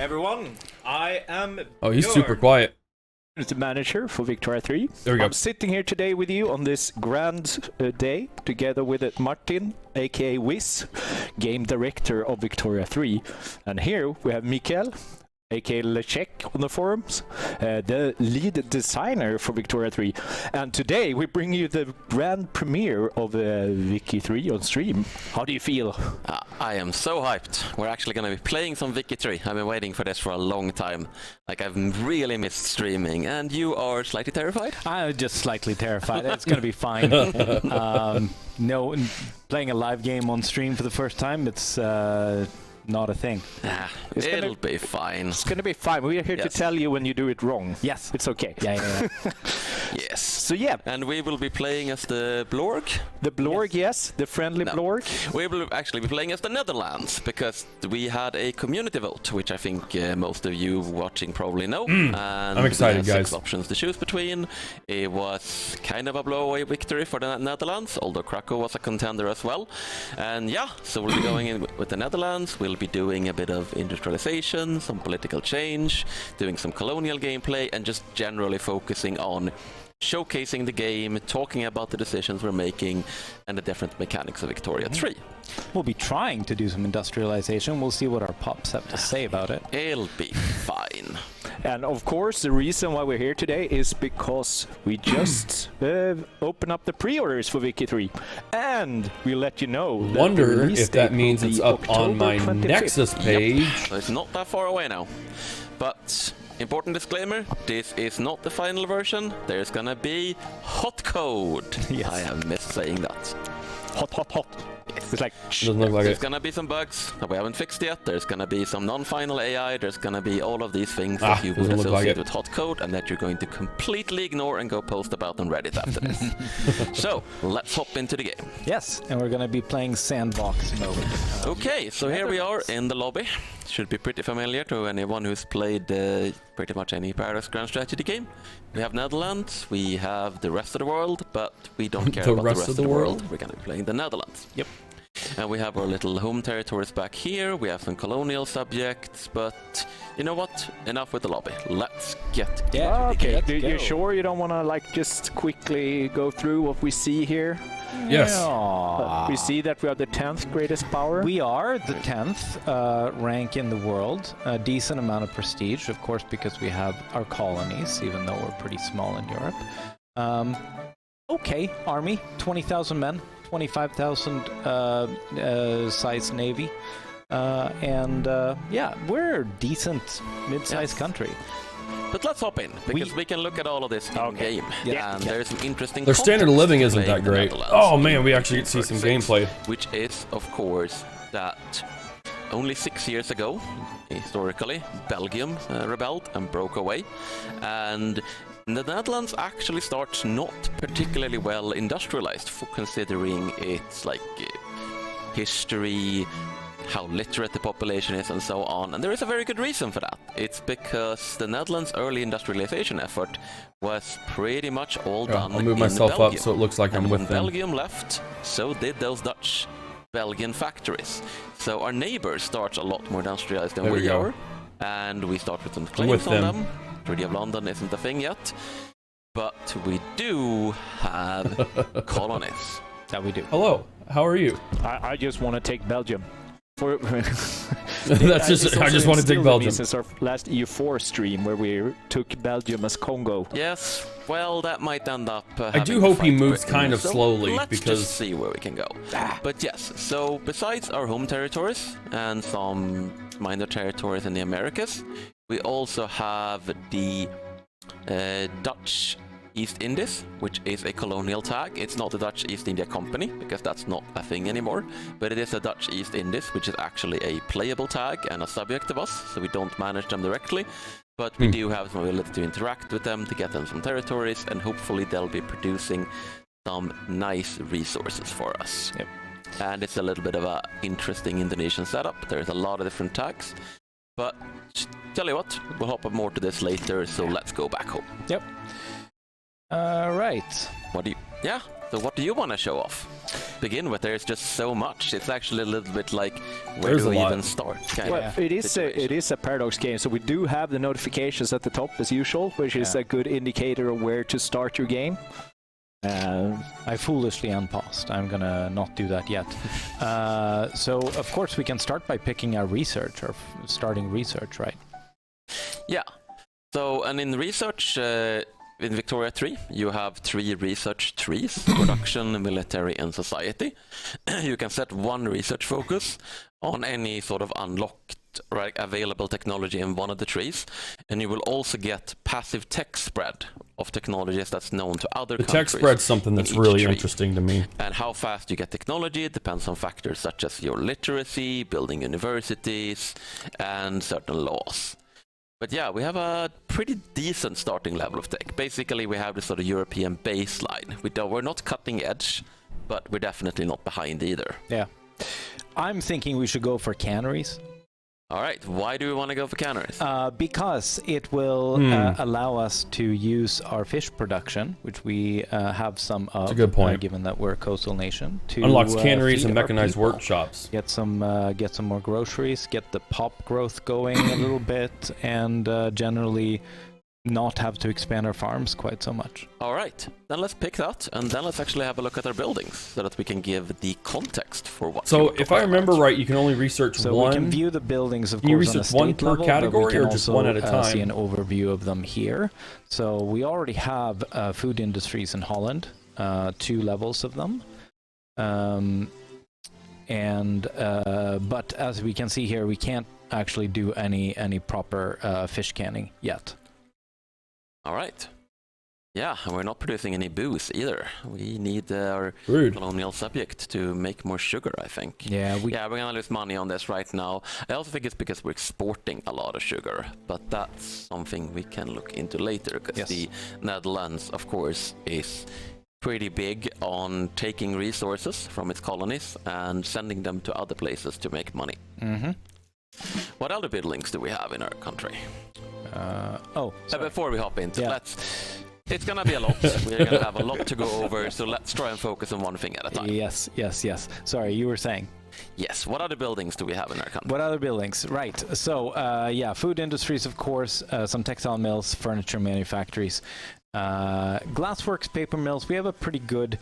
everyone. I am. Oh, he's super quiet. The manager for Victoria 3. There we go. I'm sitting here today with you on this grand day, together with Martin, aka Wiz, game director of Victoria 3. And here we have Mikael, aka Lechek on the forums, the lead designer for Victoria 3. And today we bring you the grand premiere of Vicky 3 on stream. How do you feel? I am so hyped. We're actually going to be playing some Vicky 3. I've been waiting for this for a long time. Like, I've really missed streaming. And you are slightly terrified? I'm just slightly terrified. It's going to be fine. No, playing a live game on stream for the first time, it's not a thing. It'll be fine. It's going to be fine. We're here to tell you when you do it wrong. Yes. It's okay. Yeah. Yes. So yeah. And we will be playing as the Blorg. The Blorg, yes. The friendly Blorg. We will actually be playing as the Netherlands, because we had a community vote, which I think most of you watching probably know. And I'm excited, we had guys. 6 options to choose between. It was kind of a blowaway victory for the Netherlands, although Krakow was a contender as well. And yeah, so we'll be going in with the Netherlands. We'll be doing a bit of industrialization, some political change, doing some colonial gameplay, and just generally focusing on showcasing the game, talking about the decisions we're making, and the different mechanics of Victoria 3. We'll be trying to do some industrialization. We'll see what our pops have to say about it. It'll be fine. And of course, the reason why we're here today is because we just opened up the pre-orders for Vicky 3. And we'll let you know. Wonder if that means it's up on my October 25th. Nexus page. Yep. So it's not that far away now. But important disclaimer, this is not the final version. There's gonna be hot code. Yes. I have missed saying that. Hot. It's like... Doesn't look like There's it. gonna be some bugs that we haven't fixed yet. There's gonna be some non-final AI. There's gonna be all of these things that you would doesn't look like associate it. with hot code, and that you're going to completely ignore and go post about on Reddit after this. So let's hop into the game. Yes, and we're gonna be playing sandbox mode. Okay, so here we are in the lobby. Should be pretty familiar to anyone who's played pretty much any Paradox Grand Strategy game. We have Netherlands, we have the rest of the world, but we don't care about the rest of the world. We're gonna be playing the Netherlands. Yep. And we have our little home territories back here. We have some colonial subjects, but you know what? Enough with the lobby. Let's get into the Okay, game. you sure you don't want to like just quickly go through what we see here? Yes. We see that we are the 10th greatest power. We are the 10th rank in the world. A decent amount of prestige, of course, because we have our colonies, even though we're pretty small in Europe. Okay, army, 20,000 men, 25,000 size navy. Yeah, we're a decent mid-sized country. But let's hop in, because we can look at all of this in game. Yeah. And there's some interesting Their standard of context living to isn't playing that the great. Netherlands. Oh man, we actually get to see some gameplay. Which is, of course, that only 6 years ago, historically, Belgium rebelled and broke away. And the Netherlands actually starts not particularly well industrialized, for considering its history, how literate the population is, and so on. And there is a very good reason for that. It's because the Netherlands' early industrialization effort was pretty much all done I'll move in myself Belgium. up so it looks like I'm with when them. Belgium left, so did those Dutch Belgian factories. So our neighbors start a lot more industrialized than There we we go. are. And we start with some with claims on them. them. Treaty of London isn't a thing yet. But we do have colonies. That we do. Hello, how are you? I just want to take Belgium. That's just. I just want to take Belgium. Since our last EU4 stream where we took Belgium as Congo. Yes, well, that might end up. I do hope he moves kind of so slowly let's because just see where we can go. But yes, so besides our home territories and some minor territories in the Americas, we also have the Dutch East Indies, which is a colonial tag. It's not the Dutch East India Company, because that's not a thing anymore, but it is a Dutch East Indies, which is actually a playable tag and a subject of us, so we don't manage them directly, but we do have some ability to interact with them, to get them some territories, and hopefully they'll be producing some nice resources for us. Yep. And it's a little bit of an interesting Indonesian setup. There's a lot of different tags, but tell you what, we'll hop up more to this later, so let's go back home. Yep. Right. What do you... Yeah, So what do you want to show off? Begin with, there's just so much. It's actually a little bit like, where There's do a we lot. even start? Well, it is a Paradox game, so we do have the notifications at the top as usual, which is a good indicator of where to start your game. I foolishly unpaused. I'm gonna not do that yet. So of course we can start by picking our research or starting research, right? Yeah. So, and in research, in Victoria 3, you have 3 research trees: production, military, and society. You can set one research focus on any sort of unlocked, right, available technology in one of the trees, and you will also get passive tech spread of technologies that's known to other The countries. tech spread's something that's in each really tree. interesting to me. And how fast you get technology depends on factors such as your literacy, building universities, and certain laws. But yeah, we have a pretty decent starting level of tech. Basically, we have this sort of European baseline. We're not cutting edge, but we're definitely not behind either. Yeah. I'm thinking we should go for canneries. All right, why do we want to go for canneries? Because it will allow us to use our fish production, which we have some of. That's a good point. Given that we're a coastal nation. To, Unlocks canneries feed and our mechanized people. workshops. Get some more groceries, get the pop growth going a little bit, and generally not have to expand our farms quite so much. All right, then let's pick that, and then let's actually have a look at our buildings so that we can give the context for what. So, we're if I talking remember about. right, you can only research So one. we can view the buildings, of Can you course, on a research one state per level, but we category can or just also, one at a time? see an overview of them here. So we already have food industries in Holland, 2 levels of them. But as we can see here, we can't actually do any proper fish canning yet. All right. Yeah, and we're not producing any booze either. We need our Rude. colonial subject to make more sugar, I think. Yeah, We're gonna lose money on this right now. I also think it's because we're exporting a lot of sugar, but that's something we can look into later, because the Netherlands, of course, is pretty big on taking resources from its colonies and sending them to other places to make money. Mm-hmm. What other buildings do we have in our country? Before we hop into it's gonna be a lot. We're gonna have a lot to go over, so let's try and focus on one thing at a time. Yes. Sorry, you were saying. Yes, what other buildings do we have in our country? What other buildings? Right. So, food industries, of course, some textile mills, furniture manufactories, glassworks, paper mills. We have a pretty good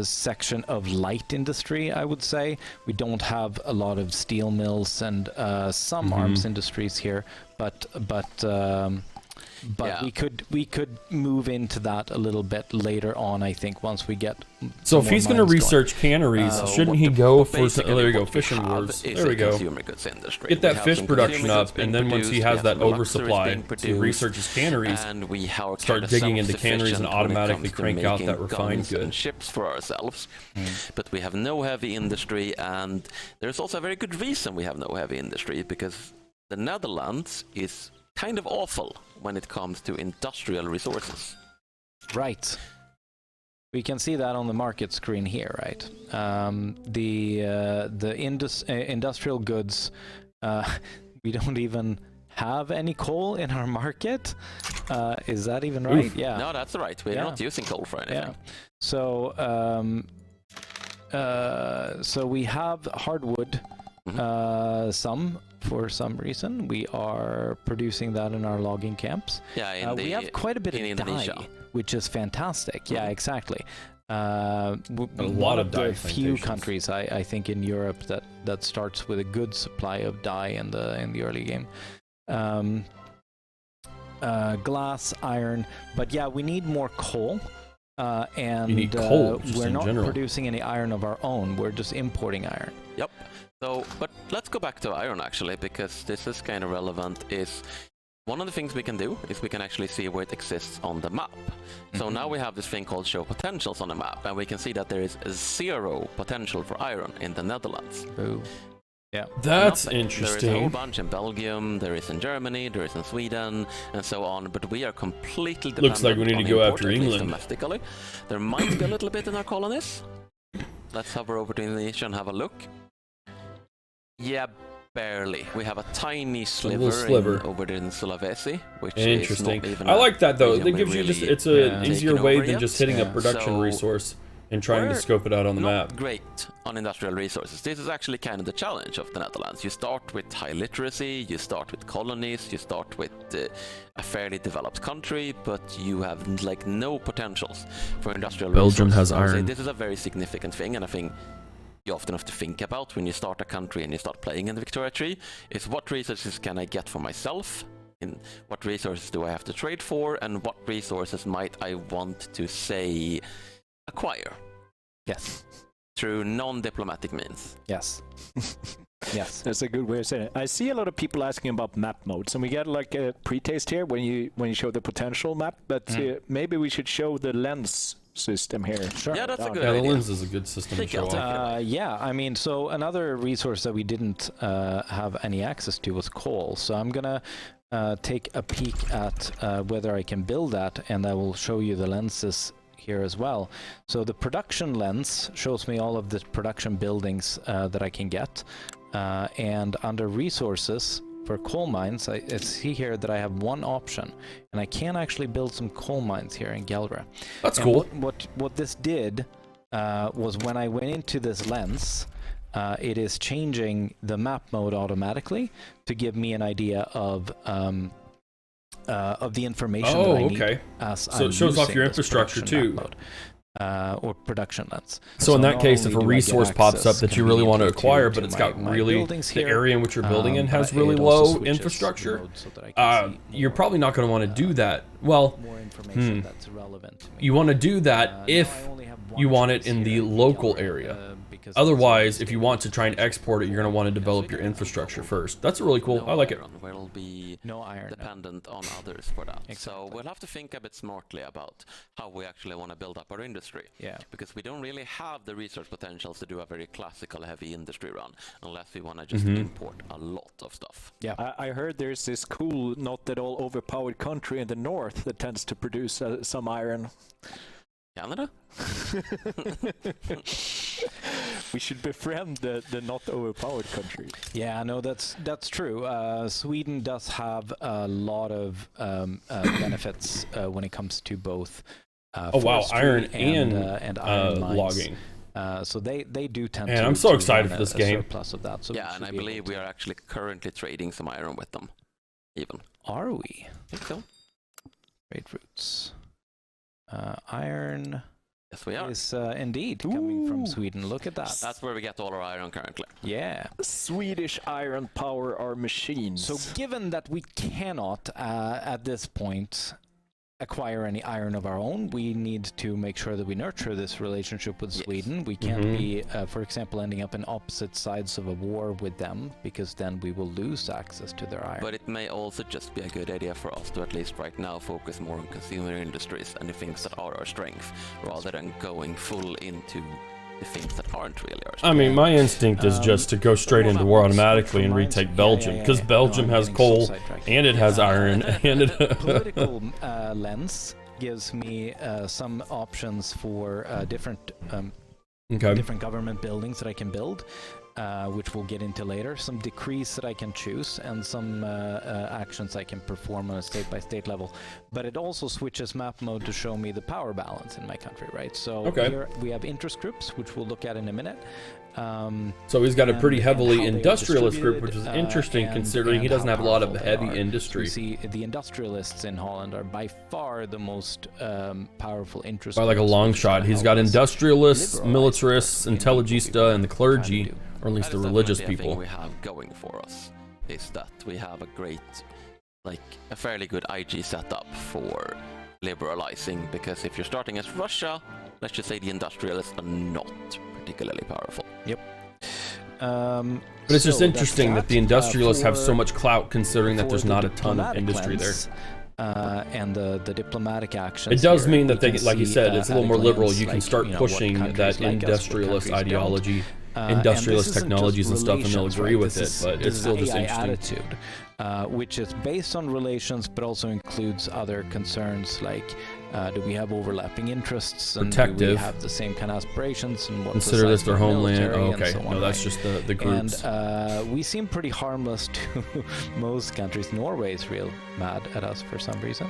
section of light industry, I would say. We don't have a lot of steel mills and some arms industries here, but we could move into that a little bit later on, I think, once we get. So if he's going to research canneries, shouldn't he go for? There we go, fishing wars. There we go. Get that fish production up, and then once he has that oversupply, to research his canneries, and we start digging into canneries and automatically crank out that refined good. And ships for ourselves. But we have no heavy industry, and there's also a very good reason we have no heavy industry, because the Netherlands is kind of awful when it comes to industrial resources. Right. We can see that on the market screen here, right? The industrial goods, we don't even have any coal in our market. Is that even right? Oof. Yeah. No, that's right. We're not using coal for anything. Yeah. So, so we have hardwood. For some reason, we are producing that in our logging camps. Yeah, we have quite a bit of Indonesia. dye, which is fantastic. Yeah, exactly. A lot of dye the few plantations. countries I think in Europe that starts with a good supply of dye in the early game. Glass, iron, but yeah, we need more coal. And you need coal, just we're in not general. producing any iron of our own. We're just importing iron. Yep. So, but let's go back to iron actually, because this is kind of relevant. Is one of the things we can do is we can actually see where it exists on the map. So now we have this thing called show potentials on the map, and we can see that there is 0 potential for iron in the Netherlands. Ooh. Yeah. That's Nothing. interesting. There is a whole bunch in Belgium, there is in Germany, there is in Sweden, and so on. But we are completely dependent. Looks like we need to on go import, after at least England. domestically. There might be a little bit in our colonies. Let's hover over to Indonesia and have a look. Yeah, barely. We have a tiny sliver, over there in Sulawesi, which Interesting. is not even I like that though. region It gives we you just really it's an taken easier way over than yet. just hitting a production So resource and trying to we're scope it out on the not map. great on industrial resources. This is actually kind of the challenge of the Netherlands. You start with high literacy, you start with colonies, you start with a fairly developed country, but you have like no potentials for industrial Belgium resources. has I would say iron. this is a very significant thing, and I think you often have to think about when you start a country and you start playing in the Victoria Tree is what resources can I get for myself, and what resources do I have to trade for, and what resources might I want to, say, acquire Yes. through non-diplomatic means. Yes. Yes. That's a good way of saying it. I see a lot of people asking about map modes, and we get like a pre-taste here when you show the potential map, but maybe we should show the lens system here. Sure. Yeah, that's a good Yeah, the idea. lens is a good system to Take it, show I'll take off. it. Yeah, I mean, so another resource that we didn't have any access to was coal. So I'm gonna take a peek at whether I can build that, and I will show you the lenses here as well. So the production lens shows me all of the production buildings that I can get, and under resources for coal mines, I see here that I have one option, and I can actually build some coal mines here in Galra. That's And cool. What this did was when I went into this lens, it is changing the map mode automatically to give me an idea of the information that I need. As So I'm it shows off using your this infrastructure production too. map mode, or production lens. So in that not case, if only a do I get resource pops up access that you really want to conveniently acquire, to but it's my- got my really buildings the here, area in which you're building in has but really it also low switches the infrastructure, mode so that I can see you're more, probably not going to want to do that. Well, more information that's relevant to me. you want to do that Now if I only have one you want it choice in the here local Galra, area. because it's Otherwise, a if you want to try and export it, you're going to want to develop your infrastructure first. That's really cool. No I like it. iron. We'll be no iron. dependent on others for that. So Exactly. we'll have to think a bit smartly about how we actually want to build up our industry. Yeah. Because we don't really have the research potentials to do a very classical heavy industry run unless we want to just import a lot of stuff. Yeah. I heard there's this cool, not at all overpowered country in the north that tends to produce some iron. Canada? We should befriend the not overpowered country. Yeah, no, that's true. Sweden does have a lot of benefits when it comes to both. Oh wow, forestry iron and iron mines. logging. So they do tend Man, to. I'm so to excited run for this a game. surplus of that. So we Yeah, should and I be able believe we to- are actually currently trading some iron with them. Even. Are we? I think so. Trade routes. Iron Yes, we are. is indeed coming from Ooh. Sweden. Look at that. That's where we get all our iron currently. Yeah. Swedish iron power our machines. So given that we cannot, at this point, acquire any iron of our own, we need to make sure that we nurture this relationship with Yes. Sweden. We can't be, for example, ending up in opposite sides of a war with them, because then we will lose access to their iron. But it may also just be a good idea for us to at least right now focus more on consumer industries and the things that are our strength, rather than going full into the things that aren't really our strength. I mean, my instinct is just to go straight into war automatically and retake Belgium, because Belgium has coal and it has iron and it. Political lens gives me some options for different different government buildings that I can build, which we'll get into later. Some decrees that I can choose, and some actions I can perform on a state-by-state level. But it also switches map mode to show me the power balance in my country, right? So here we have interest groups, which we'll look at in a minute. So he's got a pretty and heavily how they are industrialist group, which is distributed, interesting and considering he doesn't how have a lot of powerful they heavy are. industry. We see the industrialists in Holland are by far the most powerful interest By like a groups, long which is shot. gonna He's help got us industrialists, liberalize militarists, what we intelligista, and the try to clergy, do. or at least That the is religious definitely a thing people. we have going for us is that we have a great, like a fairly good IG setup for liberalizing, because if you're starting as Russia, let's just say the industrialists are not particularly powerful. But it's just interesting that the industrialists have so much clout considering that there's not a ton of industry there. And the diplomatic actions. It does here, mean we that they, can like you see, said, it's a little at more liberal. glance, You can like, start what pushing countries that like us, what industrialist countries don't. ideology, And industrialist this isn't technologies and just stuff, and they'll relations, agree right? with This it, but is it's still just AI interesting. attitude, which is based on relations, but also includes other concerns like Do we have overlapping interests? And do Protective. we have the same kind of aspirations? And what Consider this their homeland. military Oh, and okay. so on, No, that's right? just the groups. And we seem pretty harmless to most countries. Norway is real mad at us for some reason.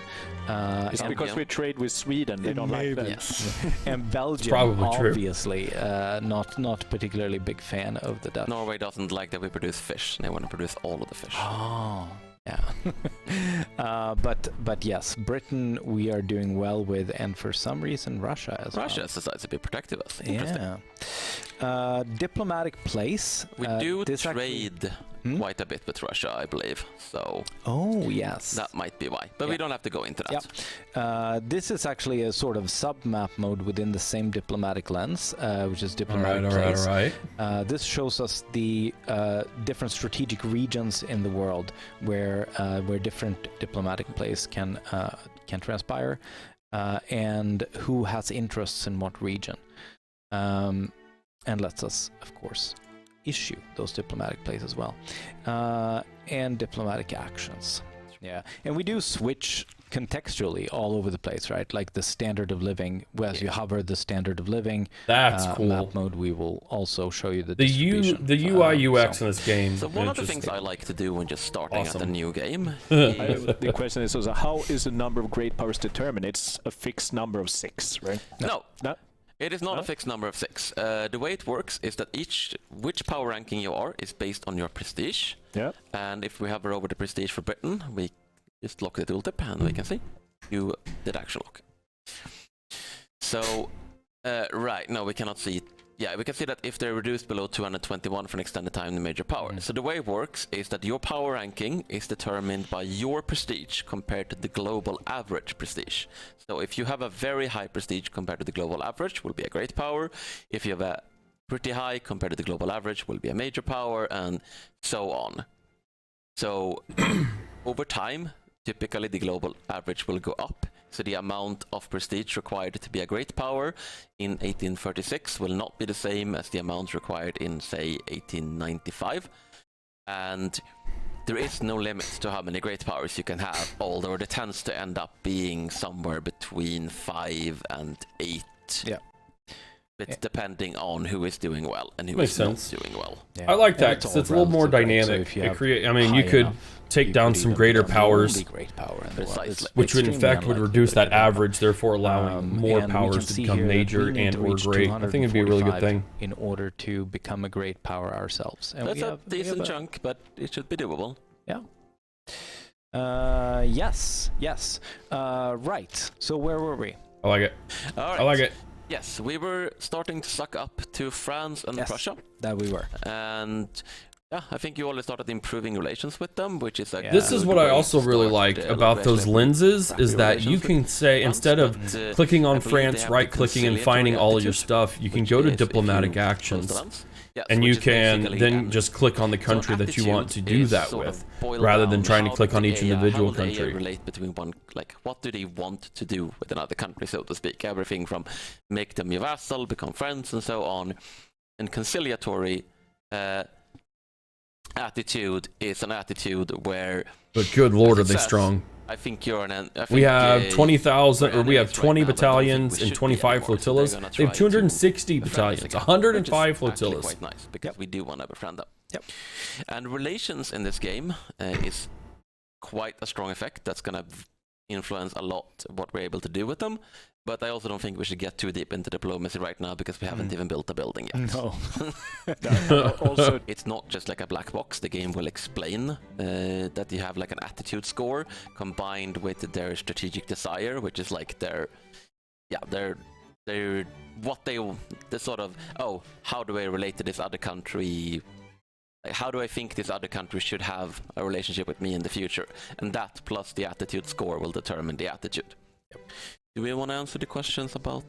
It's And because we trade with Sweden. They don't like that. Yes. and Belgium, probably true. obviously, not particularly big fan of the Dutch. Norway doesn't like that we produce fish. They want to produce all of the fish. Oh, yeah. But yes, Britain we are doing well with, and for some reason Russia as well. Russia decides to be protective of us. Interesting. Yeah. Diplomatic place. We do this trade quite a bit with Russia, I believe. So Oh yes. that might be why. But we don't have to go into that. This is actually a sort of sub-map mode within the same diplomatic lens, which is All diplomatic right, place. all right. This shows us the different strategic regions in the world where different diplomatic plays can transpire, and who has interests in what region, and lets us, of course, issue those diplomatic plays as well, and diplomatic actions. Yeah, and we do switch contextually all over the place, right? Like the standard of living, as you hover the standard of living That's cool. map mode, we will also show you the The distribution. UI UX so- in this game. So one of the just- things I like to do when just starting at a Awesome. new game The question is also, how is the number of great powers determined? It's a fixed number of 6, right? No. No? It is not No? a fixed number of 6. The way it works is that which power ranking you are is based on your prestige. Yeah. And if we hover over the prestige for Britain, we just lock the tooltip and we can see you did action lock. So, right, no, we cannot see. Yeah, we can see that if they're reduced below 221 for an extended time, the major power. So the way it works is that your power ranking is determined by your prestige compared to the global average prestige. So if you have a very high prestige compared to the global average, will be a great power. If you have a pretty high compared to the global average, will be a major power, and so on. So over time, typically the global average will go up. So the amount of prestige required to be a great power in 1836 will not be the same as the amount required in, say, 1895. And there is no limit to how many great powers you can have, although it tends to end up being somewhere between 5 and 8. Yeah. It's depending on who is doing well and who Makes is sense. not doing well. Yeah. I like And that because all it's a little more relative, right? So dynamic. if you It have create, I mean, high you could enough, take you down could some even greater become the only powers, great power in the world. Precisely. It's which would in extremely fact would unlikely, reduce but that it could happen. average, therefore allowing more And we powers can to see become here that major we need and to or reach great. I think it'd be a really good 245 thing. in order to become a great power ourselves. And That's we a have decent chunk, but it should be doable. Yeah. Yes. Right. So where were we? I like it. All right. I like it. Yes, we were starting to suck up to France and Yes. Prussia. That we were. And yeah, I think you already started improving relations with them, which is a Yeah. This is good what I way also to really start, like about those relationship lenses with is that you relations can with say France, instead of but, clicking I on believe they France, have the right-clicking and conciliatory finding all of your attitude, stuff, you can which go to is if you diplomatic close the actions, lens, yes, and which you is can basically then an- just click on the so country an that you want to attitude do is that sort with, of boiled rather than down trying to how click on do each they, individual how do they, country. relate between one, like what do they want to do with another country, so to speak? Everything from make them your vassal, become friends, and so on. And conciliatory attitude is an attitude where But good lord, As are it they says, strong. I think you're an. I We think, have 20,000, or we're we have enemies 20 right now, but I don't think battalions we and should be 25 anymore, so flotillas. they're gonna They have try to 260 befriend us battalions, again, 105 which is actually flotillas. quite nice because we do want to befriend them. Yep. And relations in this game is quite a strong effect. That's gonna influence a lot what we're able to do with them. But I also don't think we should get too deep into diplomacy right now because we haven't even built a building yet. No. Also, It's not just like a black box. The game will explain that you have like an attitude score combined with their strategic desire, which is like their sort of, oh, how do I relate to this other country? Like, how do I think this other country should have a relationship with me in the future? And that plus the attitude score will determine the attitude. Do we want to answer the questions about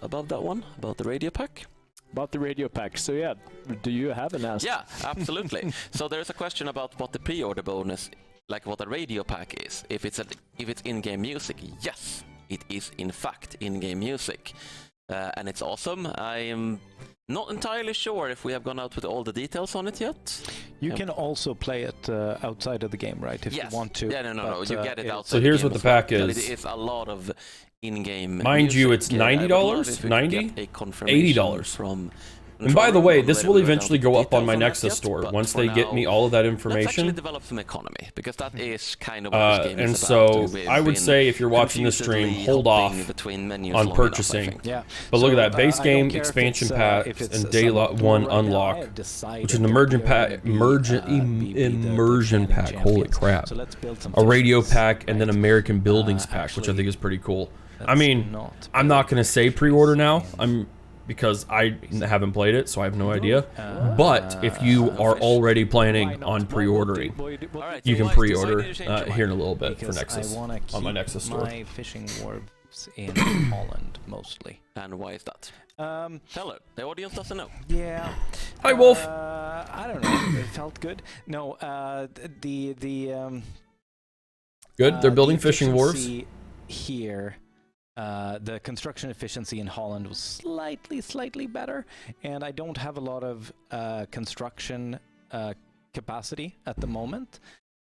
above that one, about the radio pack? about the radio pack. So yeah, do you have an answer? Yeah, absolutely. So there's a question about what the pre-order bonus, like what a radio pack is. If it's in-game music, yes, it is in fact in-game music, and it's awesome. I am not entirely sure if we have gone out with all the details on it yet. You can also play it outside of the game, right? If you want to. Yeah, no. You get it outside. So here's what the pack It is. is a lot of in-game. Mind you, it's $90, $90, $80 from. And by the way, this will eventually go up on my Nexus store once they get me all of that information. Let's actually develop some economy, because that is kind of what this game and is about. so I would say if you're watching this stream, hold off on purchasing. Yeah. But look at that, base game, expansion packs, and day one unlock, which is an immersion pack. Immersion pack. Holy crap! A radio pack and then American buildings pack, which I think is pretty cool. I mean, I'm not gonna say pre-order now. Because I haven't played it, so I have no idea. But if you are already planning on pre-ordering, you can pre-order here in a little bit for Nexus on my Nexus store. My fishing wharves in Holland mostly. And why is that? Tell it. The audience doesn't know. Yeah. Hi, Wolf. I don't know. It felt good. No. Good. They're building fishing wharves here. The construction efficiency in Holland was slightly better, and I don't have a lot of construction capacity at the moment,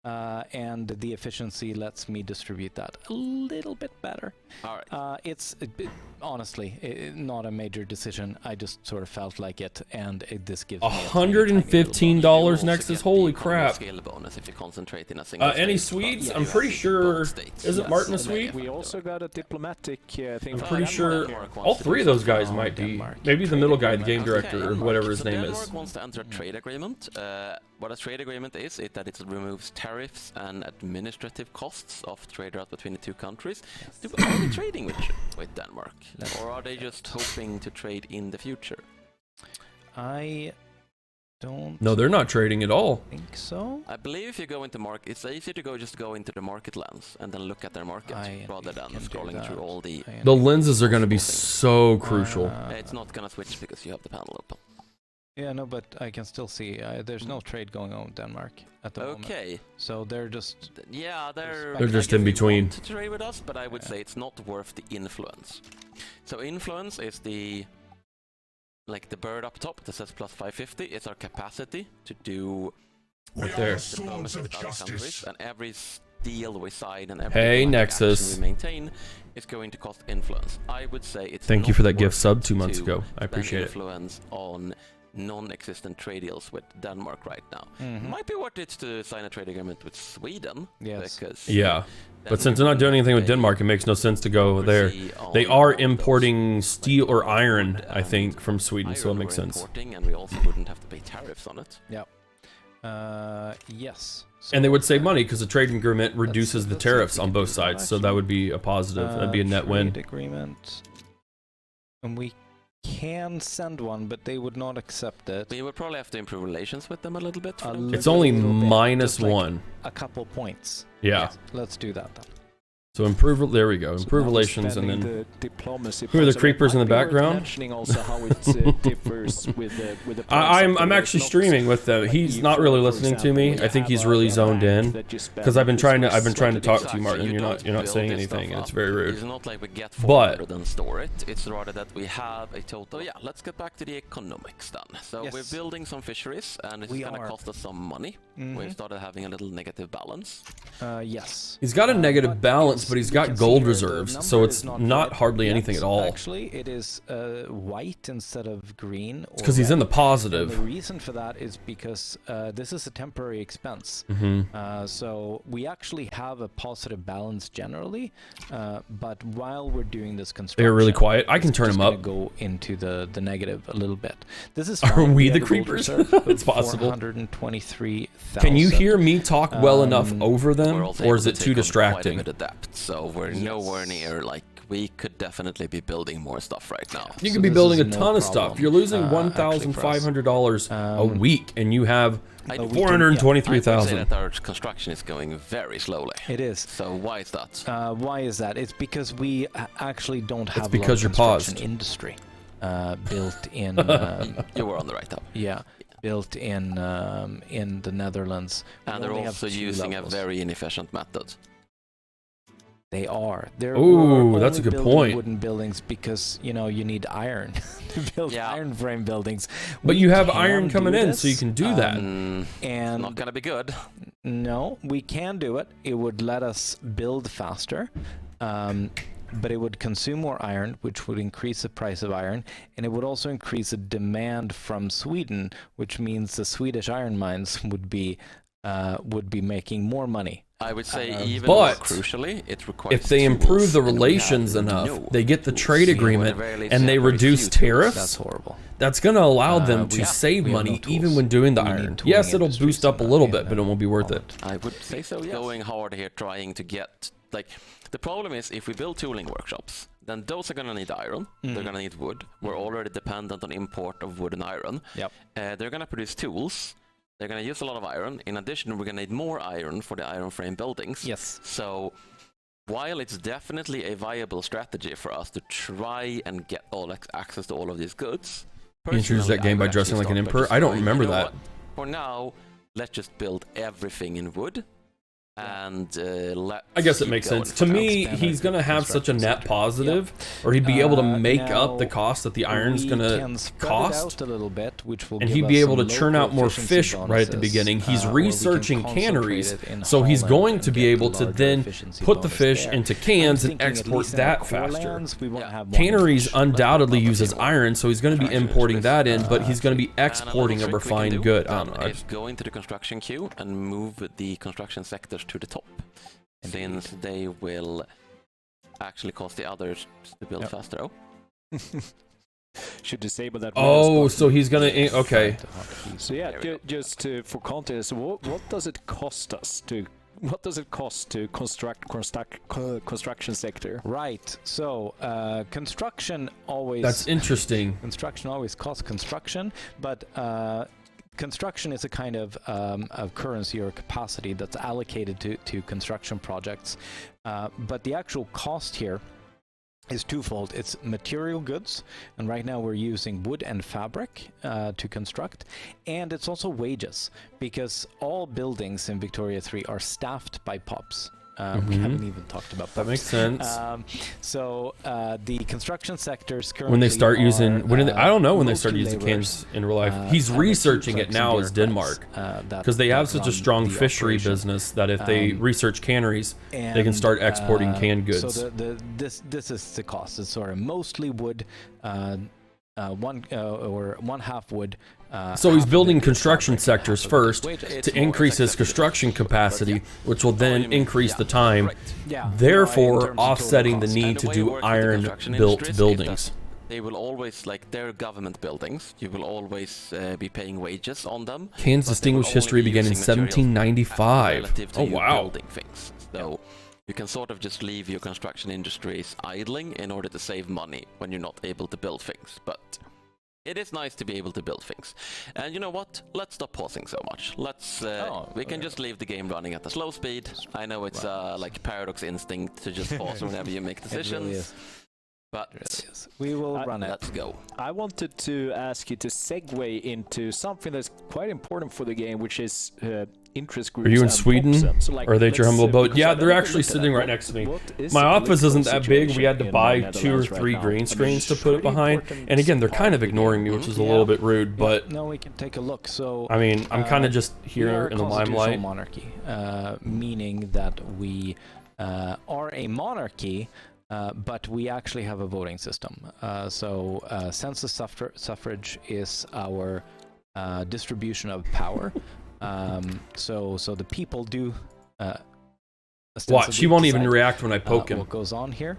and the efficiency lets me distribute that a little bit better. All right. It's honestly not a major decision. I just sort of felt like it, and this gives me $115 Nexus. Holy crap! Skill bonus if you concentrate in a single Any state, Swedes? but I'm pretty sure. Isn't Martin a And Swede? we also got a diplomatic thing. I'm pretty sure all three of those guys might be. Maybe the middle guy, the game director, or whatever his name is. Denmark wants to enter a trade agreement. What a trade agreement is that it removes tariffs and administrative costs of trade routes between the two countries. Are we trading with Denmark? Or are they just hoping to trade in the future? I don't. No, they're not trading at all. Think so. I believe if you go into market, it's easier to go into the market lens and then look at their market rather than scrolling through all the. The lenses are going to be so crucial. It's not gonna switch because you have the panel open. Yeah, no, but I can still see there's no trade going on with Denmark at the moment. Okay. So they're just. Yeah, they're just in between. To trade with us, but I would say it's not worth the influence. So influence is the bird up top that says plus 550. It's our capacity to do right there. Diplomacy with other countries, and every deal we sign and every Hey, Nexus. action we maintain is going to cost influence. I would say it's. Thank you for that not gift worth sub 2 months to ago. I spend appreciate it. Influence on non-existent trade deals with Denmark right now. Might be worth it to sign a trade agreement with Sweden. Yes. Because Yeah. But since they're not doing anything with Denmark, it makes no sense to go there. They are importing steel or iron, I think, from Sweden, so it makes sense. And we also wouldn't have to pay tariffs on it. Yeah. Yes. And they would save money because the trade agreement reduces the tariffs on both sides, so that would be a positive. That'd be a net win. Trade agreement. And we can send one, but they would not accept it. We would probably have to improve relations with them a little bit. It's only bit, just like -1. a couple points. Yeah. Yes, let's do that then. So improve. There we go. Improve relations, and then who are the creepers in the background? I'm actually streaming with them. He's not really listening to me. I think he's really zoned in because I've been trying to talk to you, Martin. You're not saying anything, and it's very rude. It's not like we get 400 and store it. It's rather that we have a total. Yeah, let's get back to the economics then. So we're building some fisheries, and it's gonna cost us some money. We've started having a little negative balance. Yes. He's got a negative balance, but he's got gold reserves, so it's not hardly anything at all. Actually, it is white instead of green. It's because he's in the positive. And the reason for that is because this is a temporary expense. So we actually have a positive balance generally, but while we're doing this construction, they're really quiet. I can turn him up. Go into the negative a little bit. This is. Are we the creepers? It's possible. 423,000. Can you hear me talk well enough over them, or is it too distracting? So we're nowhere near, like, we could definitely be building more stuff right now. You could be building a ton of stuff. You're losing $1,500 a week, and you have 423,000. That our construction is going very slowly. It is. So why is that? Why is that? It's because we actually don't have a lot of construction industry built in. You were on the right tab. Yeah. Built in the Netherlands. And they're also using a very inefficient method. They are. Ooh, that's a good point. Wooden buildings because you need iron to build iron frame buildings. But you have iron coming in, so you can do that. And not gonna be good. No, we can do it. It would let us build faster, but it would consume more iron, which would increase the price of iron, and it would also increase the demand from Sweden, which means the Swedish iron mines would be making more money. I would say even more crucially, it requires if they improve the relations enough, they get the trade agreement, and they reduce tariffs, that's horrible. That's going to allow them to save money even when doing the iron. Yes, it'll boost up a little bit, but it won't be worth it. I would say so, yes. Going hard here, trying to get... the problem is, if we build tooling workshops, then those are going to need iron, they're going to need wood. We're already dependent on import of wood and iron. Yep. They're going to produce tools. They're going to use a lot of iron. In addition, we're going to need more iron for the iron frame buildings. Yes. So, while it's definitely a viable strategy for us to try and get access to all of these goods... You introduced that game by dressing like an emperor? I don't remember that. For now, let's just build everything in wood. And I guess it makes sense. To me, he's going to have such a net positive, or he'd be able to make up the cost that the iron's going to cost, a little bit, which will and he'd be able to churn out more fish right at the beginning. He's researching canneries, so he's going to be able to then put the fish into cans and export that faster. Canneries undoubtedly uses iron, so he's going to be importing that in, but he's going to be exporting a refined good. I don't know. Is go into the construction queue and move the construction sectors to the top, since they will actually cost the others to build faster. Should disable that. Oh, so he's gonna okay. So yeah, just for context, what does it cost us to? What does it cost to construct construction sector? Right. So construction always. That's interesting. Construction always costs construction, but. Construction is a kind of currency or capacity that's allocated to construction projects. But the actual cost here is twofold. It's material goods, and right now we're using wood and fabric to construct, and it's also wages, because all buildings in Victoria 3 are staffed by POPs. We haven't even talked about that. Makes sense. So the construction sectors currently when they start using, I don't know when they start using cans in real life. He's researching it now as Denmark, because they have such a strong fishery business that if they research canneries, they can start exporting canned goods. So this is the cost. It's sort of mostly wood, one half wood. So he's building construction sectors first to increase his construction capacity, which will then increase the time, therefore offsetting the need to do iron-built buildings. They will always, they're government buildings. You will always be paying wages on them. Cannes' distinguished history began in 1795. Oh, wow. Building things. So you can sort of just leave your construction industries idling in order to save money when you're not able to build things. But it is nice to be able to build things. And you know what? Let's stop pausing so much. We can just leave the game running at a slow speed. I know it's like paradox instinct to just pause whenever you make decisions. It really is. But we will run it. Let's go. I wanted to ask you to segue into something that's quite important for the game, which is interest groups. Are you in Sweden? So or are they at your humble abode? Yeah, they're actually sitting right next to me. My office isn't that big. We had to buy 2 or 3 green screens to put it behind. And again, they're kind of ignoring me, which is a little bit rude, but... No, we can take a look. So I mean, I'm kind of just here in the limelight. Monarchy, meaning that we are a monarchy, but we actually have a voting system. So census suffrage is our distribution of power. So the people do. Watch, he won't even react when I poke him. What goes on here?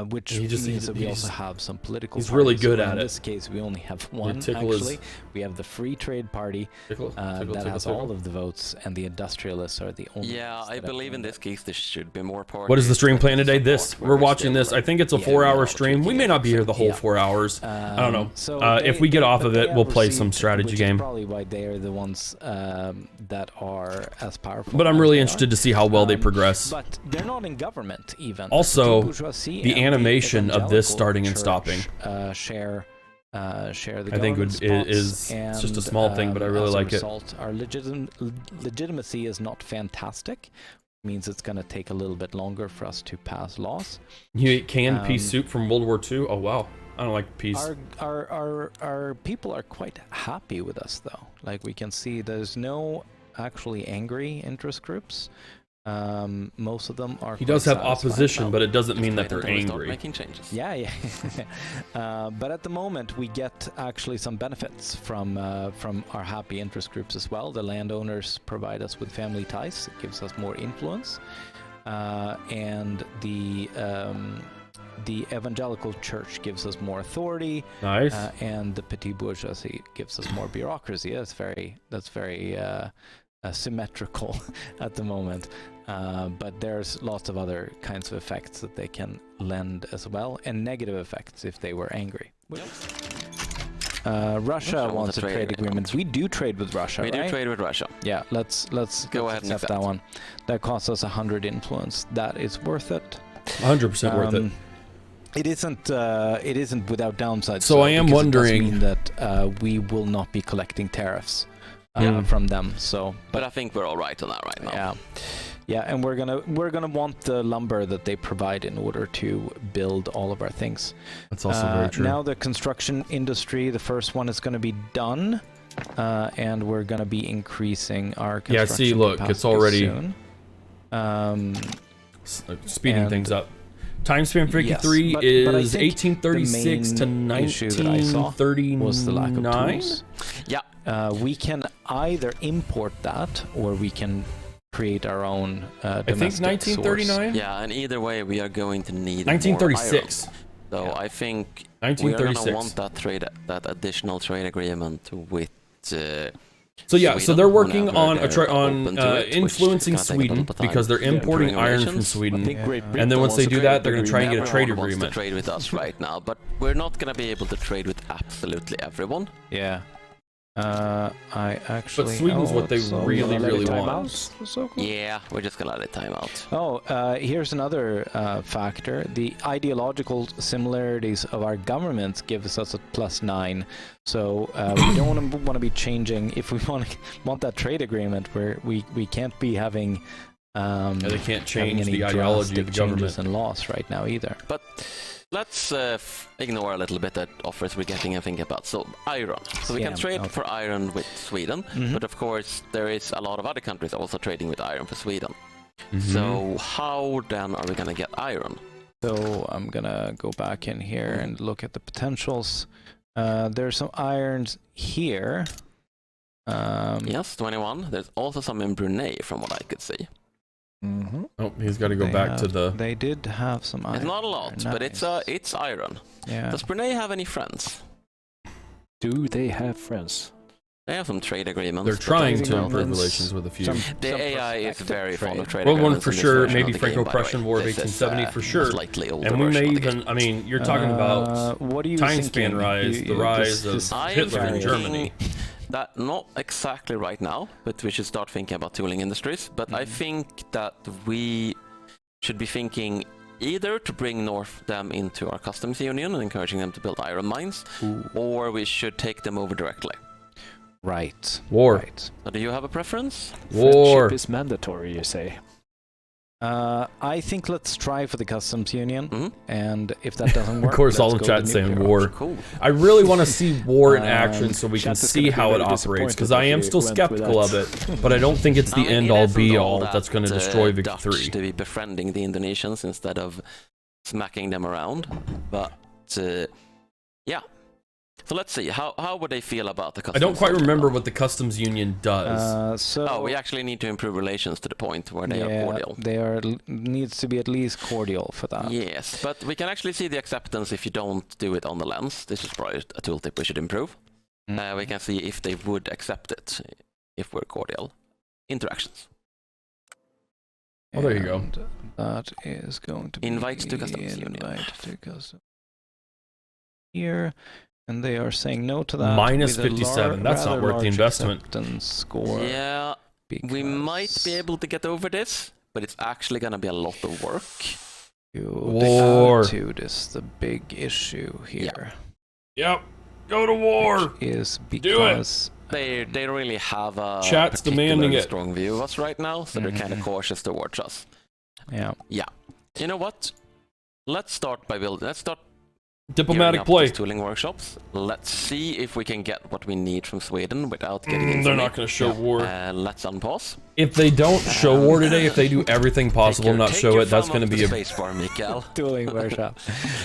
Which means that we also have some political He's really good at it. In this case, we only have one, actually. We have the Free Trade Party that has all of the votes, and the Industrialists are the only ones I believe in this case there should be more parties. What is the stream plan today? We're watching this. I think it's a 4-hour stream. We may not be here the whole 4 hours. I don't know. So if we get off of it, we'll play some strategy game. Probably why they are the ones that are as powerful. But I'm really interested to see how well they progress. But they're not in government, even. Also, the animation of this starting and stopping share the I think is it's just a small thing, but I really like it. Our legitimacy is not fantastic. means it's going to take a little bit longer for us to pass laws. You ate canned pea soup from World War II? Oh wow, I don't like peas. Our people are quite happy with us, though. Like, we can see there's no actually angry interest groups. Most of them are. He does have opposition, but it doesn't mean that they're angry. Making changes. Yeah. But at the moment, we get actually some benefits from our happy interest groups as well. The landowners provide us with family ties. It gives us more influence, and the evangelical church gives us more authority. Nice. And the petit bourgeoisie gives us more bureaucracy. That's very symmetrical at the moment. But there's lots of other kinds of effects that they can lend as well, and negative effects if they were angry. Russia wants a trade agreement. We do trade with Russia, We do trade with Russia. Yeah, let's Go ahead and accept that one. That costs us 100 influence. That is worth it. 100% worth it. It isn't without downsides. So I am wondering it does mean that we will not be collecting tariffs from them. So, but I think we're all right on that right now. Yeah, and we're gonna want the lumber that they provide in order to build all of our things. That's also very true. Now the construction industry, the first one is going to be done, and we're going to be increasing our construction see, look, it's already soon. Speeding things up. Time span for 3 is 1836 to 1939. Was the lack of tools. Yeah. We can either import that, or we can create our own domestic I think 1939? source. Yeah, and either way, we are going to need 1936. more iron. So I think 1936. we are going to want that additional trade agreement with So they're working on it, influencing Sweden because they're importing iron from Sweden. And then once they do that, they're going to try and get a trade Everyone wants agreement. to trade with us right now, but we're not going to be able to trade with absolutely everyone. Yeah. I actually. But Sweden's what they really, really want. Yeah, we're just gonna let it time out. Here's another factor. The ideological similarities of our governments gives us a +9. So we don't want to be changing. If we want that trade agreement, where we can't be having. They can't change the ideology of the government and laws right now either. But let's ignore a little bit that offers we're getting and think about. So iron. So we can trade for iron with Sweden, but of course there is a lot of other countries also trading with iron for Sweden. So how then are we gonna get iron? So I'm gonna go back in here and look at the potentials. There's some irons here. Yes, 21. There's also some in Brunei from what I could see. Oh, he's got to go back to the... They did have some iron. It's not a lot, but it's iron. Yeah. Does Brunei have any friends? Do they have friends? They have some trade agreements. They're trying to improve relations with a few. The AI is very fond of trade World War agreements. for sure, maybe Franco-Prussian War of 1870 for sure. And we may even, I mean, you're talking about time span rise, the rise of Hitler in Germany. That not exactly right now, but we should start thinking about tooling industries. But I think that we should be thinking either to bring them into our customs union and encouraging them to build iron mines, or we should take them over directly. Right. War. Right. So do you have a preference? War. Friendship is mandatory, you say. I think let's try for the customs union, and if that doesn't work, of course, all the chat's saying war. Cool. I really want to see war in action so we can see how it operates, because I am still skeptical of it, but I don't think it's the end-all be-all that's going to destroy Vic 3. To be befriending the Indonesians instead of smacking them around, but yeah. So let's see, how would they feel about the customs I don't quite union remember now? what the customs union does. We actually need to improve relations to the point where they are cordial. They needs to be at least cordial for that. Yes, but we can actually see the acceptance if you don't do it on the lens. This is probably a tooltip we should improve. We can see if they would accept it if we're cordial. Interactions. Oh, there you go. That is going to be Invite to customs union. Invite to customs here. And they are saying no to that. Minus 57. That's not worth the investment. Score. Yeah, we might be able to get over this, but it's actually going to be a lot of work. War. The attitude is the big issue here. Yep. Go to war. Is because they really have a Chat's demanding it. strong view of us right now, so they're kind of cautious towards us. Yeah. Yeah. You know what? Let's start by building. Let's start Diplomatic gearing up play. these tooling workshops. Let's see if we can get what we need from Sweden without getting into They're not going to show war. Let's unpause. If they don't show war today, if they do everything possible not show it, that's going to be a spacebar, Mikael. Tooling workshop.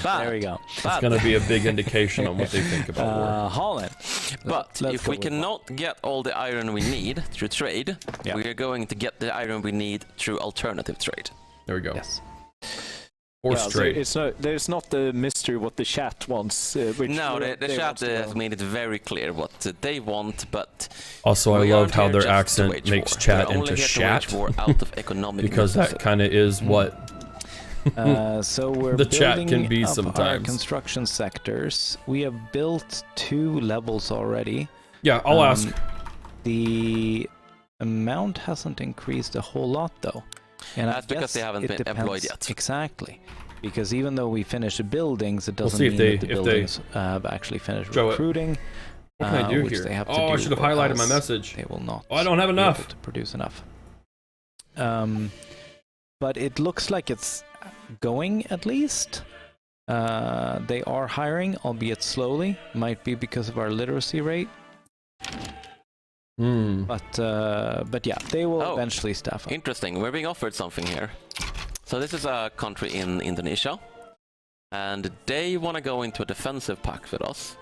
There we go. it's going to be a big indication on what they think about war. Holland. But if we cannot get all the iron we need through trade, we are going to get the iron we need through alternative trade. There we go. Yes. Force trade. There's not the mystery what the chat wants. The chat has made it very clear what they want, but Also, I love how their accent wage makes war. chat We're only into here to shat. wage war out of economic Because that necessity. kind of is what So we're the chat building can be up our sometimes. construction sectors. We have built 2 levels already. Yeah, I'll ask. The amount hasn't increased a whole lot though. And That's because they haven't been employed yet. Exactly. Because even though we finish the buildings, it doesn't see mean if that the they buildings have actually finished show it. recruiting. What can I do which here? They have to Oh, I do, should have or highlighted my else message. They will not. Oh, I don't have be enough. able to produce enough. But it looks like it's going at least. They are hiring, albeit slowly. Might be because of our literacy rate. But yeah, they will eventually staff up. Interesting. We're being offered something here. So this is a country in Indonesia, and they want to go into a defensive pact with us,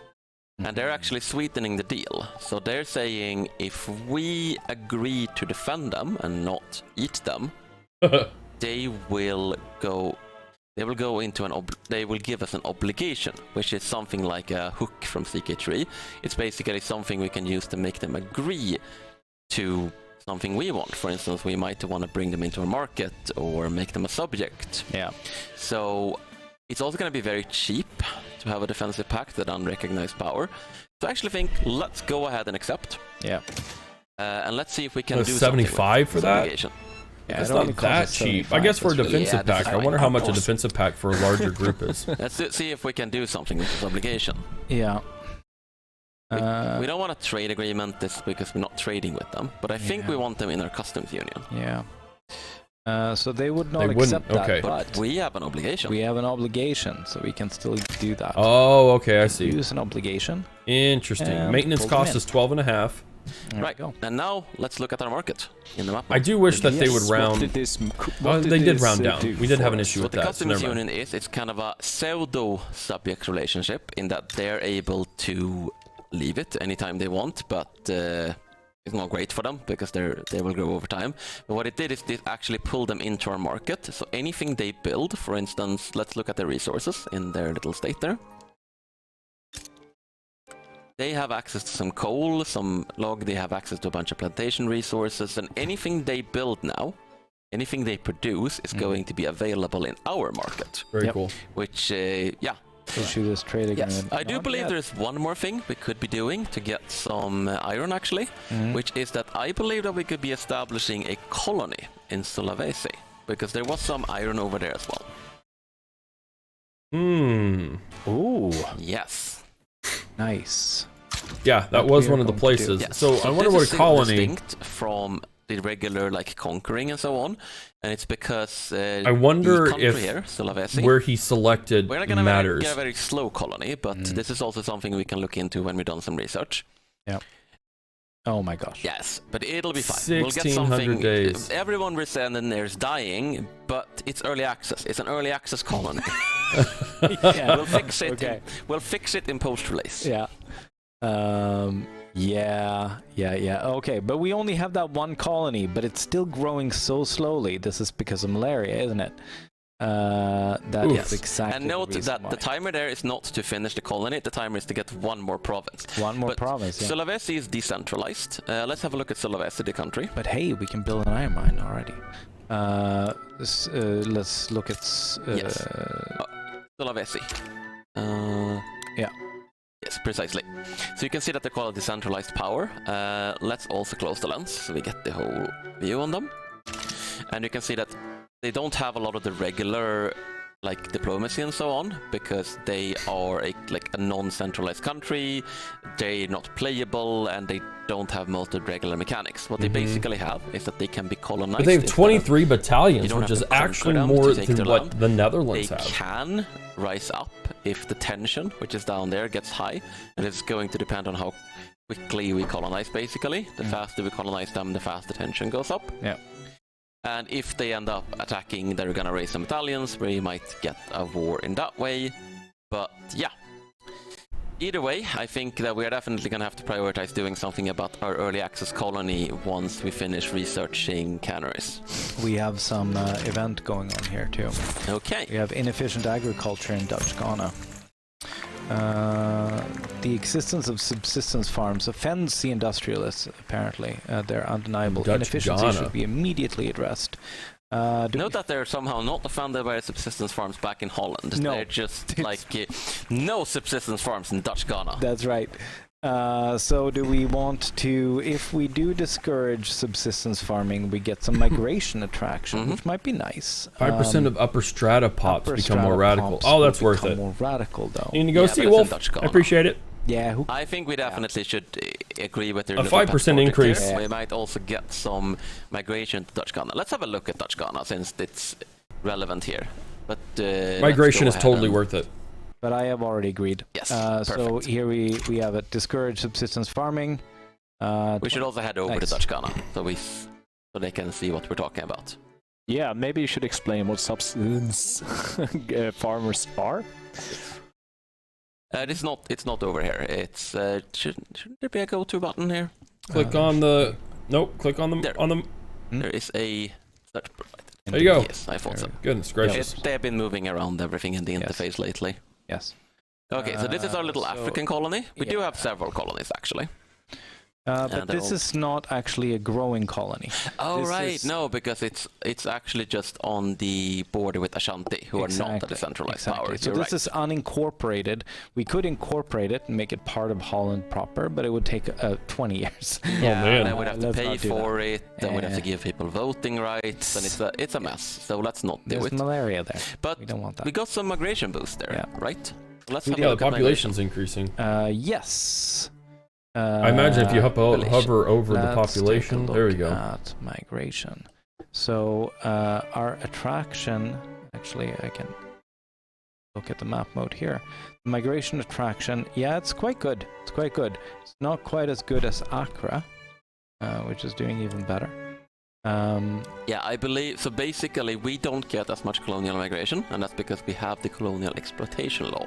and they're actually sweetening the deal. So they're saying if we agree to defend them and not eat them, they will go into they will give us an obligation, which is something like a hook from CK3. It's basically something we can use to make them agree to something we want. For instance, we might want to bring them into a market or make them a subject. Yeah. So it's also going to be very cheap to have a defensive pact at unrecognized power. So I actually think let's go ahead and accept. Yeah. And let's see if we can do 75 for that? obligation. It's not that cheap. I guess for a defensive pack, I wonder how much a defensive pack for a larger group is. Let's see if we can do something with this obligation. Yeah. We don't want a trade agreement this because we're not trading with them, but I think we want them in our customs union. Yeah. So they would not They wouldn't, accept that, okay. but We have an obligation. we have an obligation, so we can still do that. Oh, okay, I see. Use an obligation. Interesting. And Maintenance pull them cost in. is 12.5. There Right, we go. and now let's look at our market in the map. I do wish that they would round. They did round down. We did have an issue with What the that. So customs never mind. union is, it's kind of a pseudo-subject relationship in that they're able to leave it anytime they want, but it's not great for them because they will grow over time. But what it did is it actually pulled them into our market. So anything they build, for instance, let's look at the resources in their little state there. They have access to some coal, some log, they have access to a bunch of plantation resources, and anything they build now, anything they produce is going to be available in our market. Very Yep. cool. Which, Issue this trade agreement. yes, I do Not believe yet. there's one more thing we could be doing to get some iron actually, which is that I believe that we could be establishing a colony in Sulawesi, because there was some iron over there as well. Ooh, Yes. nice. Yeah, that was one of the places. Yes. So I wonder this what is a colony. distinct from the regular like conquering and so on, and it's because I wonder the country if here, Sulawesi, where he selected we're not gonna matters. get a very slow colony, but this is also something we can look into when we've done some research. Yeah. Oh my gosh. Yes, but it'll be fine. We'll get 1600 something. days. Everyone we're sending there is dying, but it's early access. It's an early access colony. Yeah. We'll fix it. Okay. We'll fix it in post-release. Yeah. Yeah. Okay, but we only have that one colony, but it's still growing so slowly. This is because of malaria, isn't it? That is exactly. And note the reason that why. the timer there is not to finish the colony. The timer is to get one more province. One more But province. Yeah. Sulawesi is decentralized. Let's have a look at Sulawesi, the country. But hey, we can build an iron mine already. Let's look at. Yes. Sulawesi. Yeah. Yes, precisely. So you can see that they call it decentralized power. Let's also close the lens so we get the whole view on them. And you can see that they don't have a lot of the regular like diplomacy and so on, because they are like a non-centralized country, they're not playable, and they don't have most of the regular mechanics. What they basically have is that they can be colonized. But they have 23 battalions, which is actually more than what the Netherlands have. They can rise up if the tension, which is down there, gets high, and it's going to depend on how quickly we colonize, basically. The faster we colonize them, the faster tension goes up. Yeah. And if they end up attacking, they're gonna raise some battalions. We might get a war in that way. But yeah. Either way, I think that we are definitely gonna have to prioritize doing something about our early access colony once we finish researching canneries. We have some event going on here too. Okay. We have inefficient agriculture in Dutch Ghana. The existence of subsistence farms offends the industrialists, apparently. They're undeniable. Dutch Inefficiency Ghana. should be immediately addressed. Note that they're somehow not offended by the subsistence farms back in Holland. No. They're just like no subsistence farms in Dutch Ghana. That's right. So do we want to, if we do discourage subsistence farming, we get some migration attraction, which might be nice. 5% of upper strata pops upper become strata more radical. pops Oh, that's will worth become it. more radical, though. You need to go see but it's in Wolf. Dutch I Ghana. appreciate it. Yeah, who I think we definitely should agree with their A little 5% pet project increase. here. We might also get some migration to Dutch Ghana. Let's have a look at Dutch Ghana since it's relevant here. But Migration let's is go totally ahead worth it. But I have already agreed. Yes, So perfect. here we have it. Discourage subsistence farming. We should also head over to Nice. Dutch Ghana so they can see what we're talking about. Yeah, maybe you should explain what subsistence farmers are. It's not over here. It's shouldn't there be a go-to button here? Click on the... Nope, click on the... There. On the There is a search provided. there you go. Yes, I thought so. Goodness gracious. They've been moving around everything in the Yes. interface lately. Yes. Okay, so this is our little So- African colony. We do yeah. have several colonies, actually. But they're this all- is not actually a growing colony. Oh, This right. is- No, because it's actually just on the border with Ashanti, who are not a decentralized power. So You're this is unincorporated. We could incorporate it and make it part of Holland proper, but it would take 20 years. Yeah, man. and then we'd have to Let's pay not do for it, then we'd have to Yeah. give people voting rights, and it's a mess. So let's not do There's it. malaria there. But We don't want that. we got some migration boost there, Yeah. right? So let's We have a Yeah, the look at population's increasing. Yes. I imagine if you hover over the Let's population, take a there we look go. at migration. So our attraction, actually, I can look at the map mode here. Migration attraction, yeah, it's quite good. It's quite good. It's not quite as good as Accra, which is doing even better. Yeah, I believe so. Basically, we don't get as much colonial migration, and that's because we have the colonial exploitation law,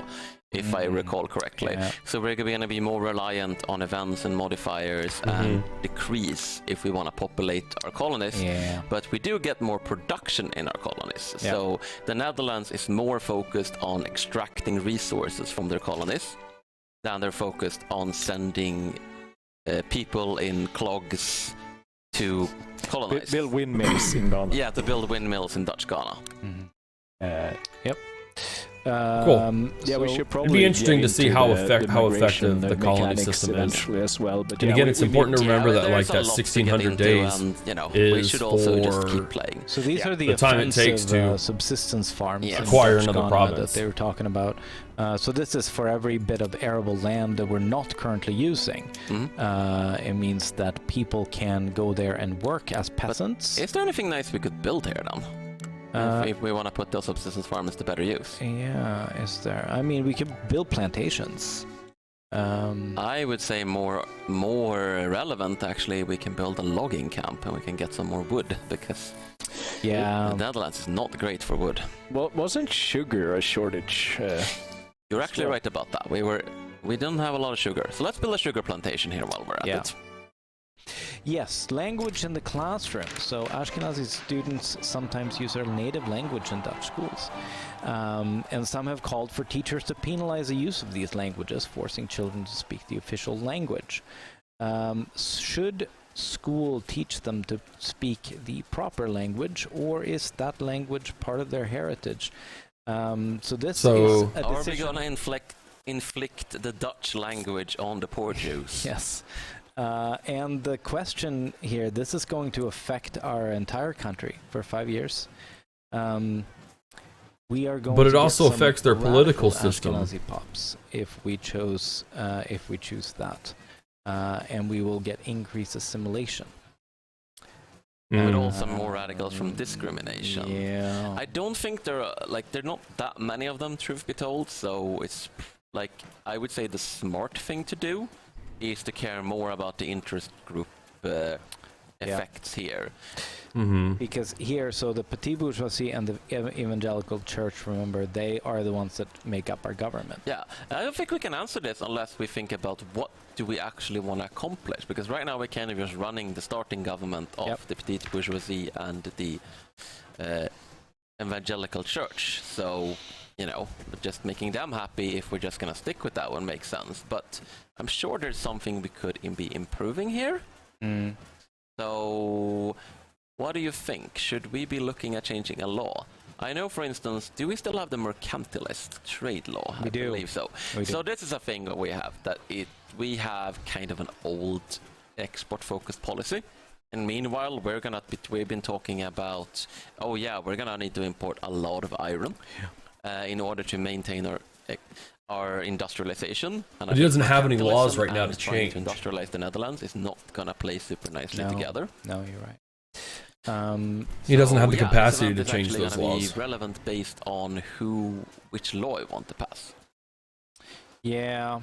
if I recall correctly. Yeah. So we're going to be more reliant on events and modifiers and decrease if we want to populate our colonies. Yeah. But we do get more production in our colonies. Yeah. So the Netherlands is more focused on extracting resources from their colonies than they're focused on sending people in clogs to colonize. Build windmills in Ghana. Yeah, to build windmills in Dutch Ghana. Yep. Cool. Yeah, we so- should probably. It'd be interesting get to see into how the effective the colony mechanics system is. eventually as well. But And yeah, again, we- it's we important to need- remember Yeah, that like there's a that lot to get 1600 into, days and, we is should also just for- keep playing. So these Yeah. are the The time it takes offensive, to subsistence farms Yes. in acquire Dutch another Ghana province. that they were talking about. So this is for every bit of arable land that we're not currently using. Mhm. It means that people can go there and work as peasants. Is there anything nice we could build here then? If we want to put those subsistence farms to better use? Yeah, is there? I mean, we could build plantations. I would say more relevant actually. We can build a logging camp and we can get some more wood because Yeah. the Netherlands is not great for wood. Well, wasn't sugar a shortage? You're actually Well- right about that. We don't have a lot of sugar, so let's build a sugar plantation here while we're at Yeah. it. Yes, language in the classroom. So Ashkenazi students sometimes use their native language in Dutch schools. And some have called for teachers to penalize the use of these languages, forcing children to speak the official language. Should school teach them to speak the proper language, or is that language part of their heritage? So this is a Are we decision. gonna inflict the Dutch language on the poor Jews? Yes. And the question here, this is going to affect our entire country for 5 years. We are going But it to get also some affects their political radical system. Ashkenazi pops if we choose that, and we will get increased assimilation. But also more radicals from discrimination. Yeah. I don't think there are not that many of them, truth be told. So it's like I would say the smart thing to do is to care more about the interest group effects here. Because here, so the petit bourgeoisie and the evangelical church, remember, they are the ones that make up our government. Yeah, I don't think we can answer this unless we think about what do we actually want to accomplish. Because right now we're kind of just running the starting government of the petit bourgeoisie and the evangelical church. So, you know, just making them happy, if we're just going to stick with that one, makes sense. But I'm sure there's something we could be improving here. So, what do you think? Should we be looking at changing a law? I know, for instance, do we still have the mercantilist trade law? I believe so. So this is a thing that we have, we have kind of an old export-focused policy. And meanwhile, we've been talking about, oh yeah, we're gonna need to import a lot of iron in order to maintain our industrialization. And he doesn't have any laws right now to change. To industrialize the Netherlands is not gonna play super nicely together. No, you're right. He doesn't have the capacity to change those laws. Be relevant based on which law you want to pass. Yeah.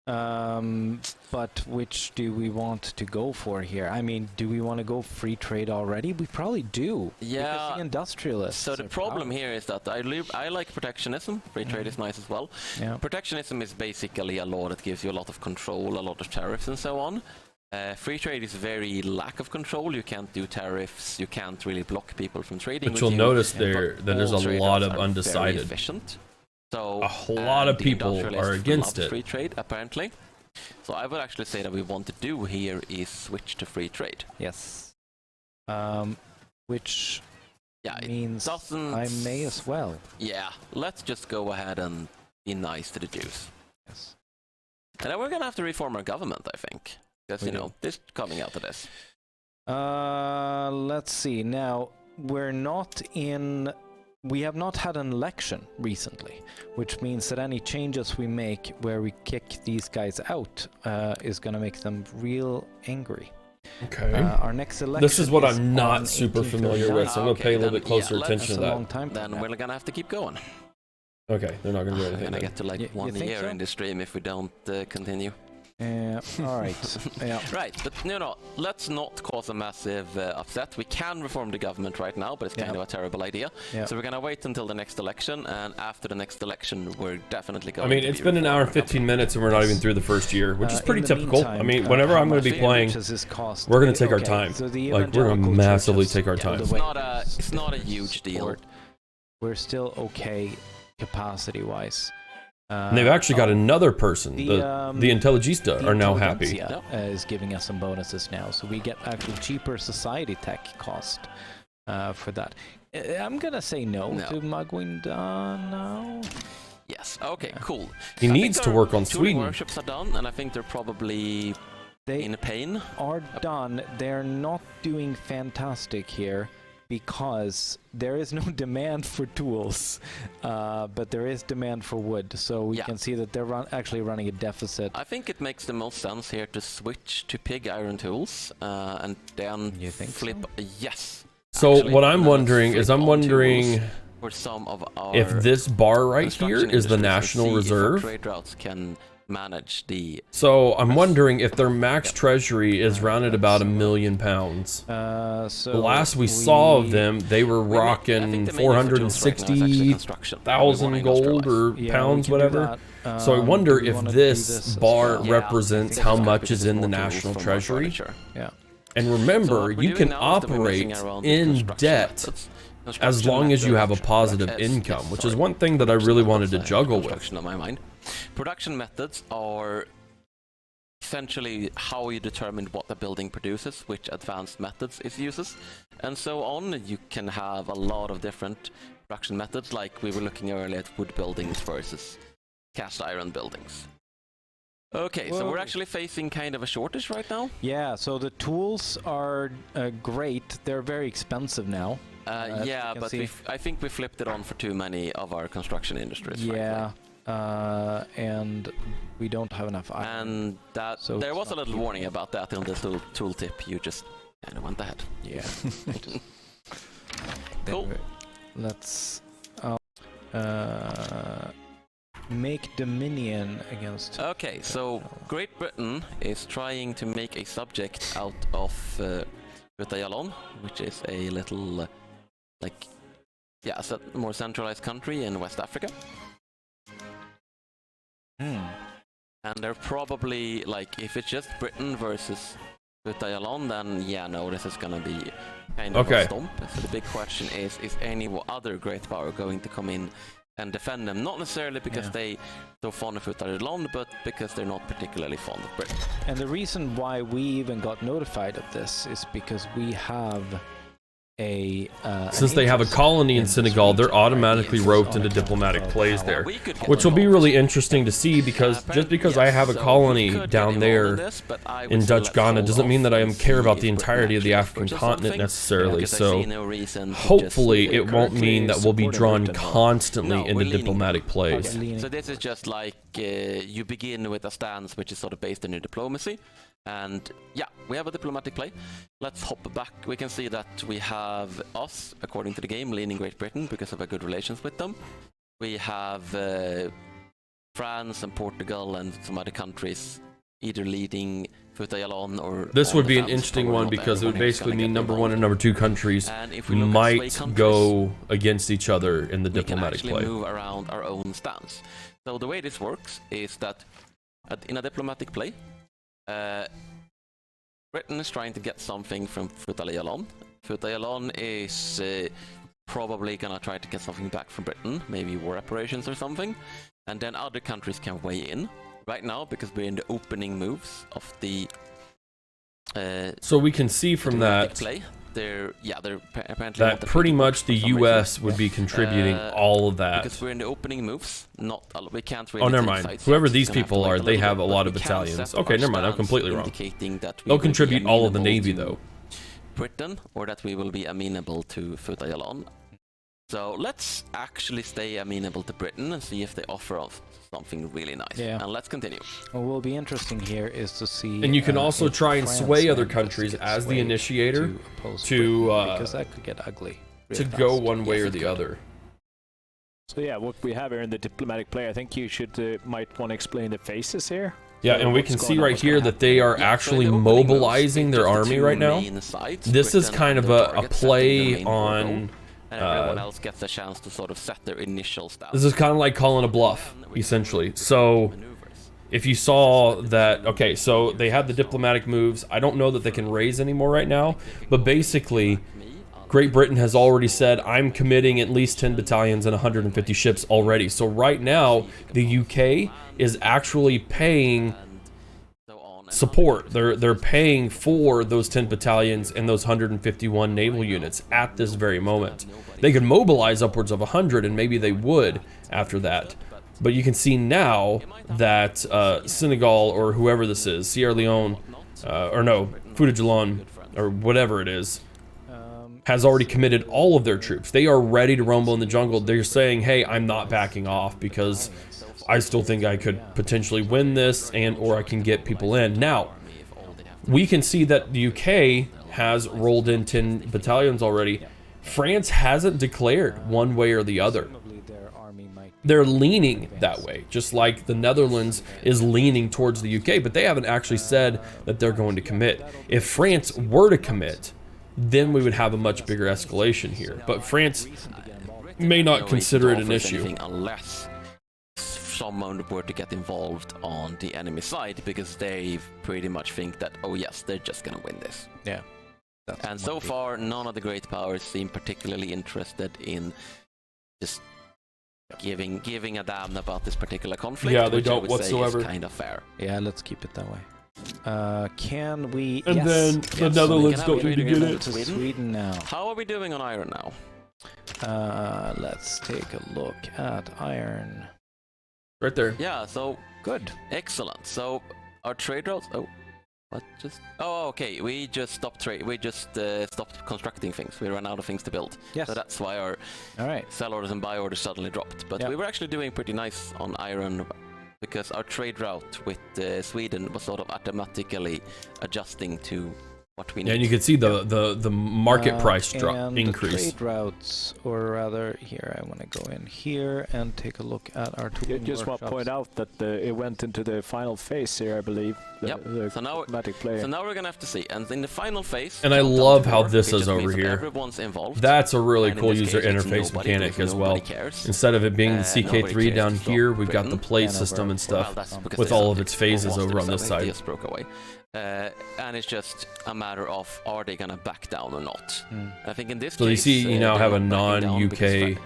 But which do we want to go for here? I mean, do we want to go free trade already? We probably do. Yeah. Because the industrialists. So the problem here is that I like protectionism. Free trade is nice as well. Yeah. Protectionism is basically a law that gives you a lot of control, a lot of tariffs and so on. Free trade is very lack of control. You can't do tariffs. You can't really block people from trading. But you'll notice that there's a lot of undecided. Efficient. So a lot of people are against it. Free trade, apparently. So I would actually say that we want to do here is switch to free trade. Yes. Which means doesn't. I may as well. Yeah. Let's just go ahead and be nice to the Jews. Yes. And then we're gonna have to reform our government, I think. Because, you know, this coming out of this. Let's see. Now, we have not had an election recently, which means that any changes we make where we kick these guys out is going to make them real angry. Okay. Our next election. This is what I'm not super familiar with, so I'm going to pay a little bit closer attention to that. Then we're going to have to keep going. Okay, they're not going to do anything. We're going to get to 1 year in this stream if we don't continue. All right. Right, but let's not cause a massive upset. We can reform the government right now, but it's kind of a terrible idea. So we're going to wait until the next election, and after the next election, we're definitely going to it's been an hour and 15 minutes, and we're not even through the first year, which is pretty typical. Meantime, I mean, whenever I'm going to be playing, we're going to take our time. So we're going to massively take our time. It's not a huge deal. We're still okay capacity-wise. And they've actually got another person. The Intelligista are now happy. Is giving us some bonuses now, so we get actually cheaper society tech cost for that. I'm gonna say no to Magwinda now. Yes. Okay. Cool. He needs to work on Sweden. Workshops are done, and I think they're probably in pain. Are done. They're not doing fantastic here, because there is no demand for tools, but there is demand for wood. So we can see that they're actually running a deficit. I think it makes the most sense here to switch to pig iron tools and then flip. So? Yes. So actually, what I'm wondering is, for some of our if this bar right here is the National Reserve. Trade routes can manage the. So I'm wondering if their max treasury is rounded about £1 million. So the last we saw of them, they were rocking 460,000 gold or pounds, whatever. So I wonder if this bar represents how much is in the national treasury. And remember, you can operate in debt as long as you have a positive income, which is one thing that I really wanted to juggle with. On my mind. Production methods are essentially how you determine what the building produces, which advanced methods it uses, and so on. You can have a lot of different production methods, like we were looking earlier at wood buildings versus cast iron buildings. Okay, so we're actually facing kind of a shortage right now. Yeah, so the tools are great. They're very expensive now. Yeah, but I think we flipped it on for too many of our construction industries. Yeah, and we don't have enough iron. And that so there was a little warning about that in the tooltip. You just kind of went ahead. Yeah. Cool. Let's make dominion against. Okay, so Great Britain is trying to make a subject out of Jalon, which is a little, a more centralized country in West Africa. And they're probably, if it's just Britain versus Jalon, then yeah, no, this is gonna be kind of a stomp. So the big question is any other great power going to come in and defend them? Not necessarily because they're so fond of Jalon, but because they're not particularly fond of Britain. And the reason why we even got notified of this is because we have since they have a colony in Senegal, they're automatically roped into diplomatic plays there, which will be really interesting to see, because just because I have a colony down there in Dutch Ghana doesn't mean that I care about the entirety of the African continent necessarily. So hopefully it won't mean that we'll be drawn constantly into diplomatic plays. So this is just you begin with a stance which is sort of based on your diplomacy. And yeah, we have a diplomatic play. Let's hop back. We can see that we have us, according to the game, leaning Great Britain because of our good relations with them. We have France and Portugal and some other countries either leading Jalon or... This would be an interesting one because it would basically mean number 1 and number 2 countries might go against each other in the diplomatic play. We can actually move around our own stance. So the way this works is that in a diplomatic play, Britain is trying to get something from Jalon. Jalon is probably gonna try to get something back from Britain, maybe war reparations or something, and then other countries can weigh in. Right now, because we're in the opening moves of the so we can see from that play, they're apparently that pretty much the US would be contributing all of that. Because we're in the opening moves, we can't really... Oh, never mind. Whoever these people are, they have a lot of battalions. Okay, never mind. I'm completely wrong. They'll contribute all of the Navy, though. Britain, or that we will be amenable to Jalon. So let's actually stay amenable to Britain and see if they offer us something really nice. Yeah. And let's continue. What will be interesting here is to see... And you can also try and sway other countries as the initiator to because that could get ugly to go one way or the other. So yeah, what we have here in the diplomatic play, I think you might want to explain the phases here. Yeah, and we can see right here that they are actually mobilizing their army right now. This is kind of a play on... And everyone else gets a chance to sort of set their initial stance. This is kind of like calling a bluff, essentially. So, if you saw that, okay, so they have the diplomatic moves. I don't know that they can raise anymore right now, but basically, Great Britain has already said, I'm committing at least 10 battalions and 150 ships already. So right now, the UK is actually paying support. They're paying for those 10 battalions and those 151 naval units at this very moment. They could mobilize upwards of 100, and maybe they would after that. But you can see now that Senegal, or whoever this is, Sierra Leone, or no, Jalon, or whatever it is, has already committed all of their troops. They are ready to rumble in the jungle. They're saying, hey, I'm not backing off because I still think I could potentially win this, and or I can get people in. Now, we can see that the UK has rolled in 10 battalions already. France hasn't declared one way or the other. They're leaning that way, just like the Netherlands is leaning towards the UK, but they haven't actually said that they're going to commit. If France were to commit, then we would have a much bigger escalation here. But France may not consider it an issue. Unless someone were to get involved on the enemy side, because they pretty much think that, oh yes, they're just gonna win this. Yeah. And so far, none of the great powers seem particularly interested in just giving a damn about this particular conflict. Yeah, they don't whatsoever. Is kind of fair. Yeah, let's keep it that way. Can we? And then the Netherlands don't need to get it. To Sweden now. How are we doing on iron now? Let's take a look at iron. Right there. Yeah, so Good. Excellent. So our trade routes. Oh, what just? Oh, okay. We just stopped trade. We just stopped constructing things. We ran out of things to build. Yes. So that's why our sell orders and buy orders suddenly dropped. But we were actually doing pretty nice on iron because our trade route with Sweden was sort of automatically adjusting to what we need. Yeah, and you can see the market price drop increase. The trade routes, or rather, here I want to go in here and take a look at our tooling Just want to point out that it went into the final phase here, I believe. So now we're gonna have to see. And in the final phase, and I love how this is over here. Everyone's involved. That's a really cool user interface mechanic as well. Instead of it being the CK3 down here, we've got the play system and stuff with all of its phases over on this side. Broke away. And it's just a matter of are they gonna back down or not. I think in this case, you see, you now have a non-UK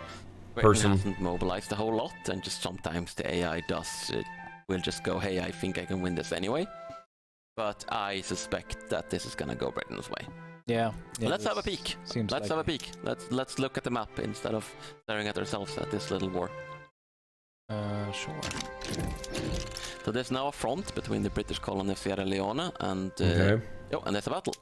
person hasn't mobilized a whole lot, and just sometimes the AI will just go, hey, I think I can win this anyway. But I suspect that this is gonna go Britain's way. Yeah. Let's have a peek. Let's have a peek. Let's look at the map instead of staring at ourselves at this little war. Sure. So there's now a front between the British colony of Sierra Leone and and there's a battle.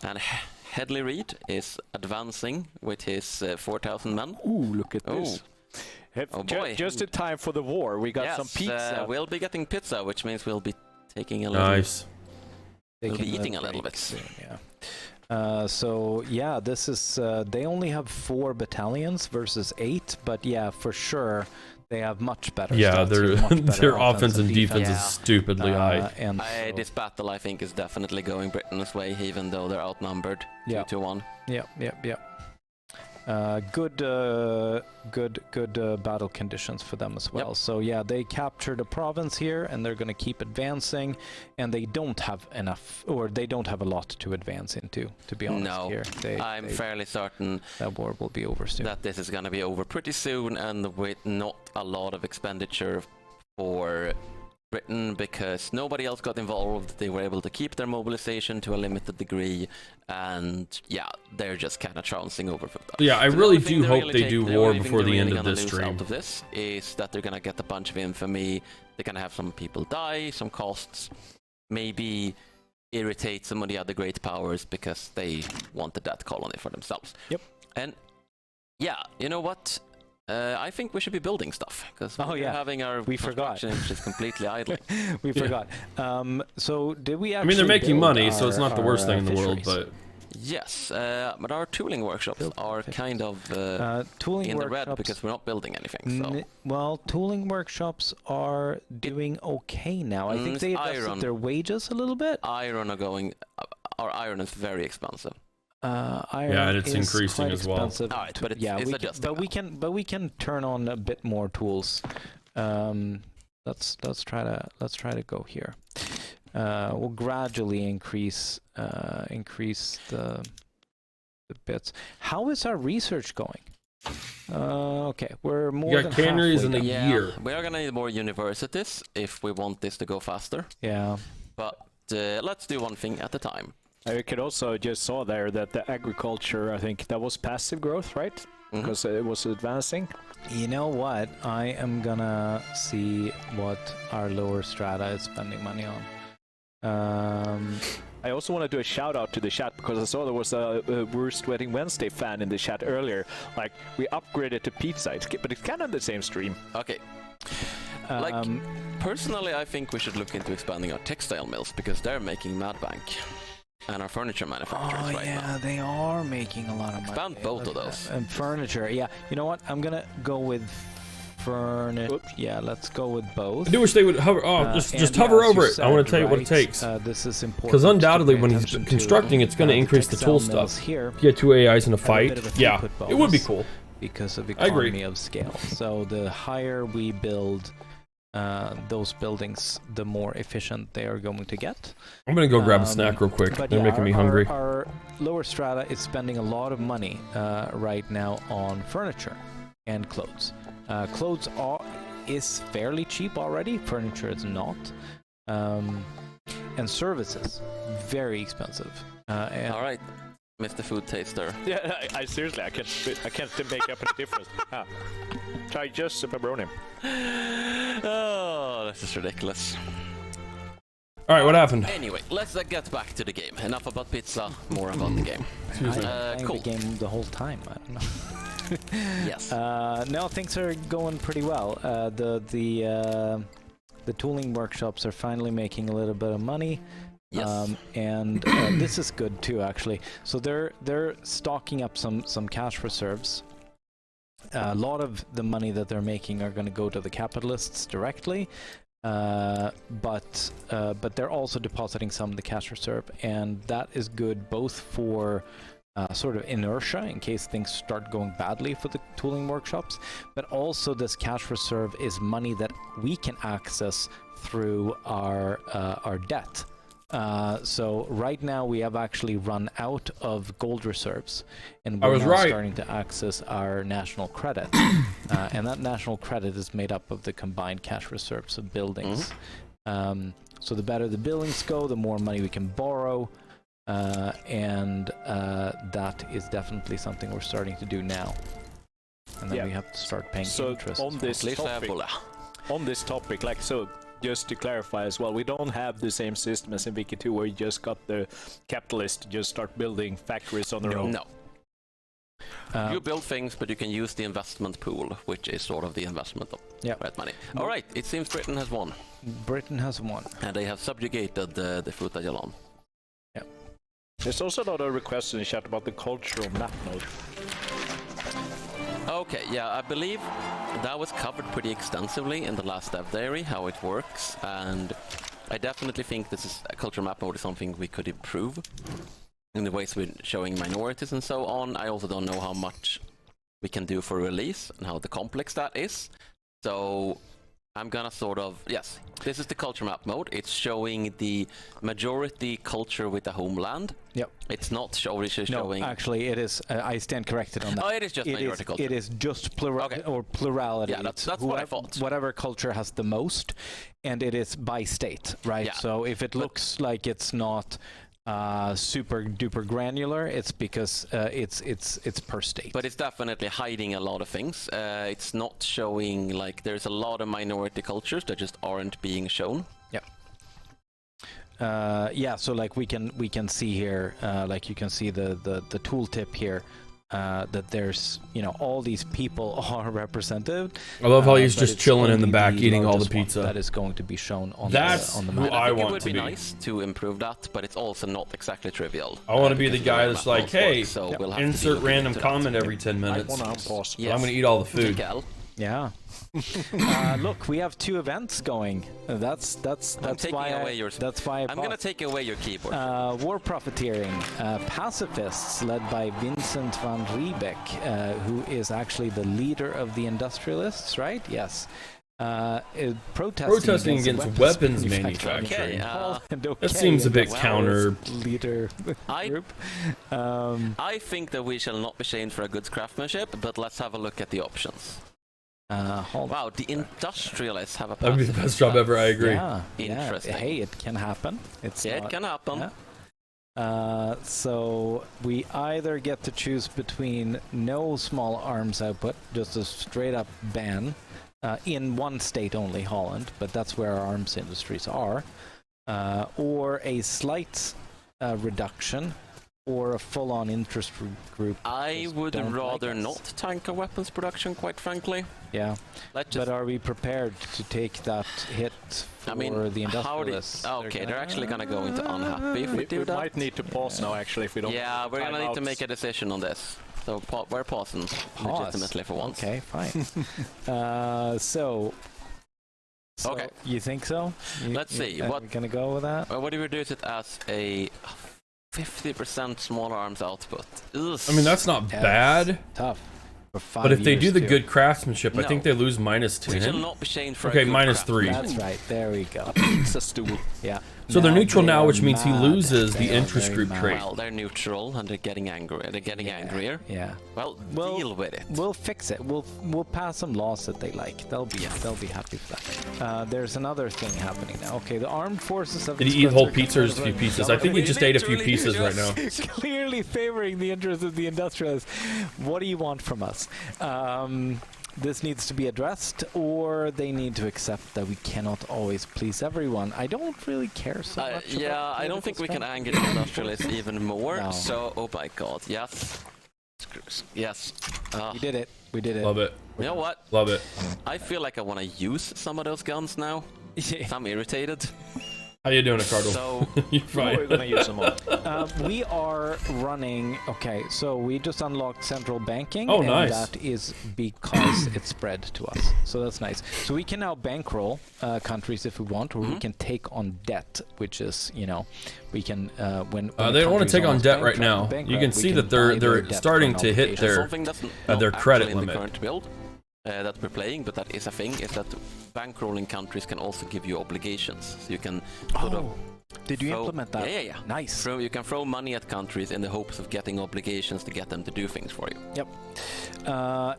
And Headley Reid is advancing with his 4,000 men. Ooh, look at this. Oh boy. Just in time for the war. We got some pizza. We'll be getting pizza, which means we'll be taking a little. Nice. We'll be eating a little bit. Soon, so yeah, this is they only have 4 battalions versus 8, but yeah, for sure they have much better. Yeah, stats, their offense and defense is stupidly high. And this battle, I think, is definitely going Britain's way, even though they're outnumbered 2-1. Yeah. Good battle conditions for them as well. So yeah, they captured a province here, and they're going to keep advancing, and they don't have enough, or they don't have a lot to advance into, to be honest. Here, I'm fairly certain that war will be over soon. That this is going to be over pretty soon, and with not a lot of expenditure for Britain, because nobody else got involved. They were able to keep their mobilization to a limited degree, and yeah, they're just kind of trouncing over. Yeah, I really do hope they do war before the end of this stream. Out of this is that they're gonna get a bunch of infamy. They're gonna have some people die, some costs, maybe irritate some of the other great powers because they wanted that colony for themselves. Yep. And yeah, you know what? I think we should be building stuff because we're having our construction which is completely idling. We forgot. So did we actually? I mean, they're making money, so it's not the worst thing in the world, but yes. But our tooling workshops are kind of in the red because we're not building anything. So. Well, tooling workshops are doing okay now. I think they adjusted their wages a little bit. Iron are going. Our iron is very expensive. Iron and it's increasing as well. Right, but we can turn on a bit more tools. Let's try to go here. We'll gradually increase the bits. How is our research going? Okay, we're more than canneries in a year. We are gonna need more universities if we want this to go faster. Yeah, but let's do one thing at a time. I could also just saw there that the agriculture, I think that was passive growth, right? Because it was advancing. You know what? I am gonna see what our lower strata is spending money on. I also want to do a shout out to the chat because I saw there was a Worst Wedding Wednesday fan in the chat earlier. Like, we upgraded to pizza, but it's kind of the same stream. Okay. Personally, I think we should look into expanding our textile mills because they're making mad bank. And our furniture manufacturers right now. Yeah, they are making a lot of money. Expand both of those. And furniture, yeah. You know what? I'm gonna go with furniture. Yeah, let's go with both. I do wish they would hover. Just hover over it. I want to tell you what it takes. This is important. Because undoubtedly, when he's constructing, it's going to increase the tool stuff. Here, you get 2 AIs in a fight. Yeah, it would be cool. Because of economy of scale. So the higher we build those buildings, the more efficient they are going to get. I'm gonna go grab a snack real quick. They're making me hungry. Our lower strata is spending a lot of money right now on furniture and clothes. Clothes is fairly cheap already. Furniture is not. And services, very expensive. All right, Mr. Food Taster. Yeah, I seriously, I can't make up a difference. Try just a pepperoni. Oh, this is ridiculous. All right, what happened? Anyway, let's get back to the game. Enough about pizza, more about the game. Cool. The game the whole time. I don't know. Yes. No, things are going pretty well. The tooling workshops are finally making a little bit of money. Yes. And this is good too, actually. So they're stocking up some cash reserves. A lot of the money that they're making are going to go to the capitalists directly, but they're also depositing some of the cash reserve, and that is good both for sort of inertia in case things start going badly for the tooling workshops, but also this cash reserve is money that we can access through our debt. So right now we have actually run out of gold reserves, and we're now starting to access our national credit. And that national credit is made up of the combined cash reserves of buildings. So the better the buildings go, the more money we can borrow, and that is definitely something we're starting to do now. And then we have to start paying interest. On this topic, like, so just to clarify as well, we don't have the same system as in Wiki 2 where you just got the capitalists to just start building factories on their own. No. You build things, but you can use the investment pool, which is sort of the investment of money. All right, it seems Britain has won. Britain has won. And they have subjugated the Futa Jalan. Yeah. There's also another request in the chat about the cultural map node. Okay, yeah, I believe that was covered pretty extensively in the last dev diary, how it works, and I definitely think this is a culture map mode is something we could improve in the ways we're showing minorities and so on. I also don't know how much we can do for release and how the complex that is. So I'm gonna sort of, yes, this is the culture map mode. It's showing the majority culture with the homeland. Yep. It's not showing... No, actually it is, I stand corrected on that. Oh, it is just majority culture. It is just plurality. Yeah, that's what I thought. Whatever culture has the most, and it is by state, right? Yeah. So if it looks like it's not super duper granular, it's because it's per state. But it's definitely hiding a lot of things. It's not showing, like, there's a lot of minority cultures that just aren't being shown. Yeah, so like we can see here, like you can see the tooltip here, that there's, you know, all these people are represented. I love how he's just chilling in the back eating all the pizza. That is going to be shown on the map. I want to be. It would be nice to improve that, but it's also not exactly trivial. I want to be the guy that's like, hey, we'll insert random comment every 10 minutes. Yes. I'm going to eat all the food. Yeah. Look, we have 2 events going. That's why I'm gonna take away your keyboard. War profiteering, pacifists led by Vincent van Riebeck, who is actually the leader of the industrialists, right? Yes. Protesting against weapons manufacturing. That seems a bit counter. Leader group. I think that we shall not be shamed for a good craftsmanship, but let's have a look at the options. Wow, the industrialists have a that'd be the best job ever, I agree. Yeah, interesting. Yeah. Hey, it can happen. It can happen. Yeah. So we either get to choose between no small arms output, just a straight up ban, in one state only, Holland, but that's where our arms industries are, or a slight reduction, or a full-on interest group. I would rather not tank a weapons production, quite frankly. Yeah, but are we prepared to take that hit for the industrialists? They're actually gonna go into unhappy if we do that. We might need to pause now, actually, if we don't. Yeah, we're gonna need to make a decision on this. So we're pausing legitimately for once. Okay, fine. So okay, you think so? Let's see. What we're gonna go with that? What do we do it as a 50% small arms output? Ugh. I mean, that's not bad. Tough. But if they do the good craftsmanship, I think they lose -10. We shall not be shamed for okay, -3. That's right. There we go. Pizza stool. Yeah. So they're neutral now, which means he loses the interest group trait. Well, they're neutral and they're getting angry. They're getting angrier. Yeah. Well, deal with it. We'll fix it. We'll pass some laws that they like. They'll be happy for that. There's another thing happening now. Okay, the armed forces have. Did he eat whole pizza or just a few pieces? I think he just ate a few pieces right now. Clearly favoring the interests of the industrialists. What do you want from us? this needs to be addressed, or they need to accept that we cannot always please everyone. I don't really care so much. Yeah, I don't think we can anger the industrialists even more. No. So, oh my god, yes. Yes. We did it. We did it. Love it. You know what? Love it. I feel like I want to use some of those guns now. I'm irritated. How you doing, Ricardo? So, You're fine. We're gonna use them all. We are running. Okay, so we just unlocked central banking. Oh, and nice. that is because it's spread to us. So that's nice. So we can now bankroll countries if we want, or we can take on debt, which is, you know, we can when They don't want to take on debt right now. You can see that they're starting to hit their credit in the limit. current build that we're playing, but that is a thing, is that bankrolling countries can also give you obligations. So you can sort of did you implement that? Yeah. Nice. So you can throw money at countries in the hopes of getting obligations to get them to do things for you. Yep.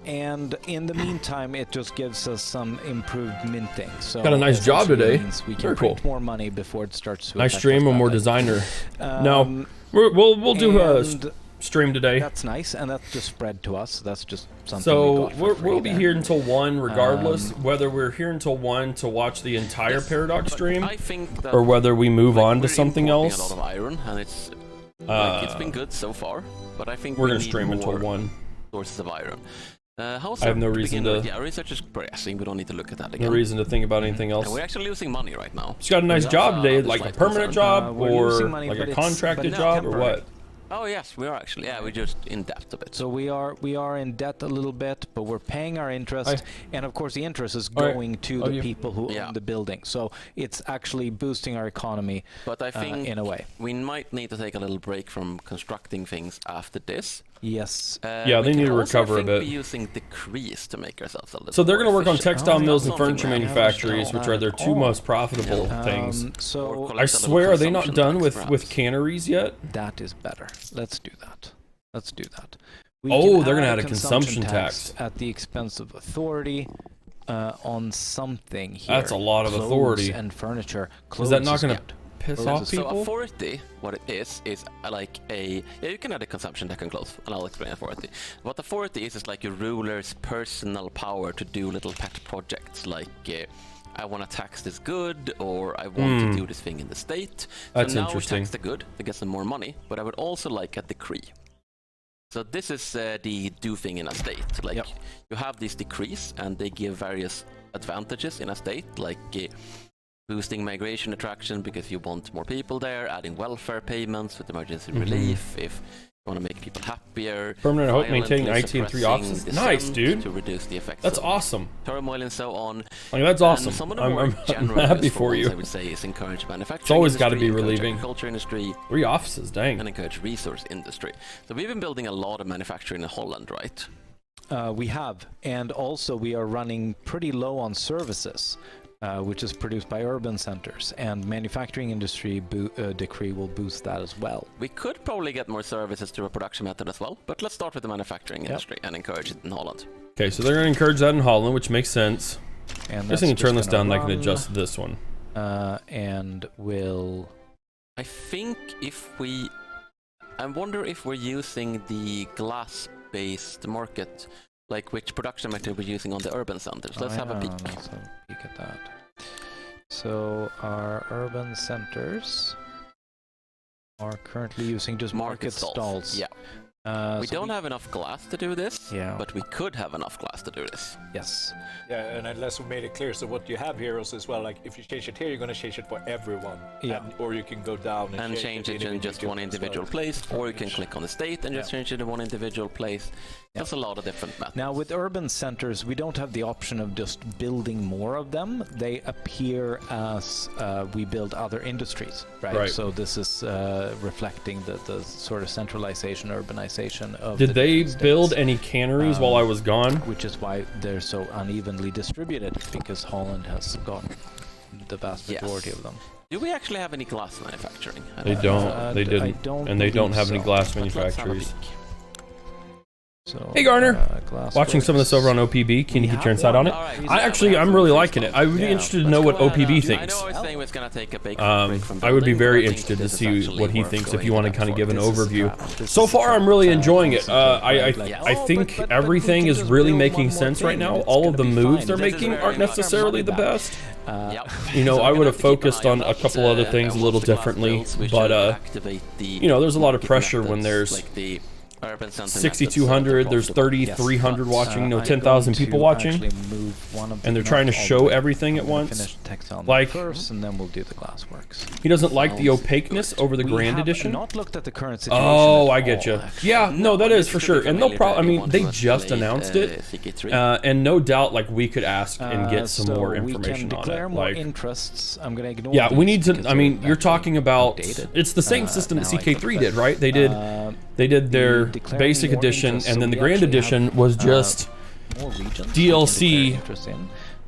And in the meantime, it just gives us some improved minting. So Got a nice job today. Means we can Very print cool. more money before it starts to Nice affect stream us and more badly. designer. No, we'll do a stream today. That's nice, and that's just spread to us. So that's just something. So we got for free we'll be there. here until 1 regardless, whether we're here until 1 to watch the entire Paradox stream, I think that or whether we move on to we're something importing else. a lot of iron, and it's been good so far, but I think We're we gonna need stream until more 1. sources of iron. How's I have no our reason beginning? to- Yeah, our research is progressing. We don't need to look at that again. No reason to think about anything else. And we're actually losing money right now. She's got a nice That's, job today, that's like a like permanent concern. job we're or losing money, like but a it's- contracted but job or temporary. what? Oh yes, we are actually. Yeah, we're just in debt a bit. So we are in debt a little bit, but we're paying our interest, and of course the interest is All right. going to the you- people who Yeah. own the building. So it's actually boosting our economy But I think in a way. we might need to take a little break from constructing things after this. Yes. Yeah, We they need can to also, recover a I think, bit. be using decrees to make ourselves a little. So they're going to more work on efficient. textile mills and Something furniture like that. manufactories, which are their two most profitable things. So Or I swear, are they not consumption done tax, with perhaps. canneries yet? that is better. Let's do that. Let's do that. Oh, they're gonna add a consumption tax. at the expense of authority on something here. That's a lot of Clothes authority. and furniture. Is that not Clothes going to good. piss So off So people? authority, what it is like a you can add a consumption tax on clothes, and I'll explain authority. What authority is like a ruler's personal power to do little pet projects, like I want to tax this good, or I want to do this thing in the state. That's so now interesting. we tax the good to get some more money, but I would also like a decree. So this is the do thing in a state. Like you have these decrees, and they give various advantages in a state, like boosting migration attraction because you want more people there, adding welfare payments with emergency relief if you want to make people happier. Permanent hope, violently maintaining IT and 3 offices. suppressing Nice, dissent dude. To reduce the effects That's of awesome. turmoil and so on. Like, that's And awesome. some of the more I'm general happy useful for ones, you. I would say, is encourage manufacturing. It's always gotta industry, be encourage relieving. agriculture industry, 3 offices, dang. and encourage resource industry. So we've been building a lot of manufacturing in Holland, right? We have, and also we are running pretty low on services, which is produced by urban centers, and manufacturing industry decree will boost that as well. We could probably get more services through a production method as well, but let's start with the manufacturing industry and encourage it in Holland. Okay, so they're going to encourage that in Holland, which makes sense. And I guess I can turn this just down and gonna I can run, adjust this one. and we'll. I think I wonder if we're using the glass-based market, like which production method we're using on the urban centers. Let's have a peek. Let's have a peek at that. So our urban centers are currently using just market stalls. Yeah. We don't have enough glass to do this, but we could have enough glass to do this. Yes. Yeah, and unless we made it clear, so what you have here is as well, like if you change it here, you're going to change it for everyone. Yeah. Or you can go down And change it in just one individual place, or you can click on the state and just change it in one individual place. There's a lot of different methods. Now with urban centers, we don't have the option of just building more of them. They appear as we build other industries, right? So this is reflecting the sort of centralization, urbanization of Did the they different build states. any canneries while I was gone? Which is why they're so unevenly distributed, because Holland has got the vast majority of them. Do we actually have any glass manufacturing? They don't. They didn't. And they don't have any glass manufacturers. So, Hey Garner, watching some of this over on OPB. Can you get your insight on it? I'm really liking it. I would be interested to know what OPB thinks. I would be very interested to see what he thinks if you want to kind of give an overview. So far, I'm really enjoying it. I think everything is really making sense right now. All of the moves they're making aren't necessarily the best. You know, I would have focused on a couple other things a little differently, but you know, there's a lot of pressure when there's 6,200, there's 3,300 watching, you know, 10,000 people watching, and they're trying to show everything at once. Like, and then we'll do the glassworks. He doesn't like the opaqueness over the Grand Edition. Not looked at the current situation. Oh, I get you. Yeah, no, that is for sure. And they'll probably, I mean, they just announced it, and no doubt, like, we could ask and get some more information on it. Like, interests. I'm gonna ignore. Yeah, we need to. I mean, you're talking about. It's the same system that CK3 did, right? They did their basic edition, and then the Grand Edition was just DLC.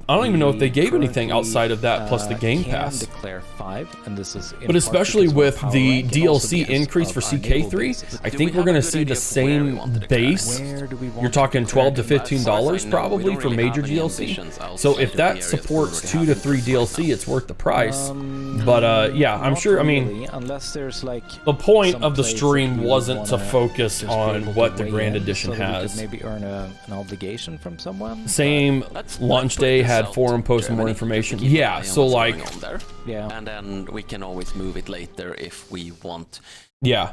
I don't even know if they gave anything outside of that plus the Game Pass. But especially with the DLC increase for CK3, I think we're going to see the same base. You're talking $12 to $15 probably for major DLC. So if that supports 2 to 3 DLC, it's worth the price. But yeah, I'm sure, I mean, the point of the stream wasn't to focus on what the Grand Edition has. Maybe earn an obligation from someone. Same launch day had forum post more information. Yeah, so like, and then we can always move it later if we want. Yeah,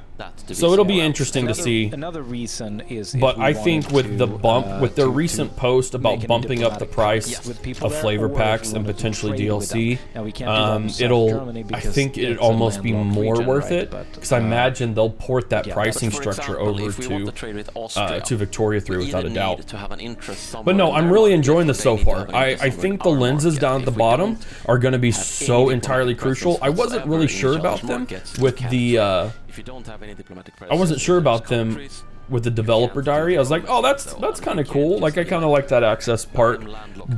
so it'll be interesting to see. Another reason is, but I think with the bump, with their recent post about bumping up the price of flavor packs and potentially DLC, I think it'd almost be more worth it, because I imagine they'll port that pricing structure over to Victoria 3 without a doubt. But no, I'm really enjoying this so far. I think the lenses down at the bottom are going to be so entirely crucial. I wasn't really sure about them with the I wasn't sure about them with the developer diary. I was like, oh, that's kind of cool. Like, I kind of like that access part,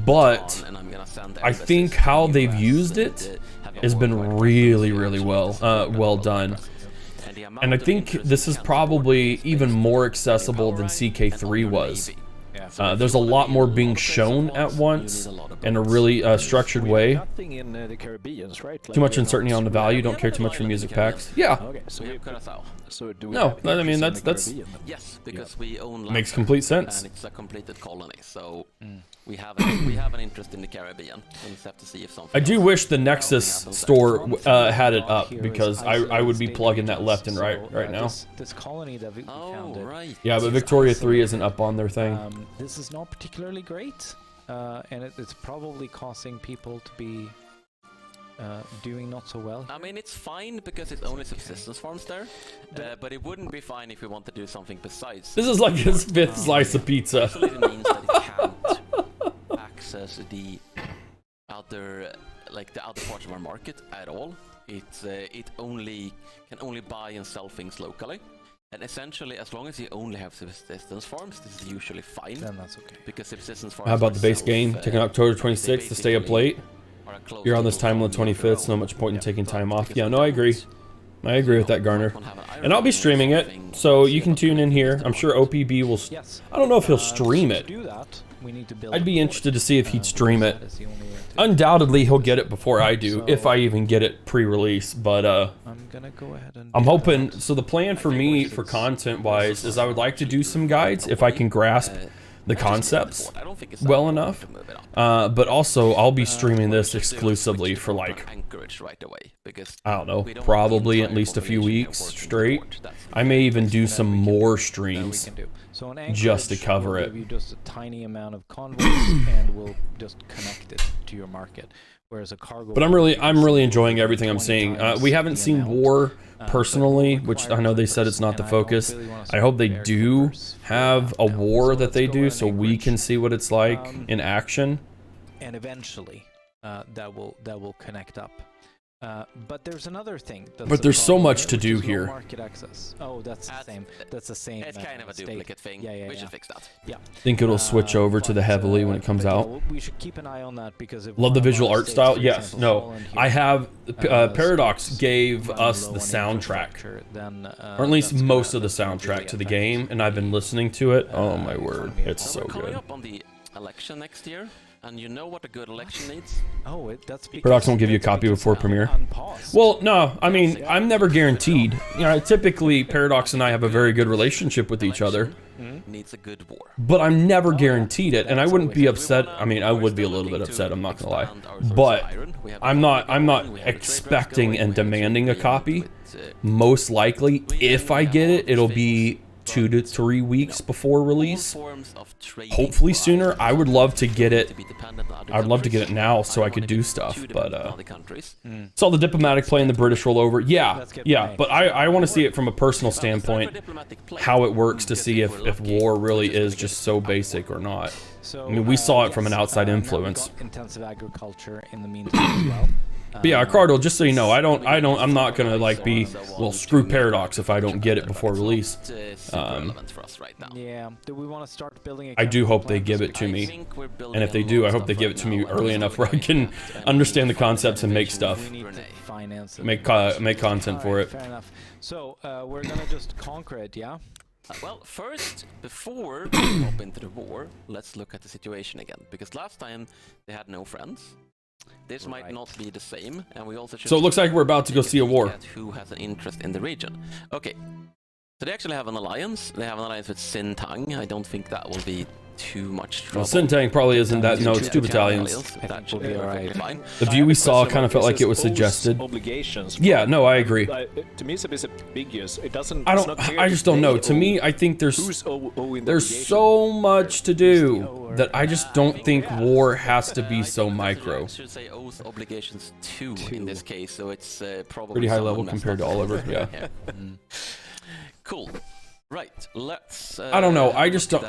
but I think how they've used it has been really, really well done. And I think this is probably even more accessible than CK3 was. There's a lot more being shown at once in a really structured way. Too much uncertainty on the value. Don't care too much for music packs. Yeah. No, I mean that's yes, because we own land makes complete sense. And it's a completed colony, so we have an interest in the Caribbean. We just have to see if something. I do wish the Nexus store had it up, because I would be plugging that left and right now. This colony that we founded. Right. Yeah, but Victoria 3 isn't up on their thing. This is not particularly great, and it's probably causing people to be doing not so well. I mean, it's fine because it's only subsistence farms there, but it wouldn't be fine if we want to do something besides. This is like his 5th slice of pizza. Actually, it means that it can't access the other parts of our market at all. It can only buy and sell things locally. And essentially, as long as you only have subsistence farms, this is usually fine. Then that's okay. Because subsistence farms. How about the base game? Taking October 26th to stay up late. You're on this time on the 25th, so no much point in taking time off. Yeah, no, I agree. I agree with that, Garner. And I'll be streaming it, so you can tune in here. I'm sure OPB will. I don't know if he'll stream it. I'd be interested to see if he'd stream it. Undoubtedly, he'll get it before I do, if I even get it pre-release. But I'm hoping. So the plan for me, for content-wise, is I would like to do some guides if I can grasp the concepts well enough. But also, I'll be streaming this exclusively for like, I don't know, probably at least a few weeks straight. I may even do some more streams just to cover it. Just a tiny amount of convoys, and we'll just connect it to your market. Whereas a cargo. But I'm really enjoying everything I'm seeing. We haven't seen War personally, which I know they said it's not the focus. I hope they do have a war that they do, so we can see what it's like in action. And eventually, that will connect up. But there's another thing. But there's so much to do here. Market access. Oh, that's the same. That's the same. It's kind of a duplicate thing. We should fix that. Yeah. Think it'll switch over to the heavily when it comes out. We should keep an eye on that because if Love the visual art style. Yes. No. I have. Paradox gave us the soundtrack, or at least most of the soundtrack to the game, and I've been listening to it. Oh my word, it's so Coming good. up on the election next year. And you know what a good election needs? Oh, that's Paradox won't give you a copy before premiere. Well, no, I mean, I'm never guaranteed. You know, typically Paradox and I have a very good relationship with each other. Needs a good war. But I'm never guaranteed it, and I wouldn't be upset. I mean, I would be a little bit upset, I'm not gonna lie. But I'm not expecting and demanding a copy. Most likely, if I get it, it'll be 2 to 3 weeks before release. Hopefully sooner. I would love to get it. I'd love to get it now so I could do stuff, but saw the diplomatic play and the British roll over. Yeah, but I want to see it from a personal standpoint, how it works, to see if war really is just so basic or not. I mean, we saw it from an outside influence. Intensive agriculture in the meantime as well. But yeah, Cardinal, just so you know, I'm not gonna like be, well, screw Paradox if I don't get it before release. Yeah, do we want to start building? I do hope they give it to me, and if they do, I hope they give it to me early enough where I can understand the concepts and make stuff, make content for it. Fair enough. So we're gonna just conquer it, yeah. Well, first, before we hop into the war, let's look at the situation again, because last time they had no friends. This might not be the same, and we also should. So it looks like we're about to go see a war. Who has an interest in the region? Okay, so they actually have an alliance. They have an alliance with Sintang. I don't think that will be too much trouble. Well, Sintang probably isn't that. No, it's 2 battalions. That will be alright. The view we saw kind of felt like it was suggested. Yeah, no, I agree. To me, it's a bit ambiguous. It doesn't. I just don't know. To me, I think there's so much to do that I just don't think war has to be so micro. I should say oath obligations 2 in this case, so it's probably pretty high level compared to Oliver. Yeah. Cool. Right, let's. I don't know. I just don't.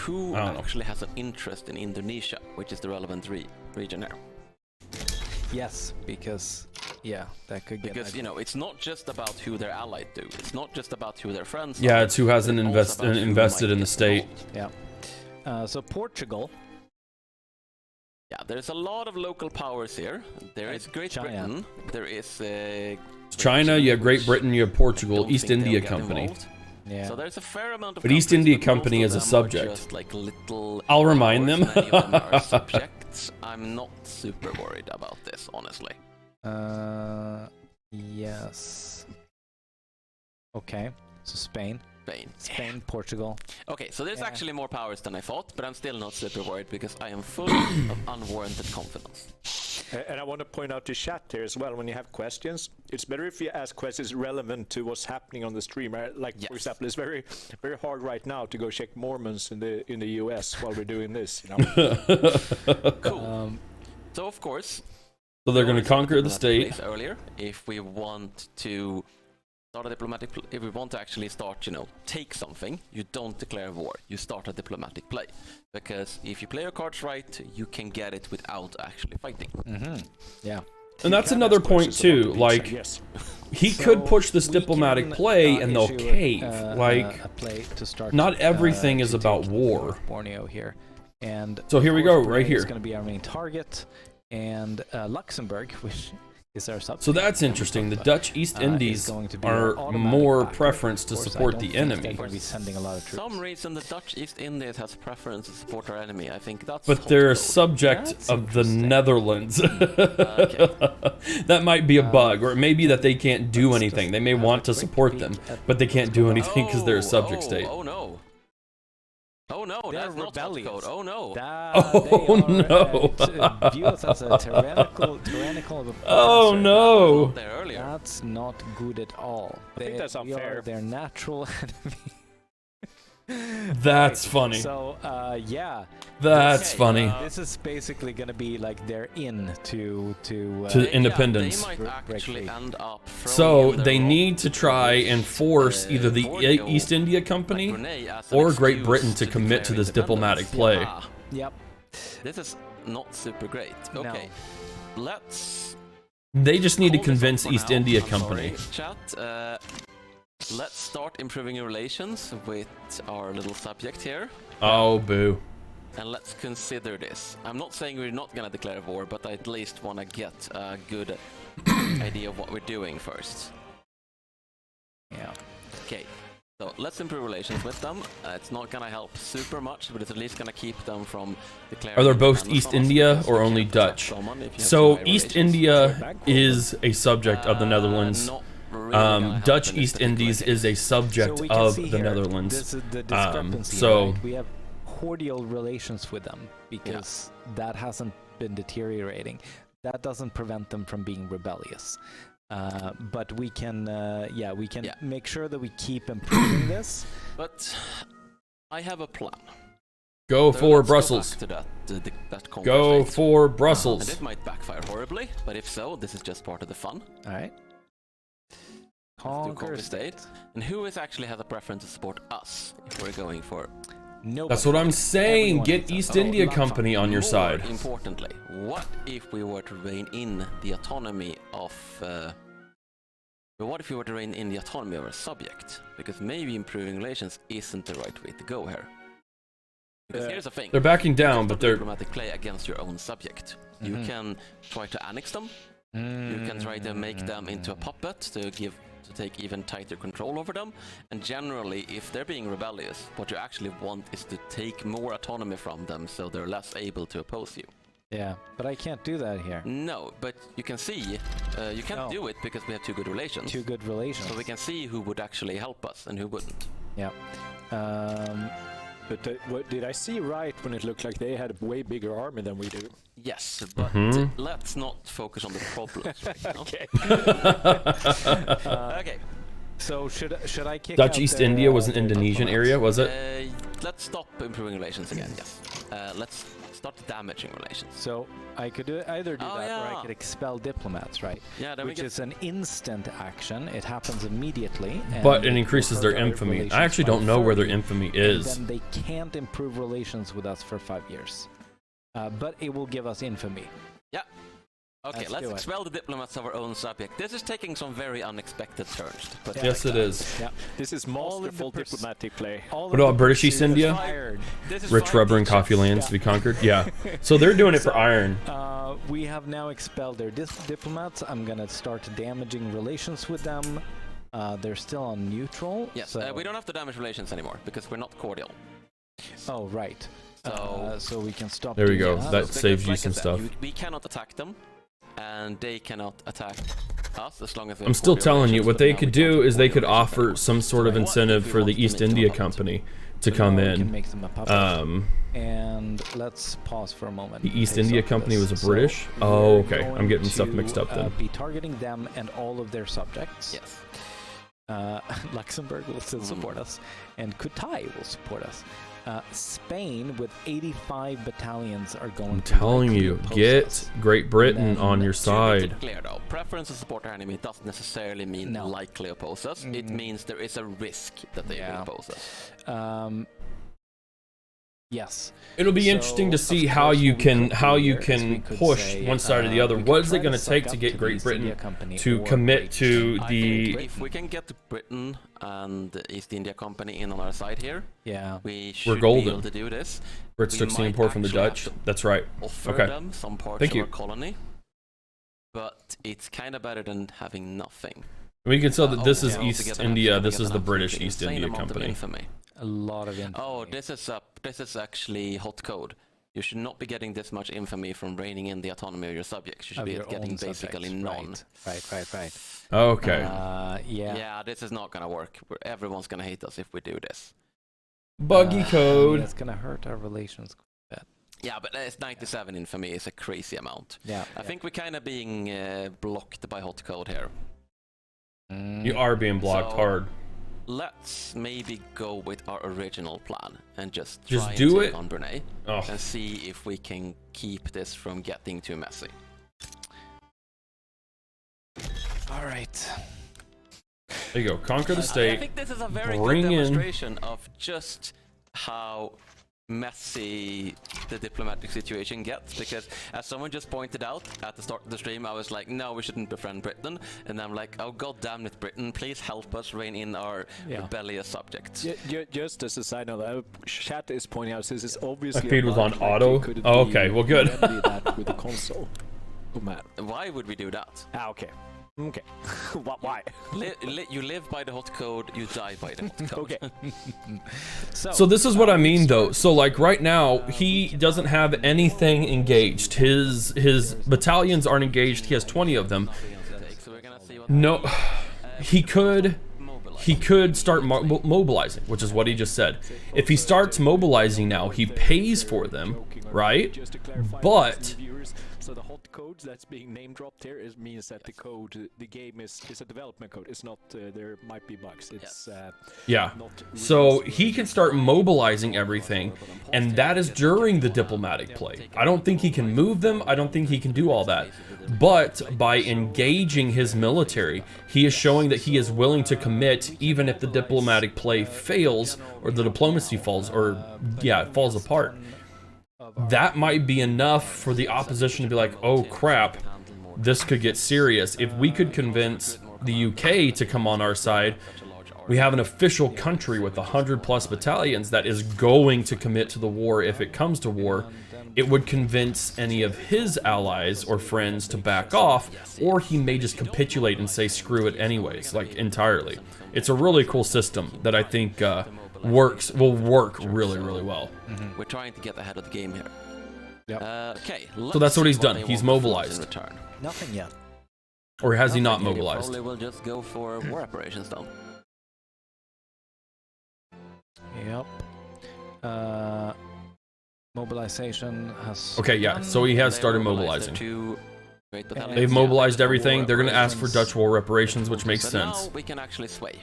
Who actually has an interest in Indonesia, which is the relevant region here? Yes, because that could get. Because you know, it's not just about who they're allied to. It's not just about who their friends. Yeah, it's who hasn't invested in the state. Yeah. So Portugal. Yeah, there's a lot of local powers here. There is Great Britain. There is China. You have Great Britain. You have Portugal. East India Company. Yeah. So there's a fair amount of. But East India Company is a subject. Like little I'll remind them. Many of them are subjects. I'm not super worried about this, honestly. Yes. Okay. So Spain, Portugal. Okay, so there's actually more powers than I thought, but I'm still not super worried because I am full of unwarranted confidence. And I want to point out to chat here as well, when you have questions, it's better if you ask questions relevant to what's happening on the stream. Like, for example, it's very, very hard right now to go check Mormons in the US while we're doing this. You know? Cool. So of course, so they're going to conquer the state. Earlier, if we want to start a diplomatic, if we want to actually start, take something, you don't declare war. You start a diplomatic play, because if you play your cards right, you can get it without actually fighting. Yeah. And that's another point too. Like, he could push this diplomatic play and they'll cave. Like, not everything is about war. Borneo here, and so here we go, right here. It's going to be our main target, and Luxembourg, which is our subject. So that's interesting. The Dutch East Indies are more preference to support the enemy. For some reason, the Dutch East Indies has preference to support our enemy. I think that's. But they're a subject of the Netherlands. That might be a bug, or it may be that they can't do anything. They may want to support them, but they can't do anything because they're a subject state. Oh no. Oh no, that's not code. Oh no. No. View us as a tyrannical oh no. That's not good at all. I think that's unfair. Their natural enemy. That's funny. So, That's funny. This is basically going to be like their in to independence. They might actually end up so they need to try and force either the East India Company or Great Britain to commit to this diplomatic play. Yep. This is not super great. Okay, let's. They just need to hold this convince for East now. India I'm Company. sorry, chat. Let's start improving relations with our little subject here. Oh, boo. And let's consider this. I'm not saying we're not gonna declare war, but I at least want to get a good idea of what we're doing first. Yeah. Okay, so let's improve relations with them. It's not gonna help super much, but it's at least gonna keep them from declaring. Are there both independence East from us, India because or we only can't attack Dutch? someone if you have So too high East relations. India is a subject of the Netherlands. Not really gonna help Dutch in this East particular Indies case. is a subject So we can of see the here, Netherlands. This is the discrepancy, so- right? We have cordial relations with them because that hasn't been deteriorating. That doesn't prevent them from being rebellious. But we can, make sure that we keep improving this. But I have a plan. Go So for let's go Brussels. back to that conquer Go state. for And Brussels. it might backfire horribly, but if so, this is just part of the fun. All right. Let's do Conquer state. And who is actually has a preference to support us if we're going for? Nobody. That's what I'm saying. Everyone Get hates us. East Oh, India Latvia. Company on your More side. importantly, what if we were to rein in the autonomy of? But what if we were to rein in the autonomy of our subject? Because maybe improving relations isn't the right way to go here. Because here's the thing. They're backing You down, can but start they're... diplomatic play against your own subject. You can try to annex them. You can try to make them into a puppet to take even tighter control over them. And generally, if they're being rebellious, what you actually want is to take more autonomy from them so they're less able to oppose you. Yeah, but I can't do that here. No, but you can see, you can't do it because we have too good relations. Too good relations. So we can see who would actually help us and who wouldn't. Yeah. But what, did I see right when it looked like they had a way bigger army than we do? Yes, but let's not focus on the problems right now. Okay. So should I kick Dutch out East their, India was an their Indonesian diplomats? area, was it? Let's stop improving relations again, yes. Let's start damaging relations. So I could either do Oh, that or yeah. I could expel diplomats, right? Yeah, then we Which get... is an instant action. It happens immediately. But it will increases hurt their our infamy. relations I actually by don't know where their 30, infamy and is. then they can't improve relations with us for 5 years. But it will give us infamy. Yeah. Okay, let's do it. expel the diplomats of our own subject. This is taking some very unexpected turns. But Yes, it is. Yeah. This is masterful diplomatic play. All What of about the British East pursuits India? fired. this is Rich fine, rubber and teachers. coffee lands to be conquered? Yeah. So they're doing it for iron. We have now expelled their diplomats. I'm gonna start damaging relations with them. They're still on neutral. Yes, so... we don't have to damage relations anymore because we're not cordial. Oh, right. So, So we can stop. There we doing go. that. That because saves you like I some said, stuff. We cannot attack them, and they cannot attack us as long as we I'm have still cordial telling you, relations, what but they now could we don't do have is they could cordial relations offer anymore. some sort of What if incentive we for the want them East into India a puppet? Company to So come now we can in. make them a puppet. And let's pause for a moment. The East Take India stock of Company this. was a So British? Oh, we're okay. I'm going getting stuff to, mixed up then. Be targeting them and all of their subjects. Yes. Luxembourg will still support us, and Kutai will support us. Spain with 85 battalions are going I'm to telling likely you, oppose get us. Great Britain Then on your To be side. clear though, preference to support our enemy doesn't necessarily mean No. likely oppose us. It means there is a risk that they will oppose us. Yes. It'll be So, interesting to of see how course, you what we can could do here is we could push say, one side or the other. we What could is try it going to suck take up to get the Great East India Britain Company to or commit Great to I the? think if we can get Britain and the East India Company in on our side here, Yeah. we should be golden. able to do this. Brits we took the might import from the actually have Dutch. to That's right. Offer Okay. them some parts Thank of you. our colony, but it's kind of better than having nothing. We can tell that this is yeah, East altogether, India. having This an is the British absolutely East insane India amount of Company. infamy. A lot of infamy. Oh, this is actually hot code. You should not be getting this much infamy from reining in the autonomy of your subjects. You should Of be your getting own basically subjects. none. Right. Okay. Yeah. Yeah, this is not gonna work. Everyone's gonna hate us if we do this. Buggy code. It's gonna hurt our relations. Yeah, but it's 97 infamy is a crazy amount. Yeah. I think we're kind of being blocked by hot code here. You are being blocked So- hard. Let's maybe go with our original plan and just Just try do and take it? on Brunei Oh, and see if we can keep this from getting too messy. All right. there you go. Conquer the I state. think this is a very Bring good in- demonstration of just how messy the diplomatic situation gets, because as someone just pointed out at the start of the stream, I was like, no, we shouldn't befriend Britain, and I'm like, oh god damn it, Britain, please help us rein in our rebellious subjects. Just as a side note, chat is pointing out this is obviously My feed was on auto. Oh, okay, well good. that with the console. Oh man. Why would we do that? Okay. Okay. Why? You live by the hot code, you die by the hot code. Okay. So this is what I mean though. So like right now, he doesn't have anything engaged. His battalions aren't engaged. He has 20 of them. No, he could start mobilizing, which is what he just said. If he starts mobilizing now, he pays for them, right? But so the hot codes that's being name dropped here means that the game is a development code. It's not there might be bugs. It's yeah. So he can start mobilizing everything, and that is during the diplomatic play. I don't think he can move them. I don't think he can do all that. But by engaging his military, he is showing that he is willing to commit even if the diplomatic play fails or the diplomacy falls falls apart. That might be enough for the opposition to be like, oh crap, this could get serious. If we could convince the UK to come on our side, we have an official country with 100+ battalions that is going to commit to the war if it comes to war. It would convince any of his allies or friends to back off, or he may just capitulate and say screw it anyways, like entirely. It's a really cool system that I think will work really, really well. We're trying to get ahead of the game here. Yep. Okay. So that's what he's done. He's mobilized. Nothing yet. Or has he not mobilized? Probably will just go for war operations then. Yep. Mobilization has... Okay, yeah, so he has started mobilizing. They've mobilized everything. They're going to ask for Dutch war reparations, which makes sense. Now we can actually sway.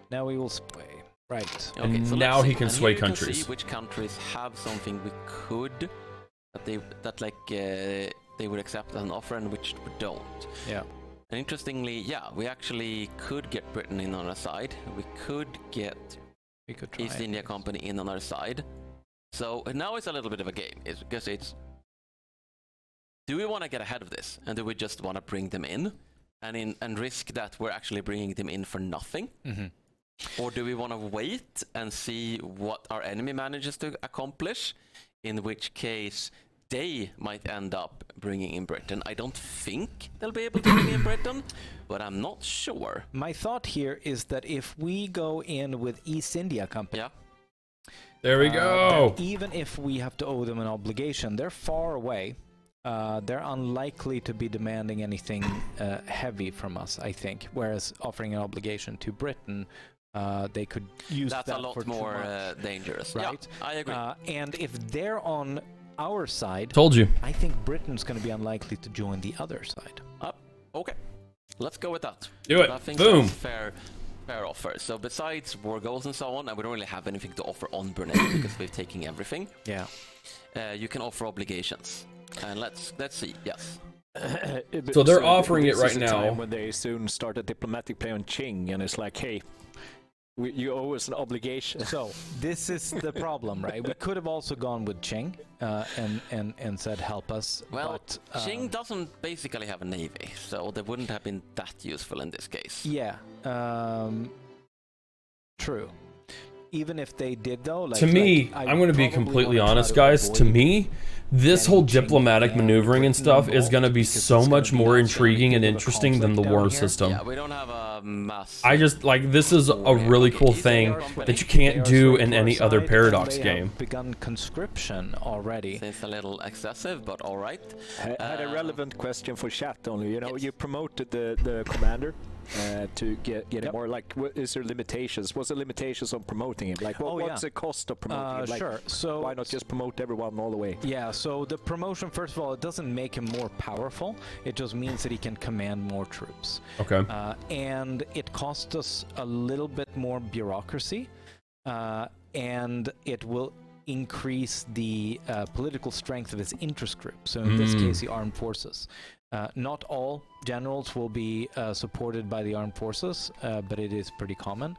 Now we will sway. Right. Okay, and so now he can sway you can countries. See which countries have something we could, they would accept as an offer, and which we don't. Yeah. And interestingly, yeah, we actually could get Britain in on our side. We could get East India Company in on our side. So now it's a little bit of a game, because it's, do we want to get ahead of this, and do we just want to bring them in, and risk that we're actually bringing them in for nothing? Mm-hmm. Or do we want to wait and see what our enemy manages to accomplish, in which case they might end up bringing in Britain? I don't think they'll be able to bring in Britain, but I'm not sure. My thought here is that if we go in with East India Company, there we go. Even if we have to owe them an obligation, they're far away. They're unlikely to be demanding anything heavy from us, I think. Whereas offering an obligation to Britain, they could use that's that a lot for more dangerous, right? Yeah, I agree. And if they're on our side, told you, I think Britain's going to be unlikely to join the other side. Okay, let's go with that. Do it. I think Boom. that's fair offer. So besides war goals and so on, and we don't really have anything to offer on Brunei because we're taking everything. Yeah. You can offer obligations, and let's see. Yes. So they're offering it right now. When they soon start a diplomatic play on Qing, and it's like, hey, you owe us an obligation. So this is the problem, right? We could have also gone with Qing and said help us. Well, but, Qing doesn't basically have a navy, so they wouldn't have been that useful in this case. Yeah. True. Even if they did, though, to me, I'm going to be completely honest, guys. To me, this whole diplomatic maneuvering and stuff is going to be so much more intriguing and interesting than the war system. Yeah, we don't have a mass. I just like this is a really cool thing that you can't do in any other Paradox game. Begun conscription already. It's a little excessive, but all right. Had a relevant question for chat only. You know, you promoted the commander to get him more. Like, what is there limitations? What's the limitations on promoting him? Like, what's the cost of promoting him? Like, sure. So why not just promote everyone all the way? Yeah. So the promotion, first of all, it doesn't make him more powerful. It just means that he can command more troops. Okay. And it costs us a little bit more bureaucracy, and it will increase the political strength of his interest group. So in this case, the armed forces. Not all generals will be supported by the armed forces, but it is pretty common.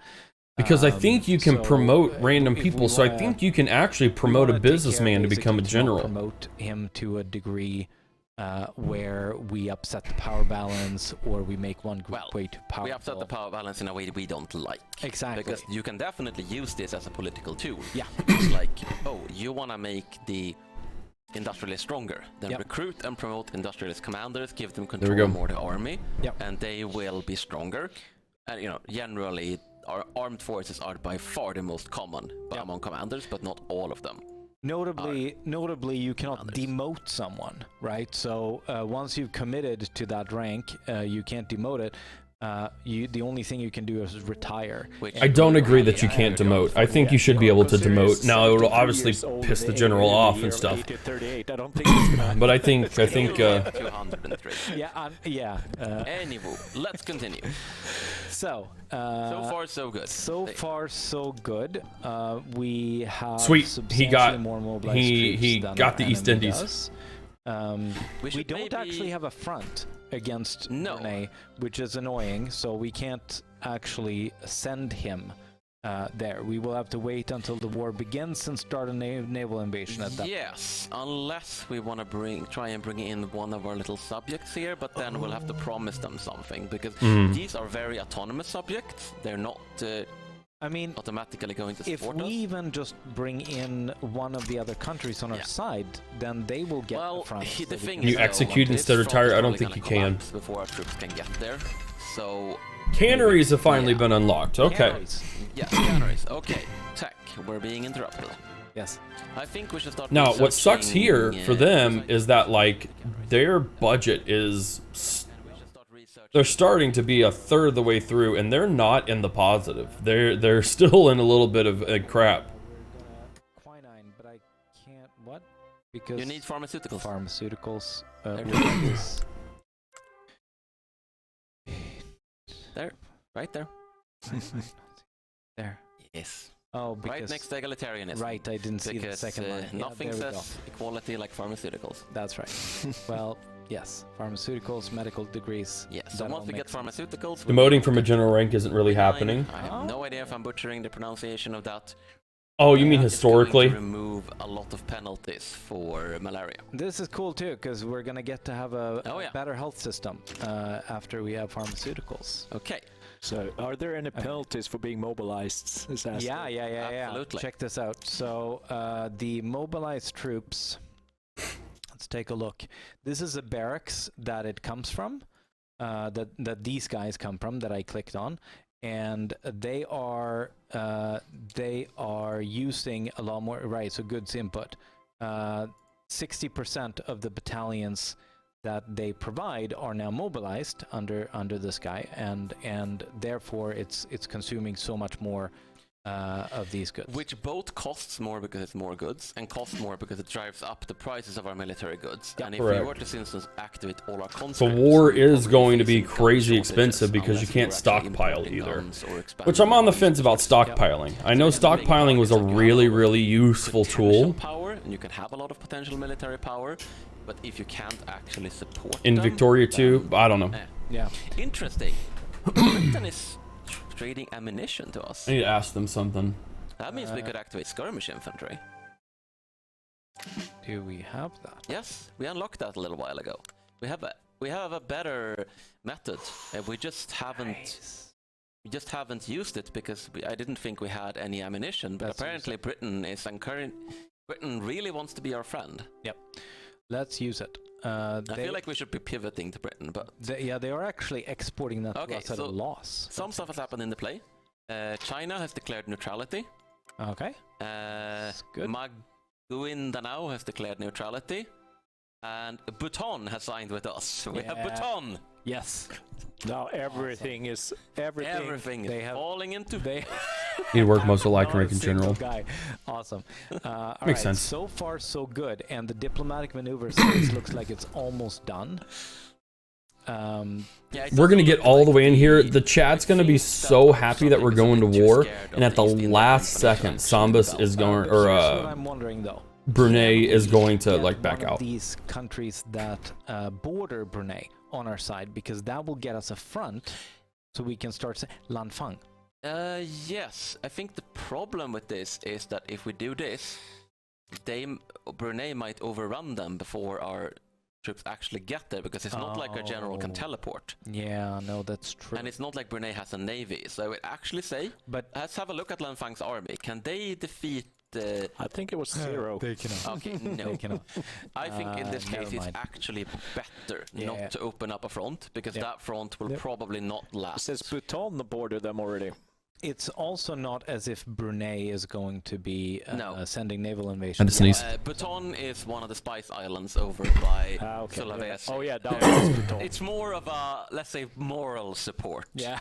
Because I think you can promote random people, so I think you can actually promote a businessman to become a general. Promote him to a degree where we upset the power balance, or we make one group way too powerful. We upset the power balance in a way we don't like. Exactly. Because you can definitely use this as a political tool. Yeah. It's like, oh, you want to make the industrialists stronger, then recruit and promote industrialist commanders, give them control more the army, and they will be stronger. And you know, generally, our armed forces are by far the most common among commanders, but not all of them. Notably, you cannot demote someone, right? So once you've committed to that rank, you can't demote it. The only thing you can do is retire. I don't agree that you can't demote. I think you should be able to demote. Now, it will obviously piss the general off and stuff. But I think 203. Yeah. Anywho, let's continue. So far so good. So far so good. We have he got more mobilized he than got the our East enemy Indies. does. We don't actually have a front against Brunei, which is annoying, so we can't actually send him there. We will have to wait until the war begins and start a naval invasion at that. Yes, unless we want to try and bring in one of our little subjects here, but then we'll have to promise them something, because these are very autonomous subjects. They're not automatically going to support us. If we even just bring in one of the other countries on our side, then they will get the front. The thing you execute instead of retire? I don't think you can. Before our troops can get there, so canneries have finally been unlocked. Okay. Canneries. Okay. Tech. We're being interrupted. Yes. I think we should start. Now, what sucks here for them is that like their budget is. They're starting to be a third of the way through, and they're not in the positive. They're still in a little bit of crap. Quinine, but I can't. What? Because you need pharmaceuticals. Pharmaceuticals. There, right there. There. Yes. Oh, because right next to egalitarianism. Right, I didn't see the second line. Nothing says equality like pharmaceuticals. That's right. Well. Yes, pharmaceuticals, medical degrees. Yes, so once we get pharmaceuticals... Demoting from a general rank isn't really happening. I have no idea if I'm butchering the pronunciation of that. Oh, you mean historically? It's going to remove a lot of penalties for malaria. This is cool too, because we're going to get to have a better health system after we have pharmaceuticals. Okay. So, are there any penalties for being mobilized? Yeah. Absolutely. Check this out. So, the mobilized troops... Let's take a look. This is a barracks that it comes from, that these guys come from, that I clicked on, and they are using a lot more, right, so goods input. 60% of the battalions that they provide are now mobilized under this guy, and therefore it's consuming so much more of these goods. Which both costs more because it's more goods, and costs more because it drives up the prices of our military goods. And if we were to, for instance, activate all our conscripts... So war is going to be crazy expensive because you can't stockpile either. Which I'm on the fence about stockpiling. I know stockpiling was a really, really useful tool. Power, and you can have a lot of potential military power, but if you can't actually support in them, Victoria too, I don't know. Yeah. Interesting. Britain is trading ammunition to us. I need to ask them something. That means we could activate skirmish infantry. Do we have that? Yes, we unlocked that a little while ago. We have a better method. We just haven't used it because I didn't think we had any ammunition. But apparently Britain really wants to be our friend. Yep. Let's use it. I feel like we should be pivoting to Britain, but... They are actually exporting that to us at a loss. Some stuff has happened in the play. China has declared neutrality. Okay. Good. Maguindanao has declared neutrality. And Bhutan has signed with us. We have Bhutan! Yes. Now everything is falling into... He'd work most of like rank in general. Guy. Awesome. Makes sense. So far, so good. And the diplomatic maneuvers looks like it's almost done. We're going to get all the way in here. The chat's going to be so happy that we're going to war. And at the last second, Sambas is going... Or, what I'm wondering, though. Brunei is going to, like, back out. These countries that border Brunei on our side, because that will get us a front so we can start... Lanfang. Yes. I think the problem with this is that if we do this, Brunei might overrun them before our troops actually get there, because it's not like our general can teleport. Yeah, no, that's true. And it's not like Brunei has a navy. So I would actually say, but let's have a look at Lanfang's army. Can they defeat... I think it was 0. They cannot. Okay, no. They cannot. I think in this case it's mind. actually better not to open up a front, because that front will probably not last. Says Bhutan border them already. It's also not as if Brunei is going to be sending naval And invasion. to sneeze. Bhutan is one of the Spice Islands over by Sulawesi. Oh yeah, that was Bhutan. It's more of a, let's say, moral support. Yeah.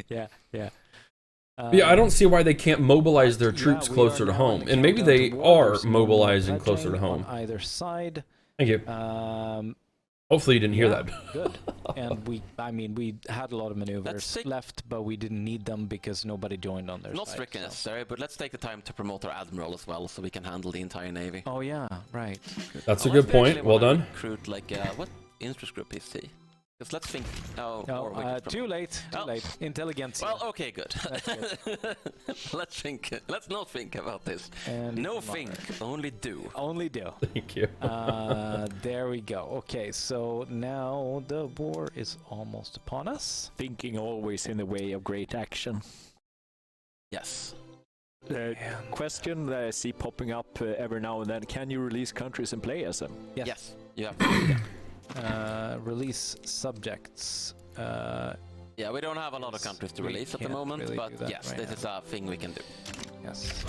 yeah. Yeah, I don't see why they can't mobilize their troops closer to home. And maybe they are mobilizing closer to home. On either side. Thank you. Hopefully you didn't hear that. Good. And we had a lot of maneuvers left, but we didn't need them because nobody joined on their Not side. strictly necessary, but let's take the time to promote our admiral as well, so we can handle the entire navy. Oh yeah, right. Good. That's a good point. Well done. Recruit like what interest group is he? Because let's think. Too late. Too late. Intelligence. Well, okay, good. Let's think. Let's not think about this. And no think, only do. Only do. Thank you. There we go. Okay, so now the war is almost upon us. Thinking always in the way of great action. Yes. Question that I see popping up every now and then: can you release countries and play as them? Yes. You have to do that. Release subjects. Yeah, we don't have a lot of countries to release at the moment, really but yes, this is a thing we can do. Yes.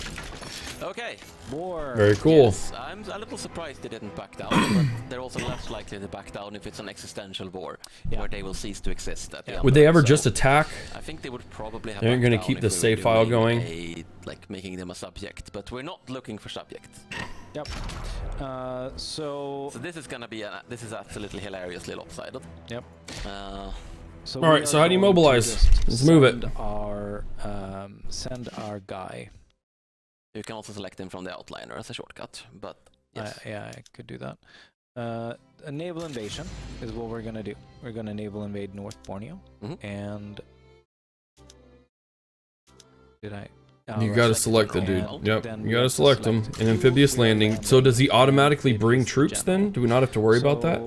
Okay. War. Very cool. Yes, I'm a little surprised they didn't back down, but they're also less likely to back down if it's an existential war, where they will cease to exist at the end. Would they ever just attack? I think they would probably have. They aren't going to keep the save file going. Like making them a subject, but we're not looking for subjects. Yep. So this is gonna be this is absolutely hilariously lopsided. Yep. All right. So how do you mobilize? Let's move it. Send our guy. You can also select him from the outliner as a shortcut, but yes. Yeah, I could do that. A naval invasion is what we're gonna do. We're gonna naval invade North Borneo, and did I? You gotta select the dude. Yep, you gotta select him. An amphibious landing. So does he automatically bring troops then? Do we not have to worry about that?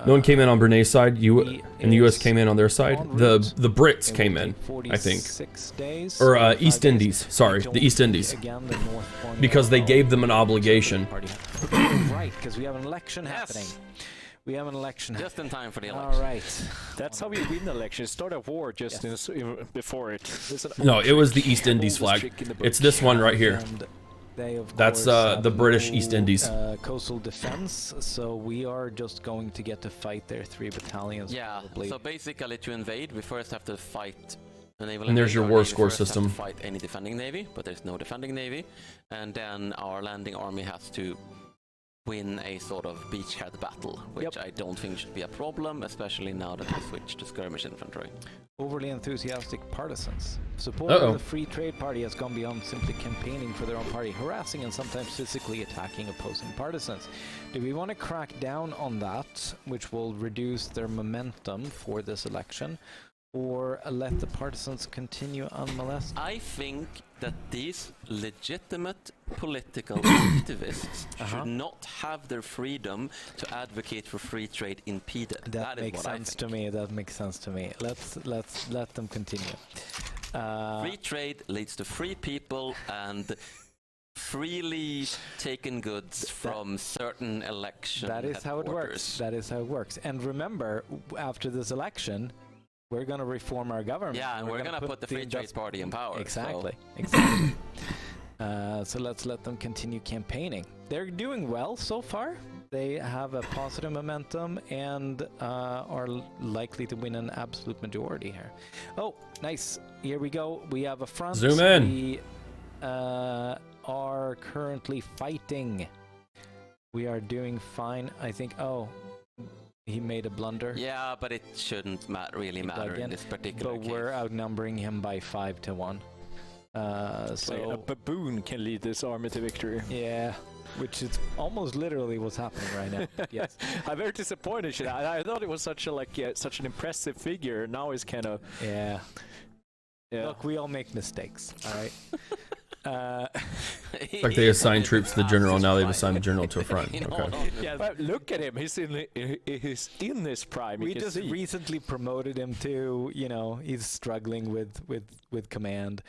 No one came in on Brunei's side. And the US came in on their side. The Brits came in, I think. Or East Indies. Sorry, the East Indies. Because they gave them an obligation. Right, because we have an election happening. We have an election. Just in time for the election. All right. That's how we win the election. Start a war just before it. No, it was the East Indies flag. It's this one right here. That's the British East Indies. Coastal defense, so we are just going to get to fight their 3 battalions. Yeah, probably. So basically to invade, we first have to fight a naval and there's your war score system. Have to fight any defending navy, but there's no defending navy. And then our landing army has to win a sort of beachhead battle, which I don't think should be a problem, especially now that we switched to skirmish infantry. Overly enthusiastic partisans. Support of the Free Trade Party has gone beyond simply campaigning for their own party, harassing and sometimes physically attacking opposing partisans. Do we want to crack down on that, which will reduce their momentum for this election, or let the partisans continue unmolested? I think that these legitimate political activists should not have their freedom to advocate for free trade impeded. That makes sense to me. That makes sense to me. Let's let them continue. Free trade leads to free people and freely taken goods from certain election. That is how it works. That is how it works. And remember, after this election, we're going to reform our government. Yeah, and we're going to put the Free Trade Party in power. Exactly. Exactly. So let's let them continue campaigning. They're doing well so far. They have a positive momentum and are likely to win an absolute majority here. Oh, nice. Here we go. We have a front. Zoom in. We are currently fighting. We are doing fine. I think. Oh. He made a blunder. Yeah, but it shouldn't really matter in this particular case. But we're outnumbering him by 5 to 1. So a baboon can lead this army to victory. Yeah, which is almost literally what's happening right now. Yes, I'm very disappointed. I thought it was such an impressive figure. Now it's kind of Yeah. Look, we all make mistakes, all right? It's like they assign troops to the general, now they've assigned the general to a front. Okay. Yeah, but look at him. He's in his prime. We just recently promoted him to, you know, he's struggling with command.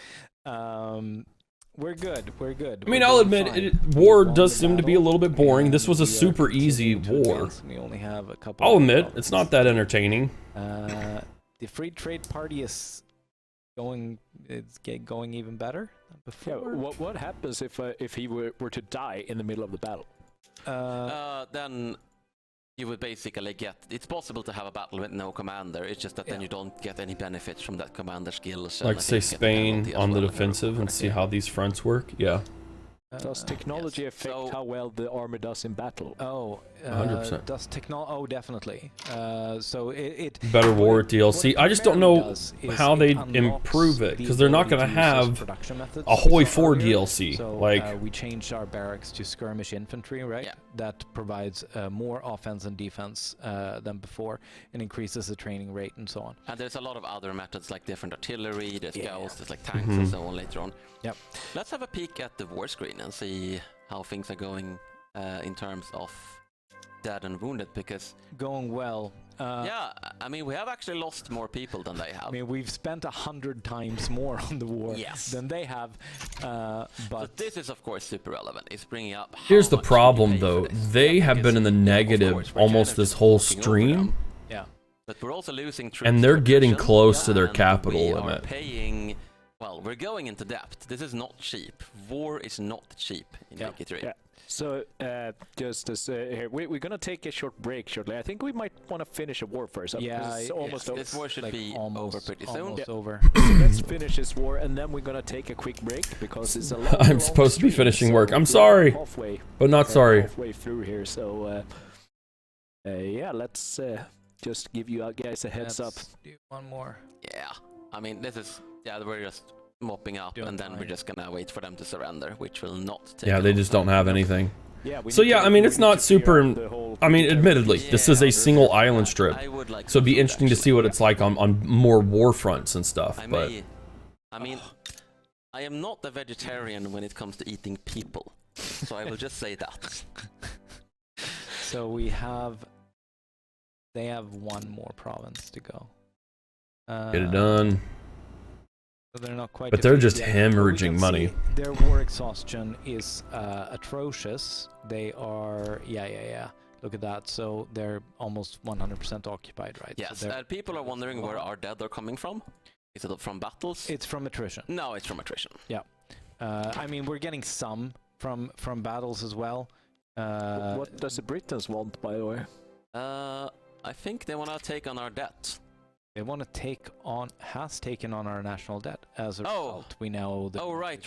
We're good. We're good. I mean, I'll admit, war does seem to be a little bit boring. This was a super easy war. We only have a couple. I'll admit, it's not that entertaining. The Free Trade Party is going even better than before. Yeah, what happens if he were to die in the middle of the battle? Then you would basically get. It's possible to have a battle with no commander. It's just that then you don't get any benefits from that commander skills. Like say Spain on the defensive and see how these fronts work. Yeah. Does technology affect how well the army does in battle? Oh, 100%. Does technology? Oh, definitely. So it better war DLC. I just don't know how they improve it, because they're not going to have a Hoi 4 DLC. So, like we changed our barracks to skirmish infantry, right? Yeah. That provides more offense and defense than before, and increases the training rate and so on. And there's a lot of other methods like different artillery, there's ghosts, there's like tanks and so on later on. Yep. Let's have a peek at the war screen and see how things are going in terms of dead and wounded, because Going well. yeah, I mean we have actually lost more people than they have. I mean, we've spent 100 times more on the war than they have, But this is of course super relevant. It's bringing up. here's how the much problem you pay though. for this. They have been in the Of negative course, we're almost kind of this just whole talking over stream. them. yeah. But we're also losing troops. And they're to getting attrition, close to their and capital we limit. Are paying. Well, we're going into debt. This is not cheap. War is not cheap in VK3. Yeah. So just as here, we're gonna take a short break shortly. I think we might want to finish a war first. Yeah, it's almost over. This war should be over pretty soon. Almost over. So let's finish this war, and then we're gonna take a quick break because it's a long. I'm supposed to be finishing work. I'm sorry, Halfway, but not sorry. halfway through here. So yeah, let's just give you guys a heads up. Let's do one more. Yeah. I mean, this is we're just mopping up, Doing and then fine. we're just gonna wait for them to surrender, which will not take. Yeah, a they long just time. don't have anything. Yeah. So yeah, I mean, it's not super. I mean, admittedly, this is a single island strip, I would like so it'd be food, interesting to see actually. what it's like on more war fronts and stuff. I But mean, I am not a vegetarian when it comes to eating people, so I will just say that. So they have one more province to go. get it done. So they're not quite. But they're defeated just yet. But we hemorrhaging can money. see their war exhaustion is atrocious. They are, yeah. Look at that. So they're almost 100% occupied, right? Yes, So people are wondering where our dead are coming from. Is it from battles? it's from attrition. No, it's from attrition. I mean, we're getting some from battles as well. What does the Britons want, by the way? I think they want to take on our debt. They want to taken on our national debt. As a result, we now owe the. Oh, right.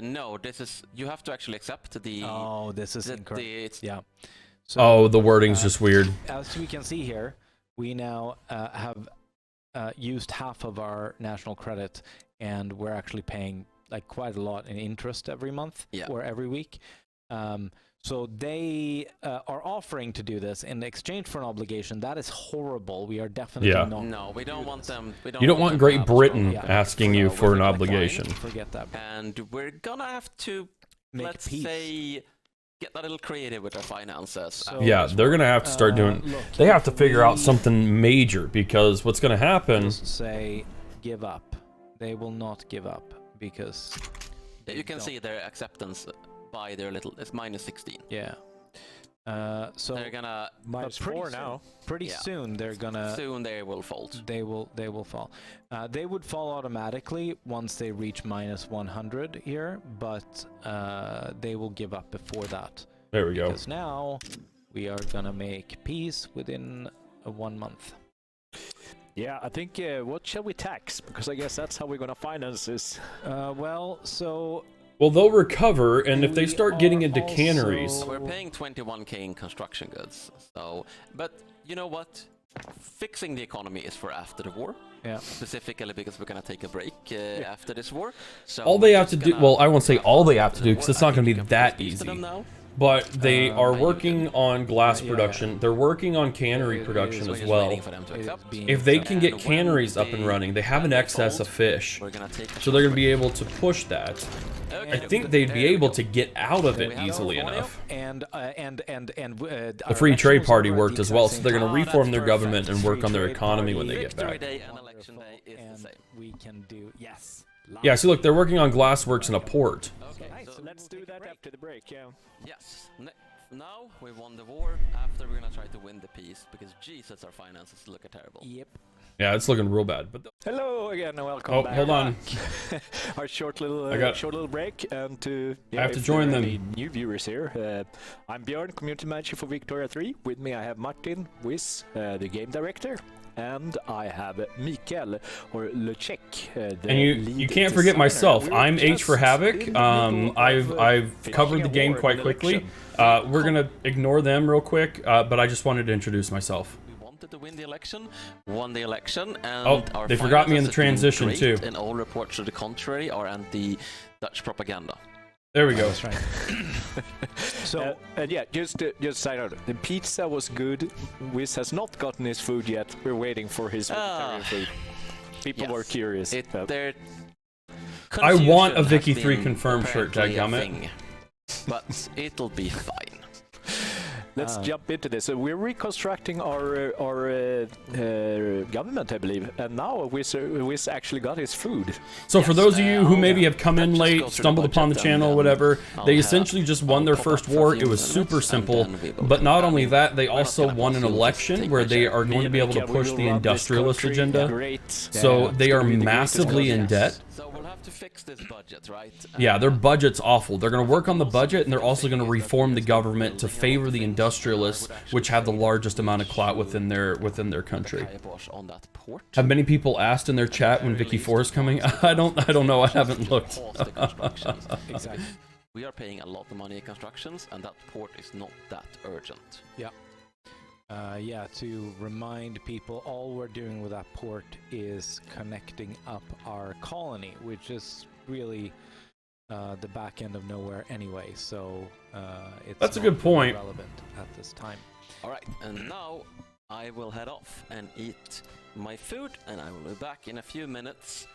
No, this is. You have to actually accept the. Oh, this is incorrect. Yeah. So, Oh, the wording's just weird. as we can see here, we now have used half of our national credit, and we're actually paying like quite a lot in interest every month or every week. So they are offering to do this in exchange for an obligation. That is horrible. We are definitely not. No, we don't want them. We You don't want them to Great have a Britain strong asking you for an obligation. Forget that. And we're gonna have to, Make let's peace. say, get a little creative with our finances. So- Yeah, they're gonna have to start doing. Look, They have to if figure out we something major, because what's gonna happen? just say give up. They will not give up because You can don't. see their acceptance by their little. It's minus 16. Yeah. So They're gonna. Minus pretty 4 soon- now. pretty Yeah. soon they're gonna. Soon they will fold. They will fall. They would fall automatically once they reach minus 100 here, but they will give up before that. There we go. Because now we are gonna make peace within 1 month. Yeah, I think. What shall we tax? Because I guess that's how we're gonna finance this. Well, so Well, they'll recover, and if they We start getting are into canneries, also- We're paying 21k in construction goods. So, but you know what? Fixing the economy is for after the war. yeah. Specifically because we're gonna take a break after this war. So all they we're have to just do. gonna Well, I won't say all they have to do, after the because war. it's not I going to think be we can that put peace to easy. them now. but they are working on glass production. They're working on cannery production as well. If they can get canneries up and running, they have an excess of fish, so they're going to be able to push that. I think they'd be able to get out of it easily enough. The Free Trade Party worked as well, so they're going to reform their government and work on their economy when they get back. We can do, yes. Yeah, see, look, they're working on glassworks and a port. Okay, so let's do that after the break, yeah. Yes. Now we won the war. After we're gonna try to win the peace because Jesus, our finances look terrible. Yep. Yeah, it's looking real bad. But hello again and welcome back. Oh, hold on. Our short little break, and I have to join them. New viewers here. I'm Björn, community manager for Victoria 3. With me I have Martin, Wiz, the game director. And I have Mikael, or Lechek, and you can't forget myself. I'm HForHavoc. I've covered the game quite quickly. We're gonna ignore them real quick, but I just wanted to introduce myself. We wanted to win the election, won the election, and our they forgot me in the transition too. And all reports to the contrary are anti-Dutch propaganda. There we go. That's right. So, and yeah, just side note, the pizza was good. Wiz has not gotten his food yet. We're waiting for his vegetarian food. People were curious. I want a Vicky 3 confirmed shirt, dadgummit. But it'll be fine. Let's jump into this. So we're reconstructing our government, I believe, and now Wiz actually got his food. So for those of you who maybe have come in late, stumbled upon the channel, whatever, they essentially just won their first war. It was super simple, but not only that, they also won an election where they are going to be able to push the industrialist agenda. So they are massively in debt. So we'll have to fix this budget, right? Yeah, their budget's awful. They're going to work on the budget, and they're also going to reform the government to favor the industrialists, which have the largest amount of clout within their country. Have many people asked in their chat when Vicky 4 is coming? I don't know. I haven't looked. Exactly. We are paying a lot of money in constructions, and that port is not that urgent. Yeah. Yeah, to remind people, all we're doing with that port is connecting up our colony, which is really the back end of nowhere anyway, so that's a good point. Relevant at this time. All right, and now I will head off and eat my food, and I will be back in a few minutes.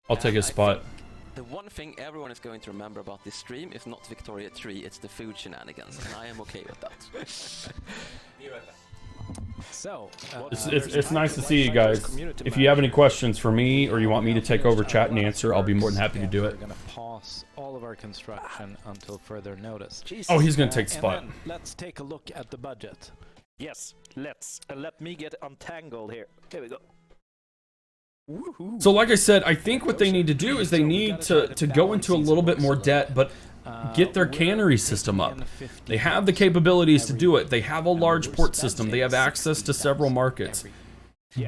I'll take a spot. The one thing everyone is going to remember about this stream is not Victoria 3, it's the food shenanigans, and I am okay with that. So, it's nice to see you guys. If you have any questions for me, or you want me to take over chat and answer, I'll be more than happy to do it. We're going to pause all of our construction until further notice. Oh, he's going to take the spot. Let's take a look at the budget. Yes, let's. Let me get untangled here. Here we go. So like I said, I think what they need to do is they need to go into a little bit more debt, but get their cannery system up. They have the capabilities to do it. They have a large port system. They have access to several markets.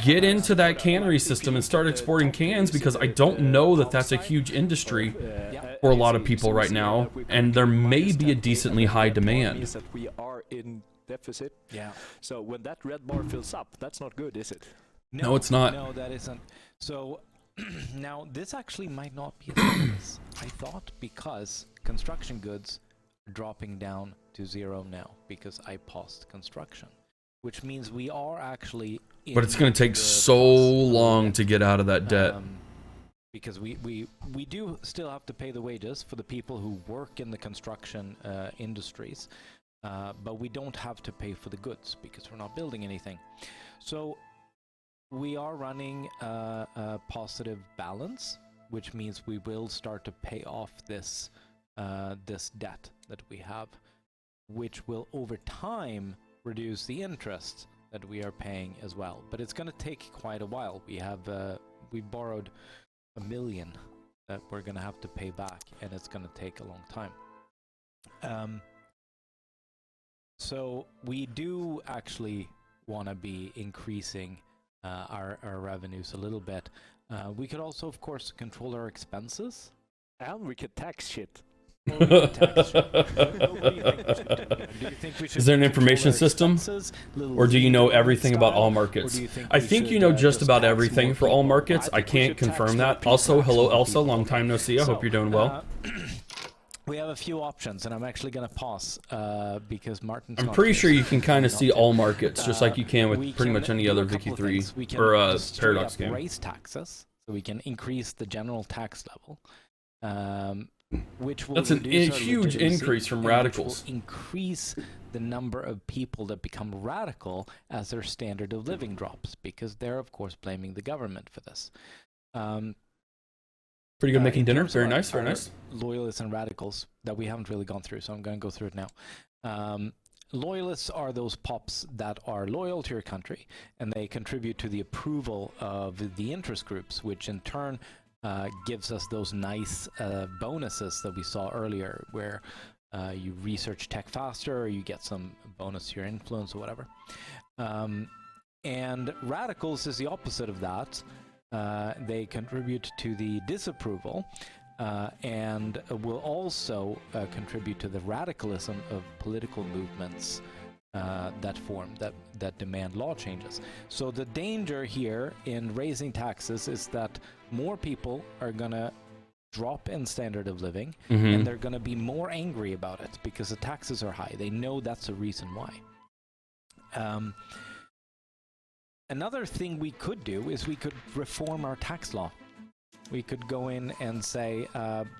Get into that cannery system and start exporting cans, because I don't know that that's a huge industry for a lot of people right now, and there may be a decently high demand. We are in deficit. Yeah. So when that red bar fills up, that's not good, is it? No, it's not. No, that isn't. So now this actually might not be as I thought, because construction goods are dropping down to 0 now because I paused construction, which means we are actually but it's going to take so long to get out of that debt. Because we do still have to pay the wages for the people who work in the construction industries, but we don't have to pay for the goods because we're not building anything. So we are running a positive balance, which means we will start to pay off this this debt that we have, which will over time reduce the interest that we are paying as well. But it's going to take quite a while. We borrowed $1 million that we're going to have to pay back, and it's going to take a long time. So we do actually want to be increasing our revenues a little bit. We could also, of course, control our expenses. And we could tax shit. Is there an information system? Or do you know everything about all markets? I think you know just about everything for all markets. I can't confirm that. Also, hello Elsa, long time no see. I hope you're doing well. We have a few options, and I'm actually going to pause because Martin's I'm pretty sure you can kind of see all markets, just like you can with pretty much any other Vicky 3 or Paradox game. Raise taxes, so we can increase the general tax level, which will That's a huge increase from radicals. Which will increase the number of people that become radical as their standard of living drops, because they're of course blaming the government for this. Pretty good making dinner. Very nice, very nice. Loyalists and radicals that we haven't really gone through, so I'm going to go through it now. Loyalists are those pops that are loyal to your country, and they contribute to the approval of the interest groups, which in turn gives us those nice bonuses that we saw earlier, where you research tech faster, or you get some bonus to your influence or whatever. And radicals is the opposite of that. They contribute to the disapproval and will also contribute to the radicalism of political movements that demand law changes. So the danger here in raising taxes is that more people are going to drop in standard of living, and they're going to be more angry about it because the taxes are high. They know that's the reason why. Another thing we could do is we could reform our tax law. We could go in and say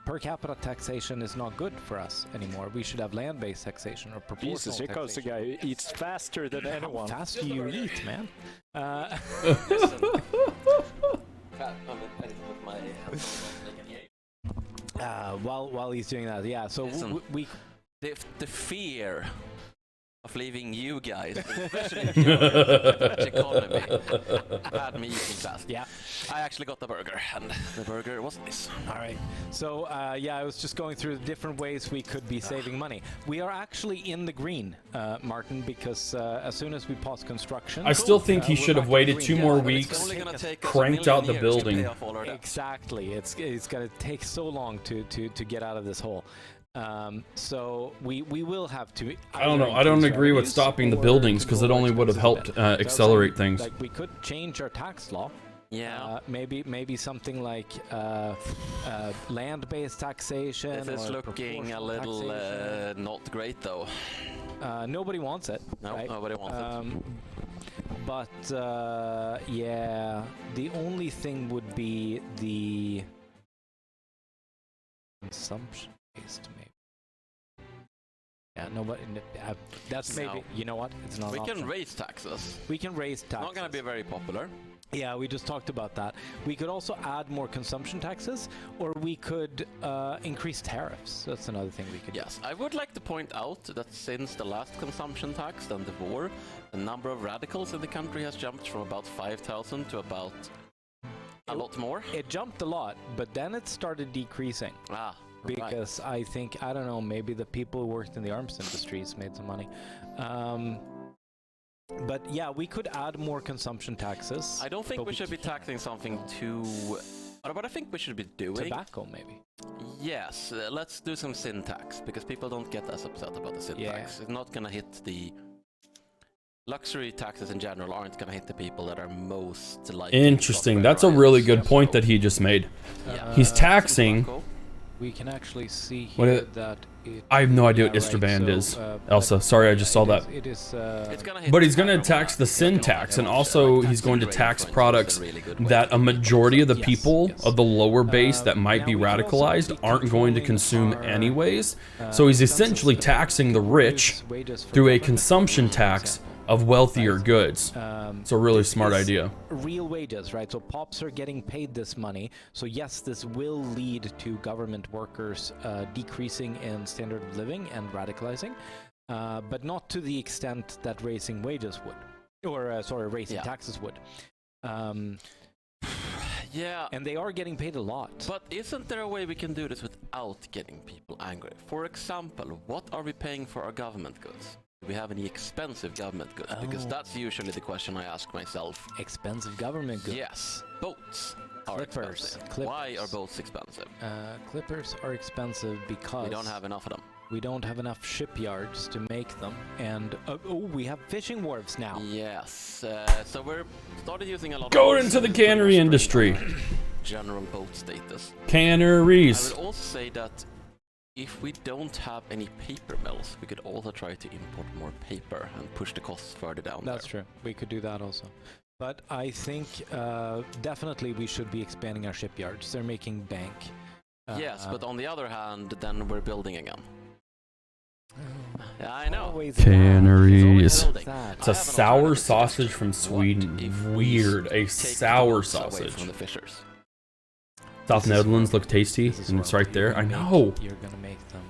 per capita taxation is not good for us anymore. We should have land-based taxation or proportional Jesus, here goes the guy who eats faster than anyone. How fast do you eat, man? While he's doing that, yeah. So we the fear of leaving you guys, especially the economy, had me eating fast. Yeah, I actually got the burger, and the burger was nice. All right. So yeah, I was just going through the different ways we could be saving money. We are actually in the green, Martin, because as soon as we pause construction, I still think he should have waited 2 more weeks, cranked out the building. Exactly. It's going to take so long to get out of this hole. So we will have to. I don't know. I don't agree with stopping the buildings because it only would have helped accelerate things. Like we could change our tax law. Yeah. Maybe something like land-based taxation. This is looking a little not great though. Nobody wants it. No, right? Nobody wants it. But yeah, the only thing would be the consumption. Maybe. Yeah, nobody. That's maybe. No. You know what? It's not. We can raise taxes. We can raise taxes. Not going to be very popular. Yeah, we just talked about that. We could also add more consumption taxes, or we could increase tariffs. That's another thing we could. Yes, I would like to point out that since the last consumption tax and the war, the number of radicals in the country has jumped from about 5,000 to about a lot more. It jumped a lot, but then it started decreasing. Ah. Because I think, I don't know, maybe the people who worked in the arms industries made some money. But yeah, we could add more consumption taxes. I don't think we should be taxing something too... What I think we should be doing... Tobacco, maybe. Yes, let's do some sin tax, because people don't get as upset about the sin tax. It's not going to hit the... Luxury taxes in general aren't going to hit the people that are most likely... Interesting. That's a really good point that he just made. He's taxing... We can actually see here that it... I have no idea what Istraband is. Elsa, sorry, I just saw that. It is, but he's going to tax the sin tax, and also he's going to tax products that a majority of the people of the lower base that might be radicalized aren't going to consume anyways. So he's essentially taxing the rich through a consumption tax of wealthier goods. It's a really smart idea. Real wages, right? So pops are getting paid this money. So yes, this will lead to government workers decreasing in standard of living and radicalizing, but not to the extent that raising wages would, or sorry, raising taxes would. Yeah. And they are getting paid a lot. But isn't there a way we can do this without getting people angry? For example, what are we paying for our government goods? Do we have any expensive government goods? Because that's usually the question I ask myself. Expensive government goods? Yes. Boats are expensive. Why are boats expensive? Clippers are expensive because... we don't have enough of them. We don't have enough shipyards to make them. And, we have fishing wharves now. Yes. So we're started using a lot Go of... into the cannery industry. General boat status. Canneries. I would also say that if we don't have any paper mills, we could also try to import more paper and push the costs further down. That's true. We could do that also. But I think definitely we should be expanding our shipyards. They're making bank. Yes, but on the other hand, then we're building again. Yeah, I know. Canneries. It's It's a sour sausage from Sweden. Weird. A sour sausage. From the fishers. South Netherlands look tasty, and it's right there. I know. You're gonna make them.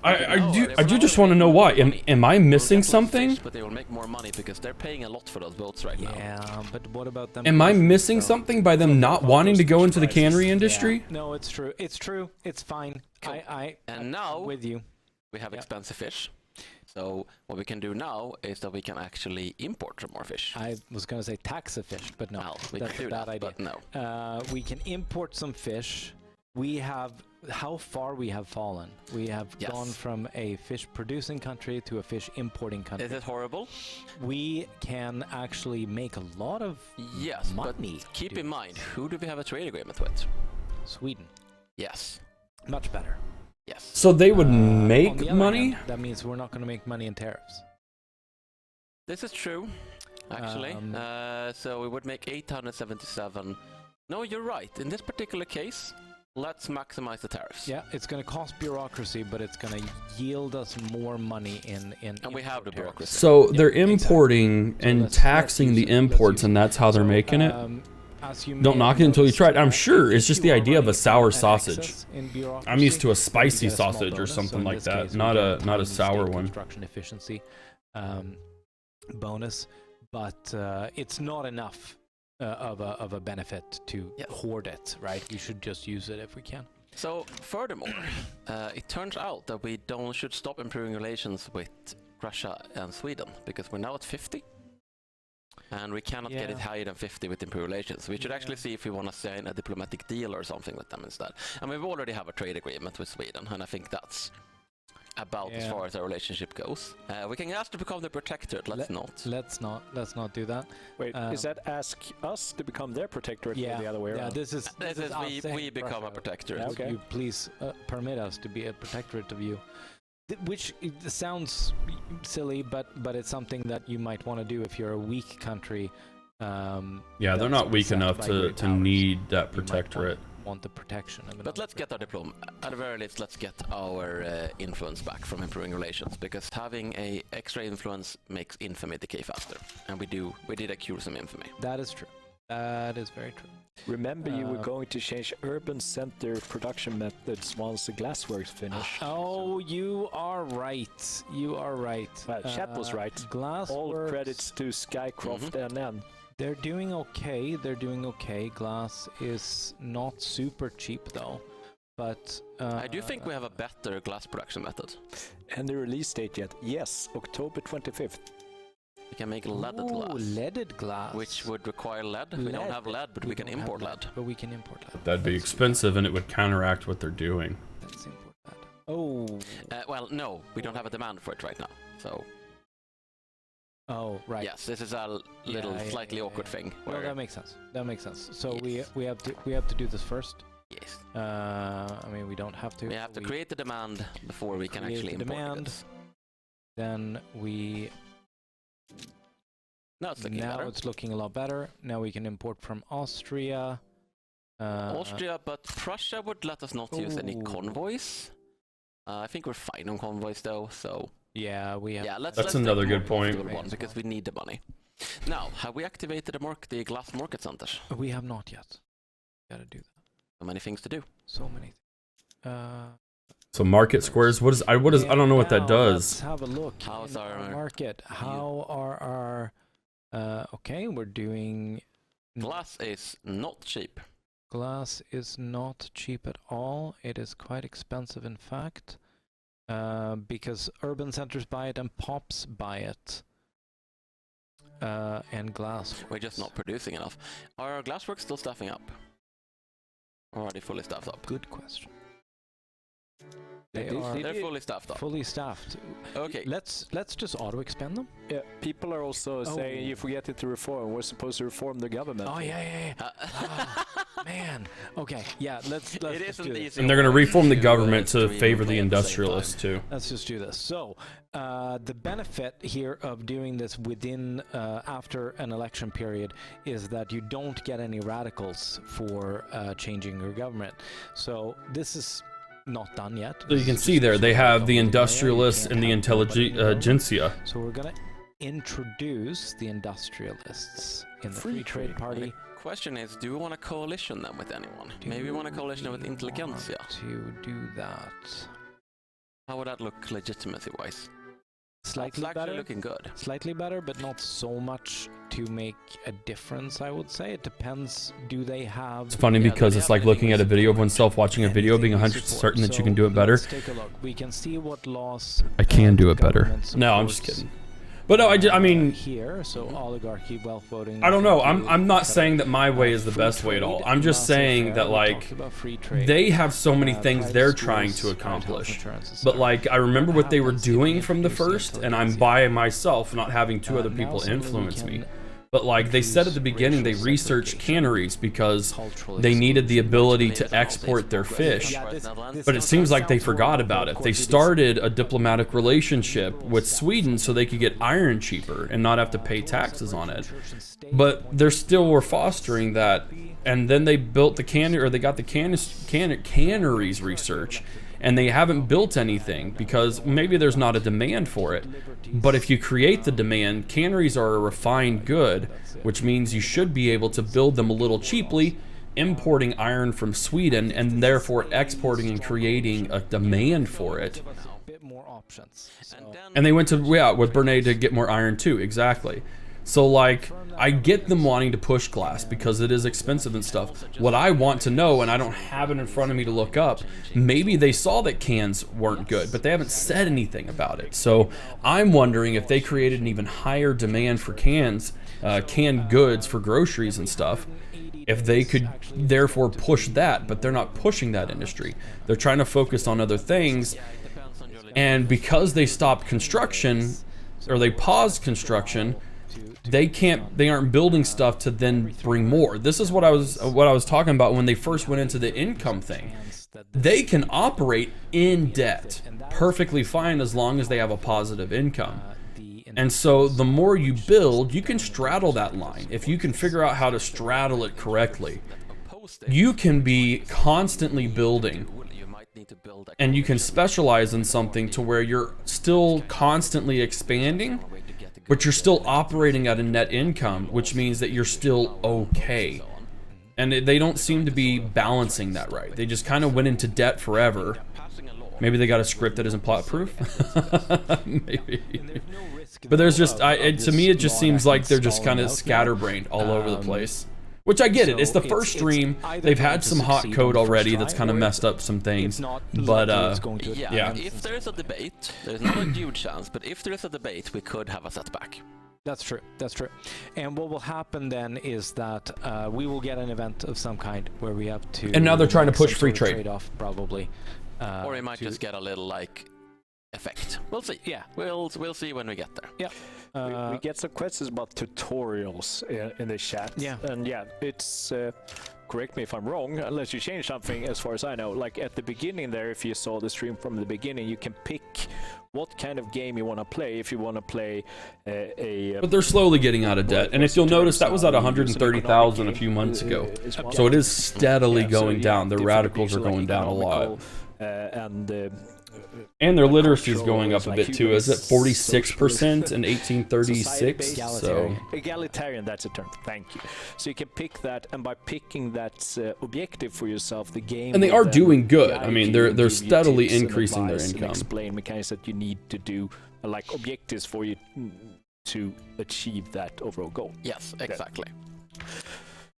I do just want to know why. Am I missing something? But they will make more money because they're paying a lot for those boats right now. Yeah, but what about them? Am I missing something by them not wanting to go into the cannery industry? Yeah. No, it's true. It's true. It's fine. Cool. I'm now with you. We have expensive fish. So what we can do now is that we can actually import some more fish. I was going to say tax a fish, but no, Well, we that's could a do bad that, idea. but no. We can import some fish. We have how far we have fallen. We have gone from a fish producing country to a fish importing country. Is it horrible? We can actually make a lot of money. But keep in mind, who do we have a trade agreement with? Sweden. Yes. Much better. Yes. So they would On make the other money? hand, that means we're not going to make money in tariffs. This is true, actually. So we would make 877. No, you're right. In this particular case, let's maximize the tariffs. Yeah, it's going to cost bureaucracy, but it's going to yield us more money in and we have the bureaucracy. So they're importing and taxing the imports, and that's how they're making it? Don't knock it until you try it. I'm sure it's just the idea of a sour sausage. I'm used to a spicy sausage or something like that, not a sour one. Construction efficiency bonus, but it's not enough of a benefit to hoard it, right? We should just use it if we can. So furthermore, it turns out that we should stop improving relations with Russia and Sweden because we're now at 50. And we cannot get it higher than 50 with improved relations. We should actually see if we want to sign a diplomatic deal or something with them instead. And we already have a trade agreement with Sweden, and I think that's about as far as our relationship goes. We can ask to become the protectorate. Let's not. Let's not do that. Wait, is that ask us to become their protectorate or the other way around? This is we become a protectorate. Okay. You please permit us to be a protectorate of you. Which sounds silly, but it's something that you might want to do if you're a weak country. Yeah, they're not weak enough to need that protectorate. Want the protection of but let's get our diploma. At the very least, let's get our influence back from improving relations, because having a extra influence makes infamy decay faster, and we did accrue some infamy. That is true. That is very true. Remember, you were going to change urban center production methods once the glassworks finish. Oh, you are right. You are right. Chat was right. Glassworks. All credits to Skycroft NN. They're doing okay. They're doing okay. Glass is not super cheap though, but I do think we have a better glass production method. And the release date yet? Yes, October 25th. We can make leaded glass. Leaded glass. Which would require lead. We don't have lead, but we can import lead. But we can import lead. That'd be expensive, and it would counteract what they're doing. Let's import lead. Oh. Well, no, we don't have a demand for it right now. So. Oh, right. Yes, this is a little slightly awkward thing. Well, that makes sense. That makes sense. So we have to do this first. Yes. I mean, we don't have to. We have to create the demand before we can actually import it. Then we. Now it's looking better. It's looking a lot better. Now we can import from Austria. Austria, but Prussia would let us not use any convoys. I think we're fine on convoys though, so. Yeah, we have. Yeah, that's another good point. Because we need the money. Now, have we activated the glass market centers? We have not yet. Gotta do that. So many things to do. So many. So market squares. What is? I don't know what that does. Let's have a look. How's our market? How are our? Okay, we're doing. Glass is not cheap. Glass is not cheap at all. It is quite expensive, in fact. Because urban centers buy it and pops buy it. And glass. We're just not producing enough. Are our glassworks still staffing up? Or are they fully staffed up? Good question. They're fully staffed up. Fully staffed. Okay. Let's just auto-expend them. Yeah, people are also saying you forget to reform. We're supposed to reform the government. Oh, yeah. Man. Okay. Yeah. Let's It just isn't do this. easy. And they're going to reform the government to to favor play the at the same industrialists too. Let's just do this. So, the benefit here of doing this within after an election period is that you don't get any radicals for changing your government. So this is not done yet. So you can see there, they have the industrialists and the intelligentsia. So we're gonna introduce the industrialists in the Free Trade Party. Question is, do we want to coalition them with anyone? Maybe we want to coalition with intelligentsia. To do that. How would that look legitimacy-wise? Slightly It's actually better. looking good. Slightly better, but not so much to make a difference, I would say. It depends, do they have... It's funny because it's like looking at a video of oneself, watching a video, being 100% certain that you can do it better. Let's take a look. We can see what laws... I can do it better. government No, I'm just supports, kidding. But no, I mean, here, so oligarchy, wealth voting... I don't know. free I'm not trade, saying that my way is the free best way at all. trade, I'm just saying that, we like, talked about free trade, they have so many things private they're schools, trying to private health accomplish. insurance, But, etc. like, I remember what they were Happens if we doing from the introduce first, and I'm intelligentsia. by myself, not having two other Now people suddenly we influence me. can But, like, they said at the beginning, they racial researched segregation, canneries because cultural they needed the exclusion. ability to export their fish. Yeah, this But it seems like they forgot about it. Of They course, it is- started a diplomatic relationship with Sweden so they could get iron cheaper and not have to pay taxes on it. But they still were fostering that. And then they built the they got the canneries research, and they haven't built anything because maybe there's not a demand for it. But if you create the demand, canneries are a refined good, which means you should be able to build them a little cheaply, importing iron from Sweden and therefore exporting and creating a demand for it. bit more options. So And they went to, yeah, with Brunei to get more iron too, exactly. So, like, I get them wanting to push glass because it is expensive and stuff. What I want to know, and I don't have it in front of me to look up, maybe they saw that cans weren't good, but they haven't said anything about it. So I'm wondering if they created an even higher demand for cans, canned goods for groceries and stuff, if they could therefore push that, but they're not pushing that industry. They're trying to focus on other things, and because they stopped construction, or they paused construction, they aren't building stuff to then bring more. This is what I was talking about when they first went into the income thing. They can operate in debt perfectly fine as long as they have a positive income. And so the more you build, you can straddle that line. If you can figure out how to straddle it correctly, you can be constantly building, and you can specialize in something to where you're still constantly expanding, but you're still operating at a net income, which means that you're still okay. And they don't seem to be balancing that right. They just kind of went into debt forever. Maybe they got a script that isn't plot proof. Maybe. But there's just, to me, it just seems like they're just kind of scatterbrained all over the place. Which I get it. It's the first stream. They've had some hot code already that's kind of messed up some things. But yeah. If there is a debate, there's not a huge chance, but if there is a debate, we could have a setback. that's true. That's true. And what will happen then is that we will get an event of some kind where we have to. And now they're trying to make push some free sort of trade. Trade-off, probably. Or we might just get a little like effect. We'll see. Yeah. We'll see when we get there. Yeah. We get some questions about tutorials in the chat. Yeah. And yeah, it's correct me if I'm wrong, unless you change something. As far as I know, like at the beginning there, if you saw the stream from the beginning, you can pick what kind of game you want to play. If you want to play But they're slowly getting out of debt. And if you'll notice, that was at 130,000 a few months ago. So it is steadily going down. The radicals are going down a lot. And their literacy is going up a bit too. Is it 46% in 1836? So egalitarian, that's a term. Thank you. So you can pick that, and by picking that objective for yourself, the game. and they will are then doing good. guide I mean, you they're and give you steadily tips and increasing their advice and income. explain mechanics that you need to do, like objectives for you to achieve that overall goal. Yes, exactly.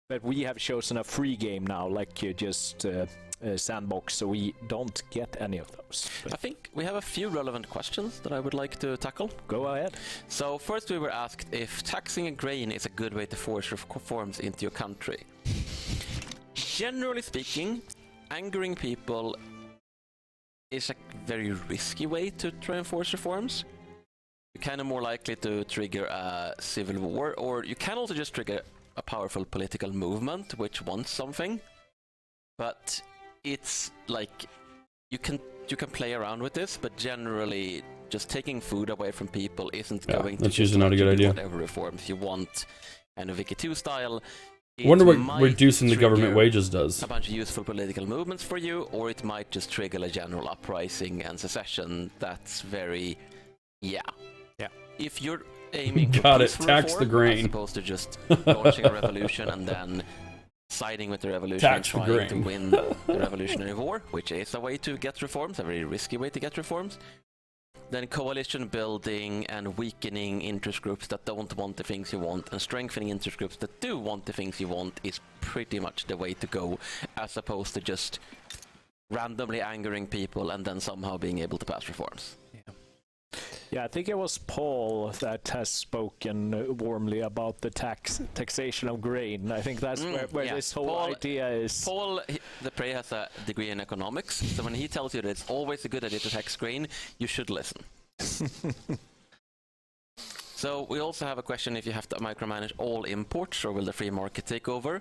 But we have chosen a free game now, like you just sandbox, so we don't get any of those. I think we have a few relevant questions that I would like to tackle. Go ahead. So first we were asked if taxing a grain is a good way to force reforms into your country. Generally speaking, angering people is a very risky way to try and force reforms. You're kind of more likely to trigger a civil war, or you can also just trigger a powerful political movement which wants something. but it's like you can play around with this, but generally just taking food away from people isn't going to that's usually not a good idea. Whatever reforms you want, and a Wiki 2 style. I wonder what reducing the government wages does. A bunch of useful political movements for you, or it might just trigger a general uprising and secession. That's very, yeah. If you're aiming for peaceful tax the grain, as opposed to just launching a revolution and then siding with the revolution and trying to win the revolutionary war, which is a way to get reforms, a very risky way to get reforms, then coalition building and weakening interest groups that don't want the things you want and strengthening interest groups that do want the things you want is pretty much the way to go, as opposed to just randomly angering people and then somehow being able to pass reforms. Yeah, I think it was Paul that has spoken warmly about the taxation of grain. I think that's where this whole idea is. Paul, the prey, has a degree in economics, so when he tells you that it's always a good idea to tax grain, you should listen. So we also have a question if you have to micromanage all imports, or will the free market take over?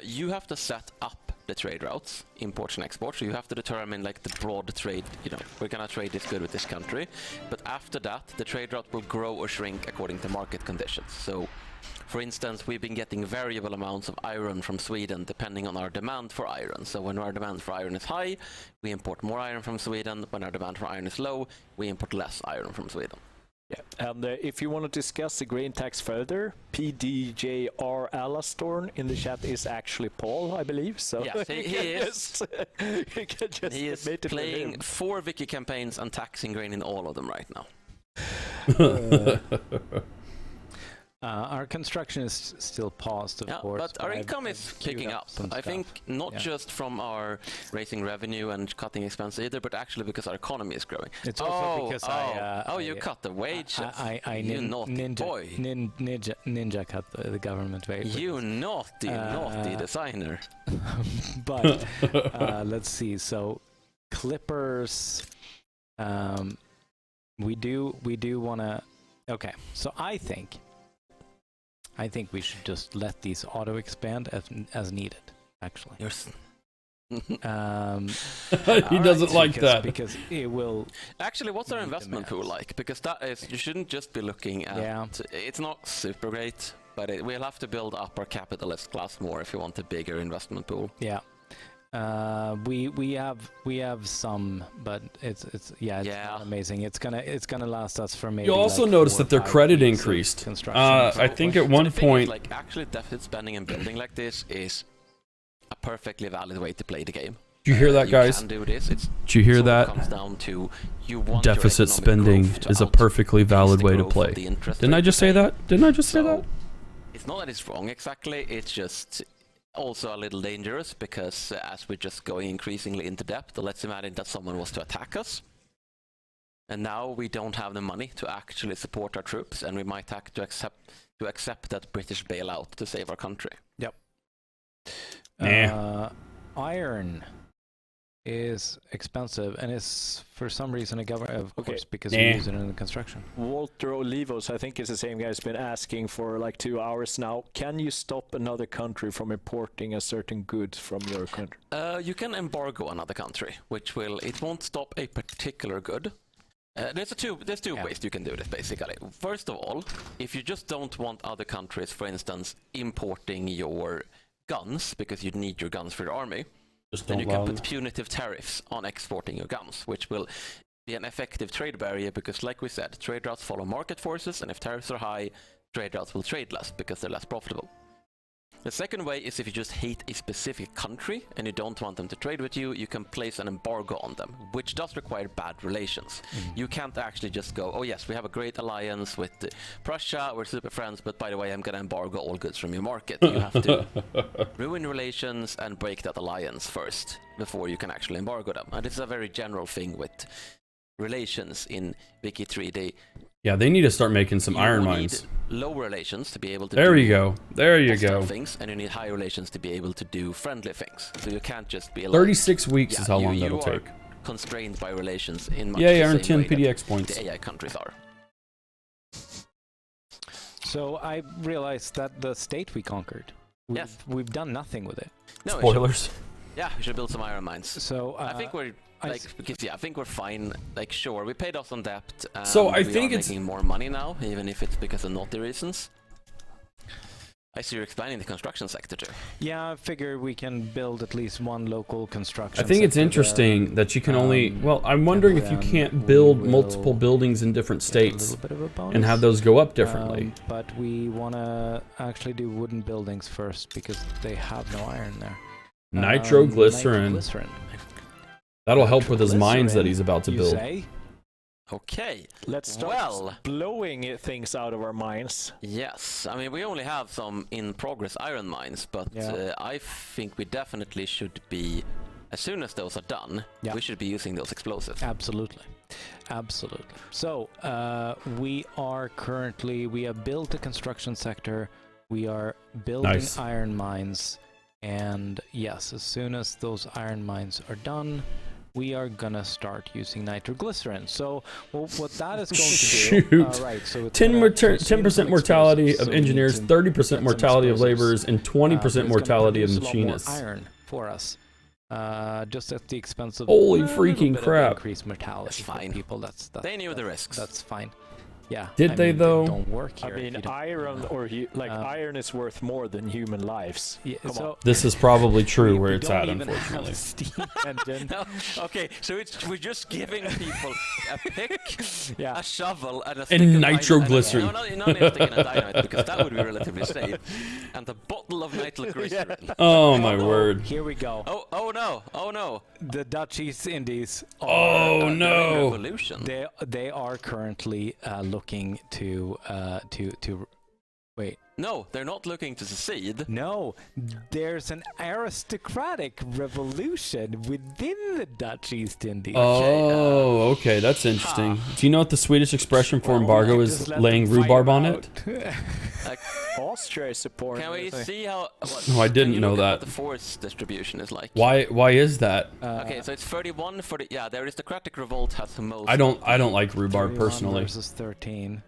You have to set up the trade routes, imports and exports, so you have to determine like the broad trade, we're gonna trade this good with this country, but after that the trade route will grow or shrink according to market conditions. So for instance, we've been getting variable amounts of iron from Sweden depending on our demand for iron. So when our demand for iron is high, we import more iron from Sweden. When our demand for iron is low, we import less iron from Sweden. Yeah, and if you want to discuss the grain tax further, PDJR Alastorn in the chat is actually Paul, I believe. So yes, he is. He is playing 4 Wiki campaigns and taxing grain in all of them right now. Our construction is still paused, of course. But our income is picking up. I think not just from our raising revenue and cutting expenses either, but actually because our economy is growing. It's also because you cut the wages. You naughty boy. Ninja cut the government wages. You naughty designer. But let's see. So Clippers, we do want to. Okay, so I think we should just let these auto expand as needed. Actually, he doesn't like that because it will. Actually, what's our investment pool like? Because that is, you shouldn't just be looking at. Yeah. It's not super great, but we'll have to build up our capitalist class more if you want a bigger investment pool. Yeah. We have some, but it's not amazing. It's gonna last us for maybe. You'll also notice that their credit increased. I think at one point, like actually deficit spending and building like this is a perfectly valid way to play the game. Did you hear that, guys? You can do this. Did you hear that? Comes down to you want deficit spending is a perfectly valid way to play. Didn't I just say that? It's not that it's wrong exactly. It's just also a little dangerous because as we're just going increasingly into debt, let's imagine that someone was to attack us. And now we don't have the money to actually support our troops, and we might have to accept that British bailout to save our country. Yep. Iron is expensive, and is for some reason a government, of course, because we use it in the construction. Walter Olivos, I think is the same guy who's been asking for like 2 hours now. Can you stop another country from importing a certain good from your country? You can embargo another country, which it won't stop a particular good. There's two ways you can do this, basically. First of all, if you just don't want other countries, for instance, importing your guns, because you need your guns for your army, then you can put punitive tariffs on exporting your guns, which will be an effective trade barrier because, like we said, trade routes follow market forces, and if tariffs are high, trade routes will trade less because they're less profitable. The second way is if you just hate a specific country and you don't want them to trade with you, you can place an embargo on them, which does require bad relations. You can't actually just go, oh yes, we have a great alliance with Prussia, we're super friends, but by the way, I'm going to embargo all goods from your market. You have to ruin relations and break that alliance first before you can actually embargo them. And this is a very general thing with relations in Wiki 3. They need to start making some iron mines. Low relations to be able to There you go. Things, and you need high relations to be able to do friendly things. So you can't just be 36 weeks is how long that'll take. Constrained by relations in much I the earned same 10 way PDX points. The AI countries are. So I realized that the state we conquered, we've done nothing with it. No, spoilers. Yeah, we should build some iron mines. So I think we're I think we're fine. Like, sure, we paid off some debt. And so I we think are it's making more money now, even if it's because of naughty reasons. I see you're expanding the construction sector too. Yeah, I figure we can build at least one local construction. I think it's interesting that you can only. Well, I'm wondering if you can't build multiple buildings in different states and have those go up differently. But we want to actually do wooden buildings first because they have no iron there. Nitroglycerin. That'll help with his mines that he's about to build. Okay, let's start blowing things out of our mines. Yes, I mean we only have some in progress iron mines, but I think we definitely should be, as soon as those are done, we should be using those explosives. Absolutely, absolutely. So we have built the construction sector, we are building iron mines, and yes, as soon as those iron mines are done, we are gonna start using nitroglycerin. So what that is going to do... right, so 10% mortality of engineers, 30% mortality of laborers, and 20% mortality of machinists. Iron for us, just at the expense of holy freaking crap! Increased mortality for people. They knew the risks. That's fine. Yeah. Did they though? Don't work here. I mean, iron iron is worth more than human lives. Yeah, so this is probably true where it's at, unfortunately. Steam engine. No, okay, so we're just giving people a pick, a shovel, and a stick and of nitroglycerin. No, not a stick and a dynamite, because that would be relatively safe. And a bottle of nitroglycerin. Oh my word! Here we go. Oh no! The Dutch East Indies. Oh no! Revolution. They are currently looking to wait. No, they're not looking to secede. No, there's an aristocratic revolution within the Dutch East Indies. Oh, okay, that's interesting. Do you know what the Swedish expression for embargo is? Laying rhubarb on it? Austria is supporting. Can we see how? No, I didn't know that. What the force distribution is like. Why is that? Okay, so it's 31 for the the aristocratic revolt has the most. I don't like rhubarb personally. Versus 13.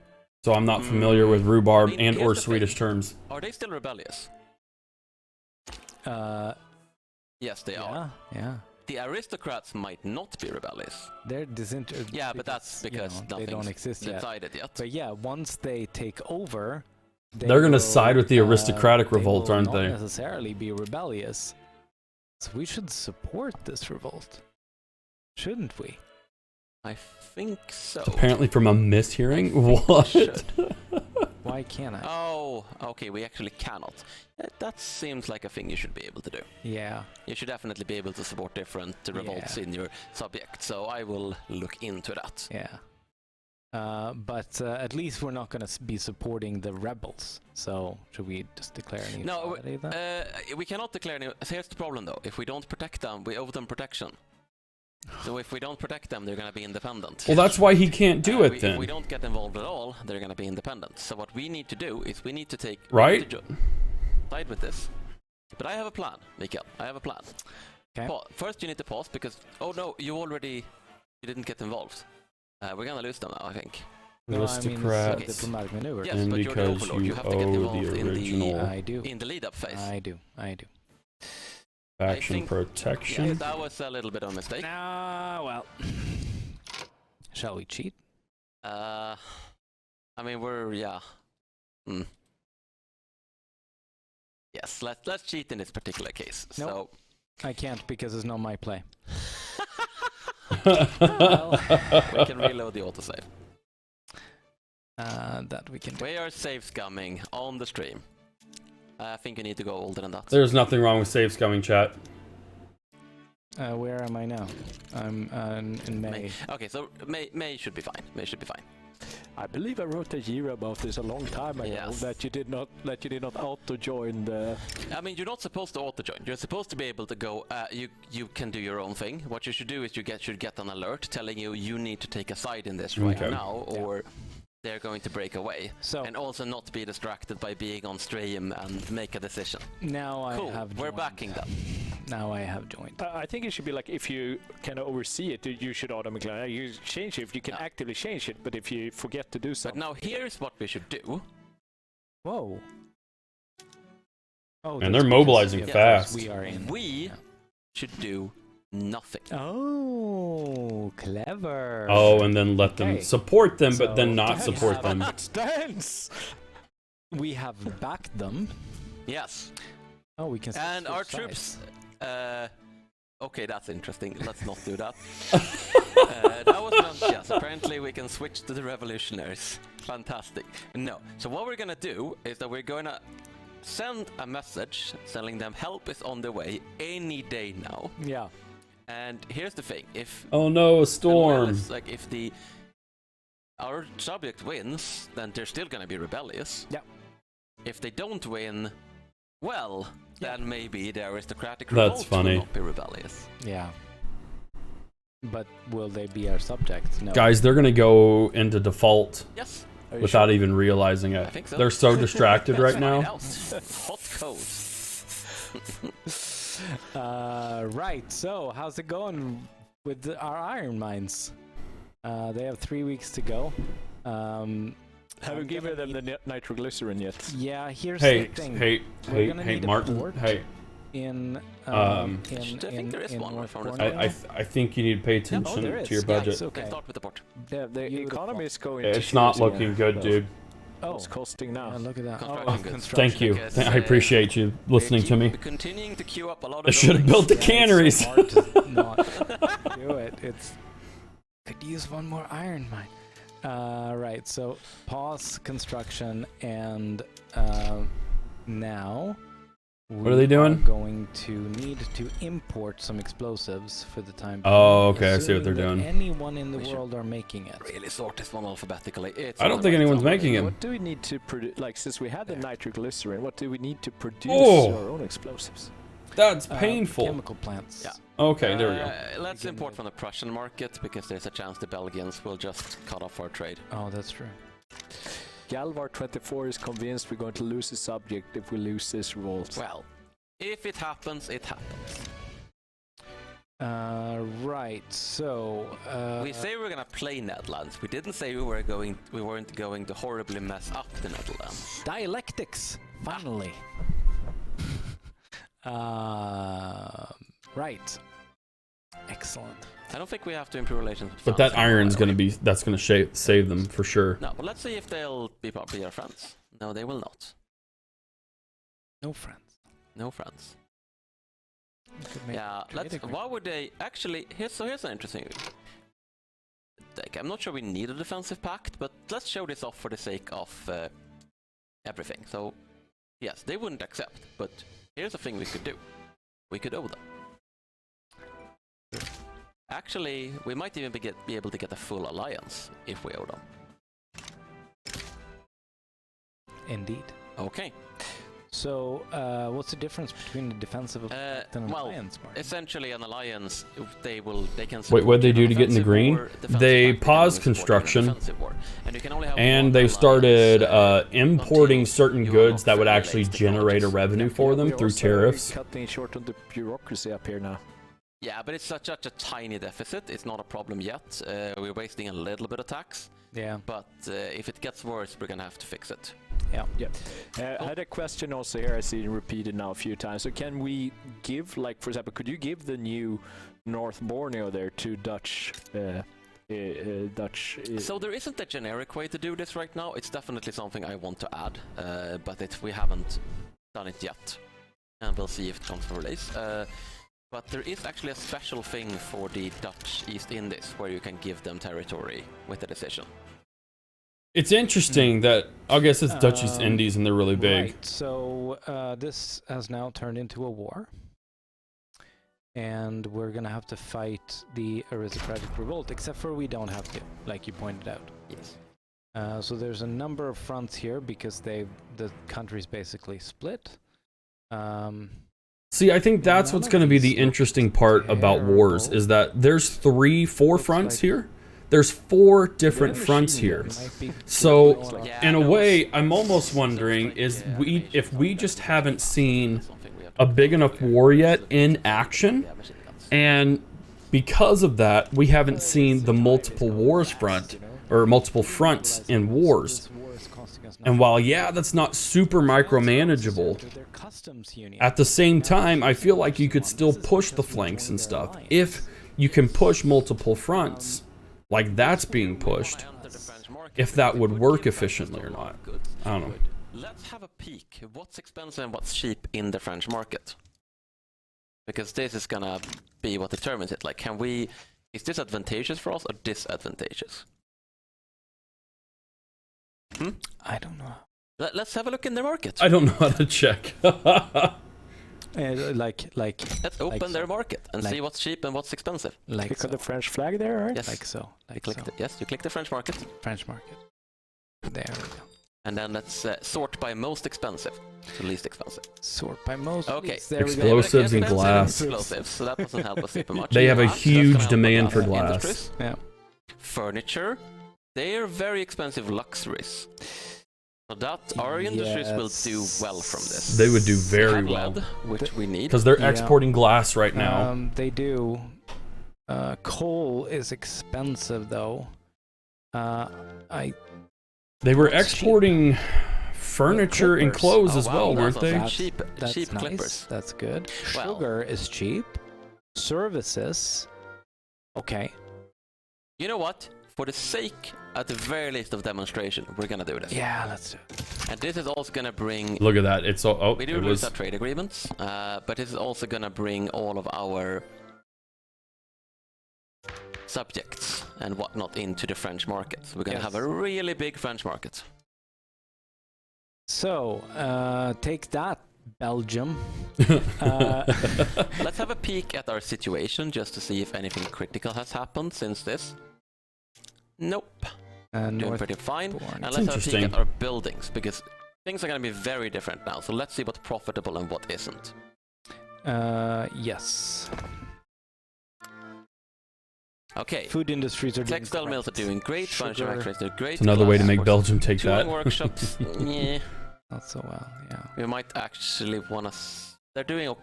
So I'm not familiar with rhubarb and or Swedish terms. Are they still rebellious? Yes, they are. Yeah. The aristocrats might not be rebellious. They're disinterested. Yeah, but that's because they don't exist decided yet. But yeah, once they take over, they're gonna side with the aristocratic revolt, aren't they? Not necessarily be rebellious. So we should support this revolt, shouldn't we? I think so. Apparently from a mishearing? What? Why can't I? Oh, okay, we actually cannot. That seems like a thing you should be able to do. Yeah. You should definitely be able to support different revolts in your subject, so I will look into that. Yeah. But at least we're not going to be supporting the rebels. So should we just declare any? No, we cannot declare any. Here's the problem though. If we don't protect them, we owe them protection. So if we don't protect them, they're going to be independent. Well, that's why he can't do it then. If we don't get involved at all, they're going to be independent. So what we need to do is we need to take... Right? Side with this. But I have a plan, Mikael. I have a plan. Okay. First you need to pause because... Oh no, you didn't get involved. We're going to lose them now, I think. Aristocrats. It's a diplomatic maneuver. Yes, and but you're the because overlord. You have to get involved in the lead-up phase. I do. Faction protection. Yeah, that was a little bit of a mistake. Well. Shall we cheat? I mean, Yes, let's cheat in this particular case. Nope. So I can't because it's not my play. Well, we can reload the autosave. That we can do. We are save scumming on the stream. I think you need to go older than that. There's nothing wrong with save scumming, chat. Where am I now? I'm in May. Okay, so May should be fine. May should be fine. I believe I wrote a year about this a long time ago that you did not auto join the. I mean, you're not supposed to auto join. You're supposed to be able to go. You can do your own thing. What you should do is should get an alert telling you need to take a side in this right now, or they're going to break away. So, and also not be distracted by being on stream and make a decision. Now I have joined. We're backing them. Now I have joined. I think it should be like if you kind of oversee it, you should automatically you change it if you can actively change it. But if you forget to do something. But now here's what we should do. Whoa. Oh, and they're mobilizing fast. We are in. should do nothing. Oh, clever. Oh, and then let them support them, but then not So, support them. Dance! We have backed them. Yes. Oh, we can. And our switch troops. sides. Okay, that's interesting. Let's not do that. That was not. Yes, apparently we can switch to the revolutionaries. Fantastic. No. So what we're gonna do is that we're gonna send a message telling them help is on the way any day now. Yeah. And here's the thing: if Oh no, a storm. like if our subject wins, then they're still gonna be rebellious. Yeah. If they don't win, well, then maybe the aristocratic That's revolt funny. will not be rebellious. Yeah. But will they be our subjects? No. Guys, they're gonna go into default Yes. without even realizing it. I think so. They're so distracted right Find now. out. Hot code. Right. So, how's it going with our iron mines? They have 3 weeks to go. Haven't given them the nitroglycerin yet. Yeah. Here's Hey, the thing. hey, We're hey, gonna hey, need a Martin. port. Hey, In I think there is one North from the Cornwall. I think you need to pay attention there to your is. budget. Yes, okay. Let's start with the port. The Beautiful. economy is going to It's not shit here. looking good, dude. Oh, It's costing now. look at that. Construction goods. construction. Thank you. Because, I appreciate you listening to me. We're continuing to queue up a lot of I should have built the buildings. Yeah, canneries. it's so hard to not do it. It's could use one more iron mine. Right. So pause construction, and now What are they doing? Going to need to import some explosives for the time being. Oh, okay, I see what they're assuming doing. that anyone in the We should world are making it. Really sort this one alphabetically. It's I on don't the think right anyone's order. making it. What do we need to produce? Like, since we had the nitroglycerin, what do we need to produce Oh. our own explosives? That's painful. Chemical plants. Yeah. Okay, there we go. Let's import from the Prussian market because there's a chance the Belgians will just cut off our trade. Oh, that's true. Galvar 24 is convinced we're going to lose the subject if we lose this revolt. Well, if it happens, it happens. Right. So We say we're gonna play Netherlands. We didn't say we weren't going to horribly mess up the Netherlands. dialectics. Finally. Right. Excellent. I don't think we have to improve relations with But France that anymore, iron's by the gonna way. be save them for sure. No, but let's see if they'll be our friends. No, they will not. No friends. No friends. We could make Yeah, a trade agreement. why would they actually? Here's an interesting. Like, I'm not sure we need a defensive pact, but let's show this off for the sake of everything. So, yes, they wouldn't accept, but here's a thing we could do. We could owe them. Actually, we might even be able to get a full alliance if we owe them. Indeed. Okay. So, what's the difference between the defensive and an Well, alliance, Mark? essentially, an alliance, they can. Wait, what'd they do to get in the offensive green? war, defensive They pact, paused can only support construction, an offensive war. And you can only have and one they started alliance, importing until certain you goods unlock that would the actually latest generate a technologies. revenue for them We're through also tariffs. cutting short on the bureaucracy up here now. Yeah, but it's such a tiny deficit. It's not a problem yet. We're wasting a little bit of tax, Yeah. but if it gets worse, we're gonna have to fix it. Yeah. I had a question also here. I see it repeated now a few times. So can we give, like, for example, could you give the new North Borneo there to Dutch? So there isn't a generic way to do this right now. It's definitely something I want to add, but we haven't done it yet, and we'll see if it comes from release. But there is actually a special thing for the Dutch East Indies where you can give them territory with a decision. It's interesting that I guess it's Dutch East Indies and they're really big. Right. So, this has now turned into a war. And we're gonna have to fight the Aristocratic revolt, except for we don't have to, like you pointed out. Yes. So there's a number of fronts here because the country's basically split. See, I think that's None what's of going to be these the look interesting part about wars terrible. is that there's 4 fronts like- here. There's 4 different Yeah, fronts machine here. guns. Might be So, Yeah, in a those- way, I'm almost those wondering like is the we if we animations just are haven't seen something we have to a big enough war yet in action, Yeah, machine guns. and because of that, we haven't seen the multiple wars front or multiple fronts in wars. This war is costing And while, yeah, that's not super micromanageable, at the same time, I feel like you could still push the flanks and stuff. If you can push multiple fronts, like that's being pushed, if that would work efficiently or not. I don't know. Let's have a peek. What's expensive and what's cheap in the French market? Because this is gonna be what determines it. Like, is this advantageous for us or disadvantageous? I don't know. Let's have a look in the market. I don't know how to check. Let's open their market and see what's cheap and what's expensive. Click on the French flag there, right? Yes. Like so. You click the French market. French market. There we go. And then let's sort by most expensive to least expensive. Sort by most. Okay. There we go. Explosives and glass. Explosives, so that doesn't help us super much. They have a Glass, huge that's gonna help demand us for out. glass. Industries. Yeah. Furniture, they are very expensive luxuries. So that our industries will do well from this. They would do We very have well. lead, which we need. Because they're exporting glass right now. They do. Coal is expensive though. They were exporting furniture and clothes as well, weren't they? Cheap That's nice. clippers. That's good. Well. Sugar is cheap. Services. Okay. You know what? For the sake, at the very least, of demonstration, we're gonna do this. Yeah, let's do it. And this is also gonna bring. Look at that. It's all. Oh, We do lose our trade agreements, but this is also gonna bring all of our subjects and whatnot into the French market. We're gonna have a really big French market. So, take that, Belgium. Let's have a peek at our situation just to see if anything critical has happened since this. Nope. Doing pretty fine. And let's have a peek at our buildings, because things are going to be very different now. So let's see what's profitable and what isn't. Yes. Okay. Food industries are doing Textile mills are doing great. Furniture factories are great. It's another way to make glass Belgium take tooling that. workshops, yeah. Not so well, yeah. We might actually want to... They're doing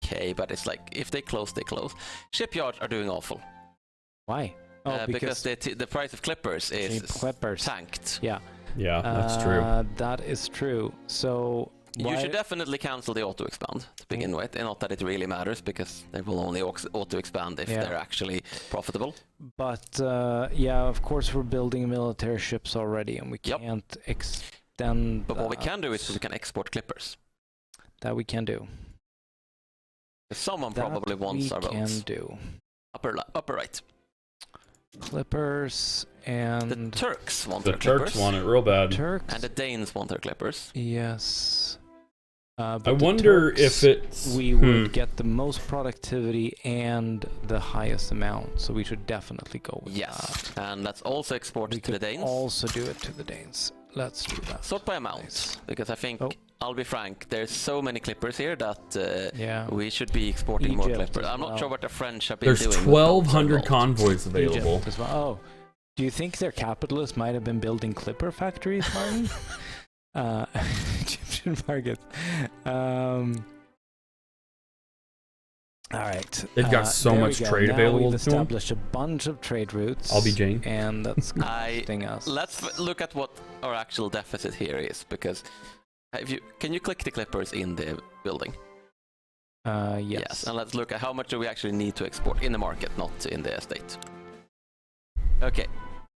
okay, but it's like, if they close, they close. Shipyards are doing awful. Why? Oh, because the price of clippers is tanked. Yeah. Yeah, that's true. That is true. So... You should definitely cancel the auto-expand to begin with, and not that it really matters, because they will only auto-expand if they're actually profitable. But yeah, of course we're building military ships already, and we can't extend. But what we can do is we can export clippers. That we can do. Someone probably wants our votes. Can do. Upper right. Clippers and the Turks want the their clippers. Turks want it real bad. Turks and the Danes want their clippers. Yes. I wonder if it's... We would get the most productivity and the highest amount, so we should definitely go with that. And let's also export it to the Danes. Also do it to the Danes. Let's do that. Sort by amount, because I think, I'll be frank, there's so many clippers here that we should be exporting more clippers. I'm not sure what the French have been doing. There's 1,200 convoys available. As well. Oh, do you think their capitalists might have been building clipper factories, Martin? Egyptian market. All right. They've got so much trade available. We've established a bunch of trade routes. I'll be Jane. And that's costing us. Let's look at what our actual deficit here is, because can you click the clippers in the building? Yes. And let's look at how much do we actually need to export in the market, not in the estate. Okay.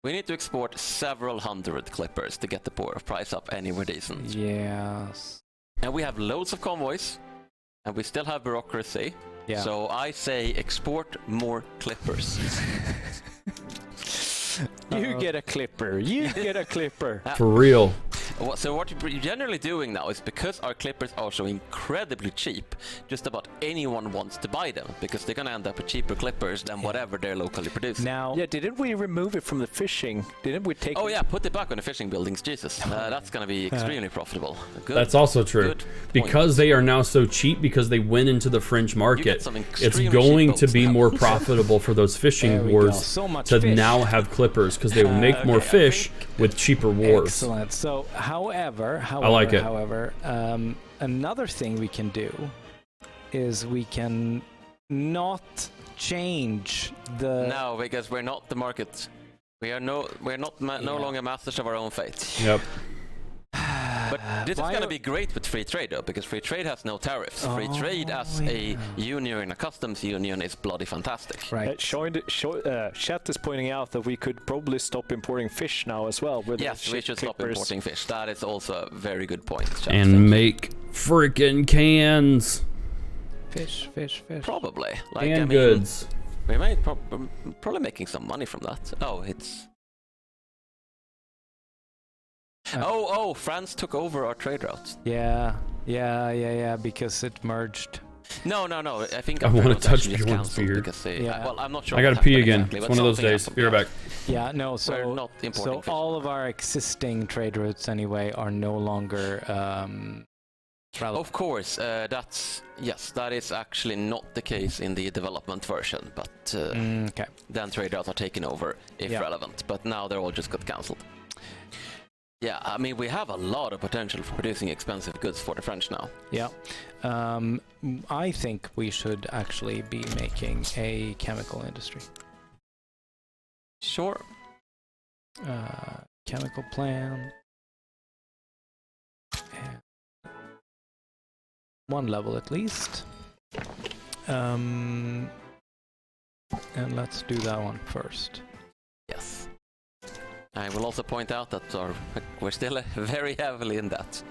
We need to export several hundred clippers to get the price up anywhere decent. Yes. And we have loads of convoys, and we still have bureaucracy. Yeah. So I say export more clippers. You get a clipper. You get a clipper. For real. So what you're generally doing now is, because our clippers are so incredibly cheap, just about anyone wants to buy them, because they're gonna end up with cheaper clippers than whatever they're locally producing. Now, didn't we remove it from the fishing? Didn't we take? Oh yeah, put it back on the fishing buildings. Jesus, that's gonna be extremely profitable. Good. That's also true. Because they are now so cheap, because they went into the French market, it's going to be more profitable for those fishing wars to now have clippers, because they will make more fish with cheaper wars. Excellent. So, however, I like it. Another thing we can do is we can not change the... No, because we're not the market. We're no longer masters of our own fate. Yep. But this is going to be great with free trade, though, because free trade has no tariffs. Free trade as a union, a customs union, is bloody fantastic. Right. Chat is pointing out that we could probably stop importing fish now as well. Yes, we should stop importing fish. That is also a very good point. Chat, and make freaking cans. Fish. Probably. And goods. We might probably making some money from that. Oh, it's... Oh, France took over our trade routes. Yeah, because it merged. No. I think I want to touch Bjorn's beard. Well, I'm not sure. I gotta pee again. Exactly, it's one of those days. Be right back. Yeah, no. We're So not importing fish. all of our existing trade routes anyway are no longer relevant. Of course, that is actually not the case in the development version, but Okay. then trade routes are taken over if relevant. But now they're all just got cancelled. Yeah, I mean, we have a lot of potential for producing expensive goods for the French now. Yeah. I think we should actually be making a chemical industry. Sure. Chemical plant. One level at least. And let's do that one first. Yes. I will also point out that we're still very heavily in debt.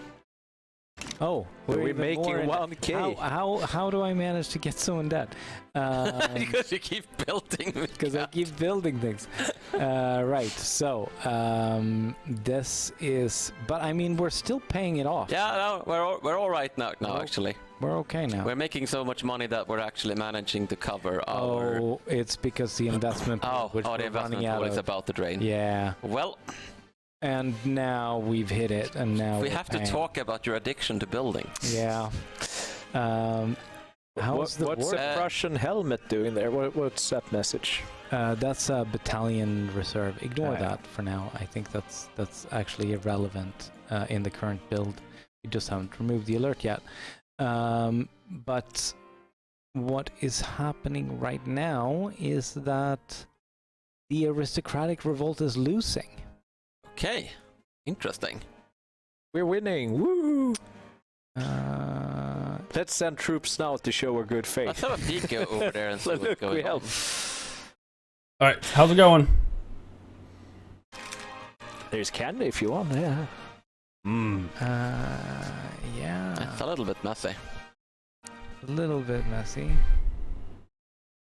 Oh, we're making 1K. How do I manage to get so in debt? Because you keep building. Because I keep building things. Right. So this is, but I mean, we're still paying it off. Yeah, no, we're all right now. Actually, we're okay now. We're making so much money that we're actually managing to cover our. Oh, it's because the investment. The investment pool is about to drain. Yeah. Well. And now we've hit it, and now we have to talk about your addiction to building. Yeah. What's the Prussian helmet doing there? What's that message? That's a battalion reserve. Ignore that for now. I think that's actually irrelevant in the current build. We just haven't removed the alert yet. But what is happening right now is that the aristocratic revolt is losing. Okay, interesting. We're winning. Woo! Let's send troops now to show our good faith. Let's have a peek over there and see what's going on. All right, how's it going? There's candy if you want. Yeah. Yeah. It's a little bit messy. A little bit messy.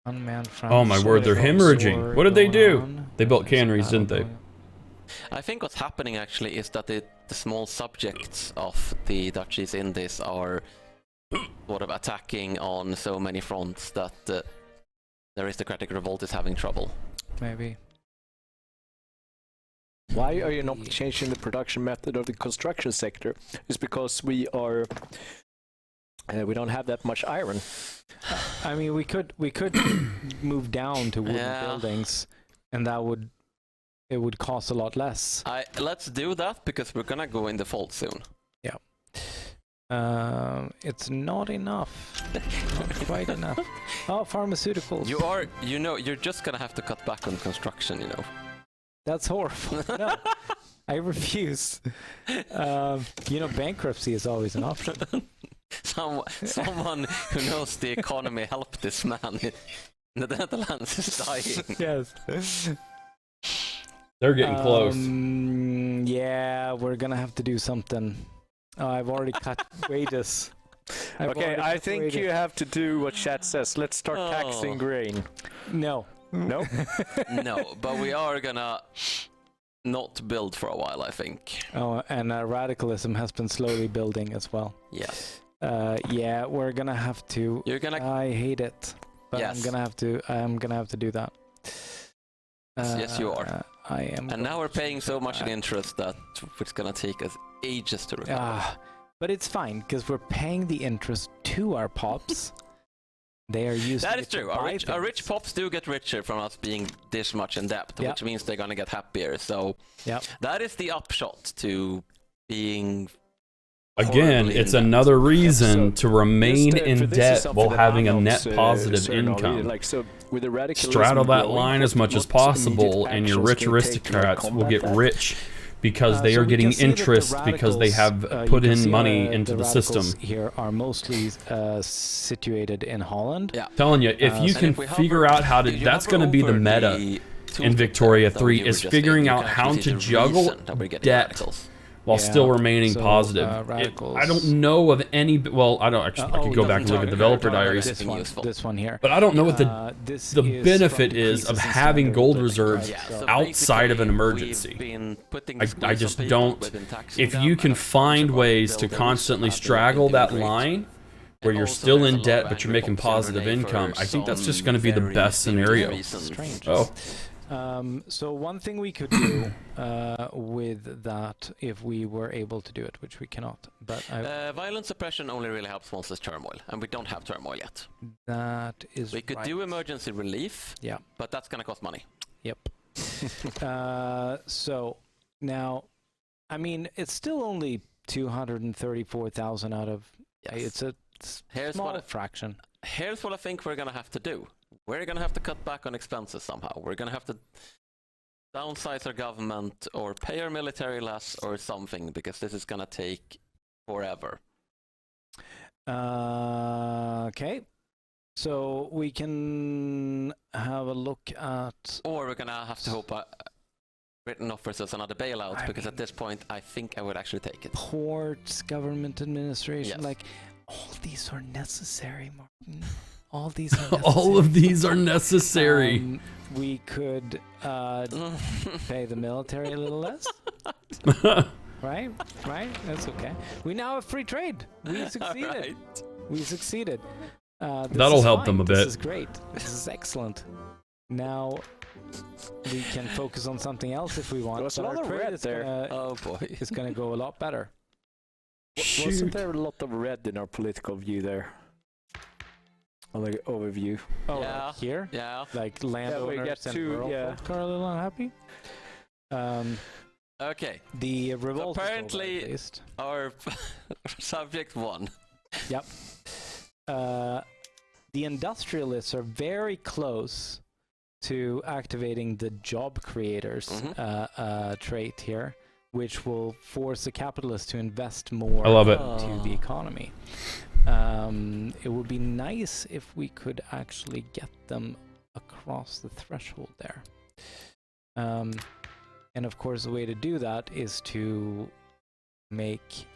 Unmanned front. Oh my word, they're hemorrhaging. What did they do? They built canneries, didn't they? I think what's happening actually is that the small subjects of the duchies in this are sort of attacking on so many fronts that the aristocratic revolt is having trouble. Maybe. Why are you not changing the production method of the construction sector? It's because we are we don't have that much iron. I mean, we could move down to wooden buildings, and it would cost a lot less. Let's do that because we're gonna go in default soon. Yeah. It's not enough. Not quite enough. Oh, pharmaceuticals. You're just gonna have to cut back on construction, you know. That's horrible. No, I refuse. Bankruptcy is always an option. Someone who knows the economy help this man. The Netherlands is dying. Yes. They're getting close. Yeah, we're gonna have to do something. Oh, I've already cut wages. Okay, I think you have to do what chat says. Let's start taxing grain. No. No? No, but we are gonna not build for a while, I think. Oh, and radicalism has been slowly building as well. Yes. Yeah, we're gonna have to. I hate it, but yes. I'm gonna have to do that. Yes, you are. I am. And now we're paying so much in interest that it's gonna take us ages to recover. But it's fine because we're paying the interest to our pops. They are using. That is true. Our rich pops do get richer from us being this much in debt, which means they're gonna get happier. So that is the upshot to being. Again, it's another reason to remain in debt while having a net positive income. Straddle that line as much as possible, and your rich aristocrats will get rich because they are getting interest because they have put in money into the system. Here are mostly situated in Holland. Yeah. Telling you, if you can figure out how to, that's going to be the meta in Victoria 3 is figuring out how to juggle debt while still remaining positive. I don't know of any. Well, I don't actually. I could go back and look at developer diaries. This one here. But I don't know what the benefit is of having gold reserves outside of an emergency. I just don't. If you can find ways to constantly straggle that line where you're still in debt but you're making positive income, I think that's just going to be the best scenario. Strange. Oh. So one thing we could do with that, if we were able to do it, which we cannot, but violent suppression only really helps once there's turmoil, and we don't have turmoil yet. That is We could do emergency relief, yeah, but that's gonna cost money. Yep. So now, I mean, it's still only 234,000 out of. It's a small fraction. Here's what I think we're gonna have to do. We're going to have to cut back on expenses somehow. We're going to have to downsize our government or pay our military less or something, because this is going to take forever. Okay. So we can have a look at... Or we're going to have to hope Britain offers us another bailout, because at this point I think I would actually take it. Ports, government administration, yes. Like, all these are necessary, Martin. All these are necessary. All of these are necessary. We could pay the military a little less. Right? That's okay. We now have free trade. We succeeded. Right. We succeeded. That'll help them a bit. This is great. This is excellent. Now we can focus on something else if we want. There was a lot of red there. Oh boy. It's going to go a lot better. Wasn't there a lot of red in our political view there? On the overview. Oh, yeah. Here? Yeah. Like landowners and rural folk are a little unhappy. Okay. The revolt. So apparently, our subject won. Yep. The industrialists are very close to activating the job creators trait here, which will force the capitalists to invest more into the economy. It would be nice if we could actually get them across the threshold there. And of course, the way to do that is to make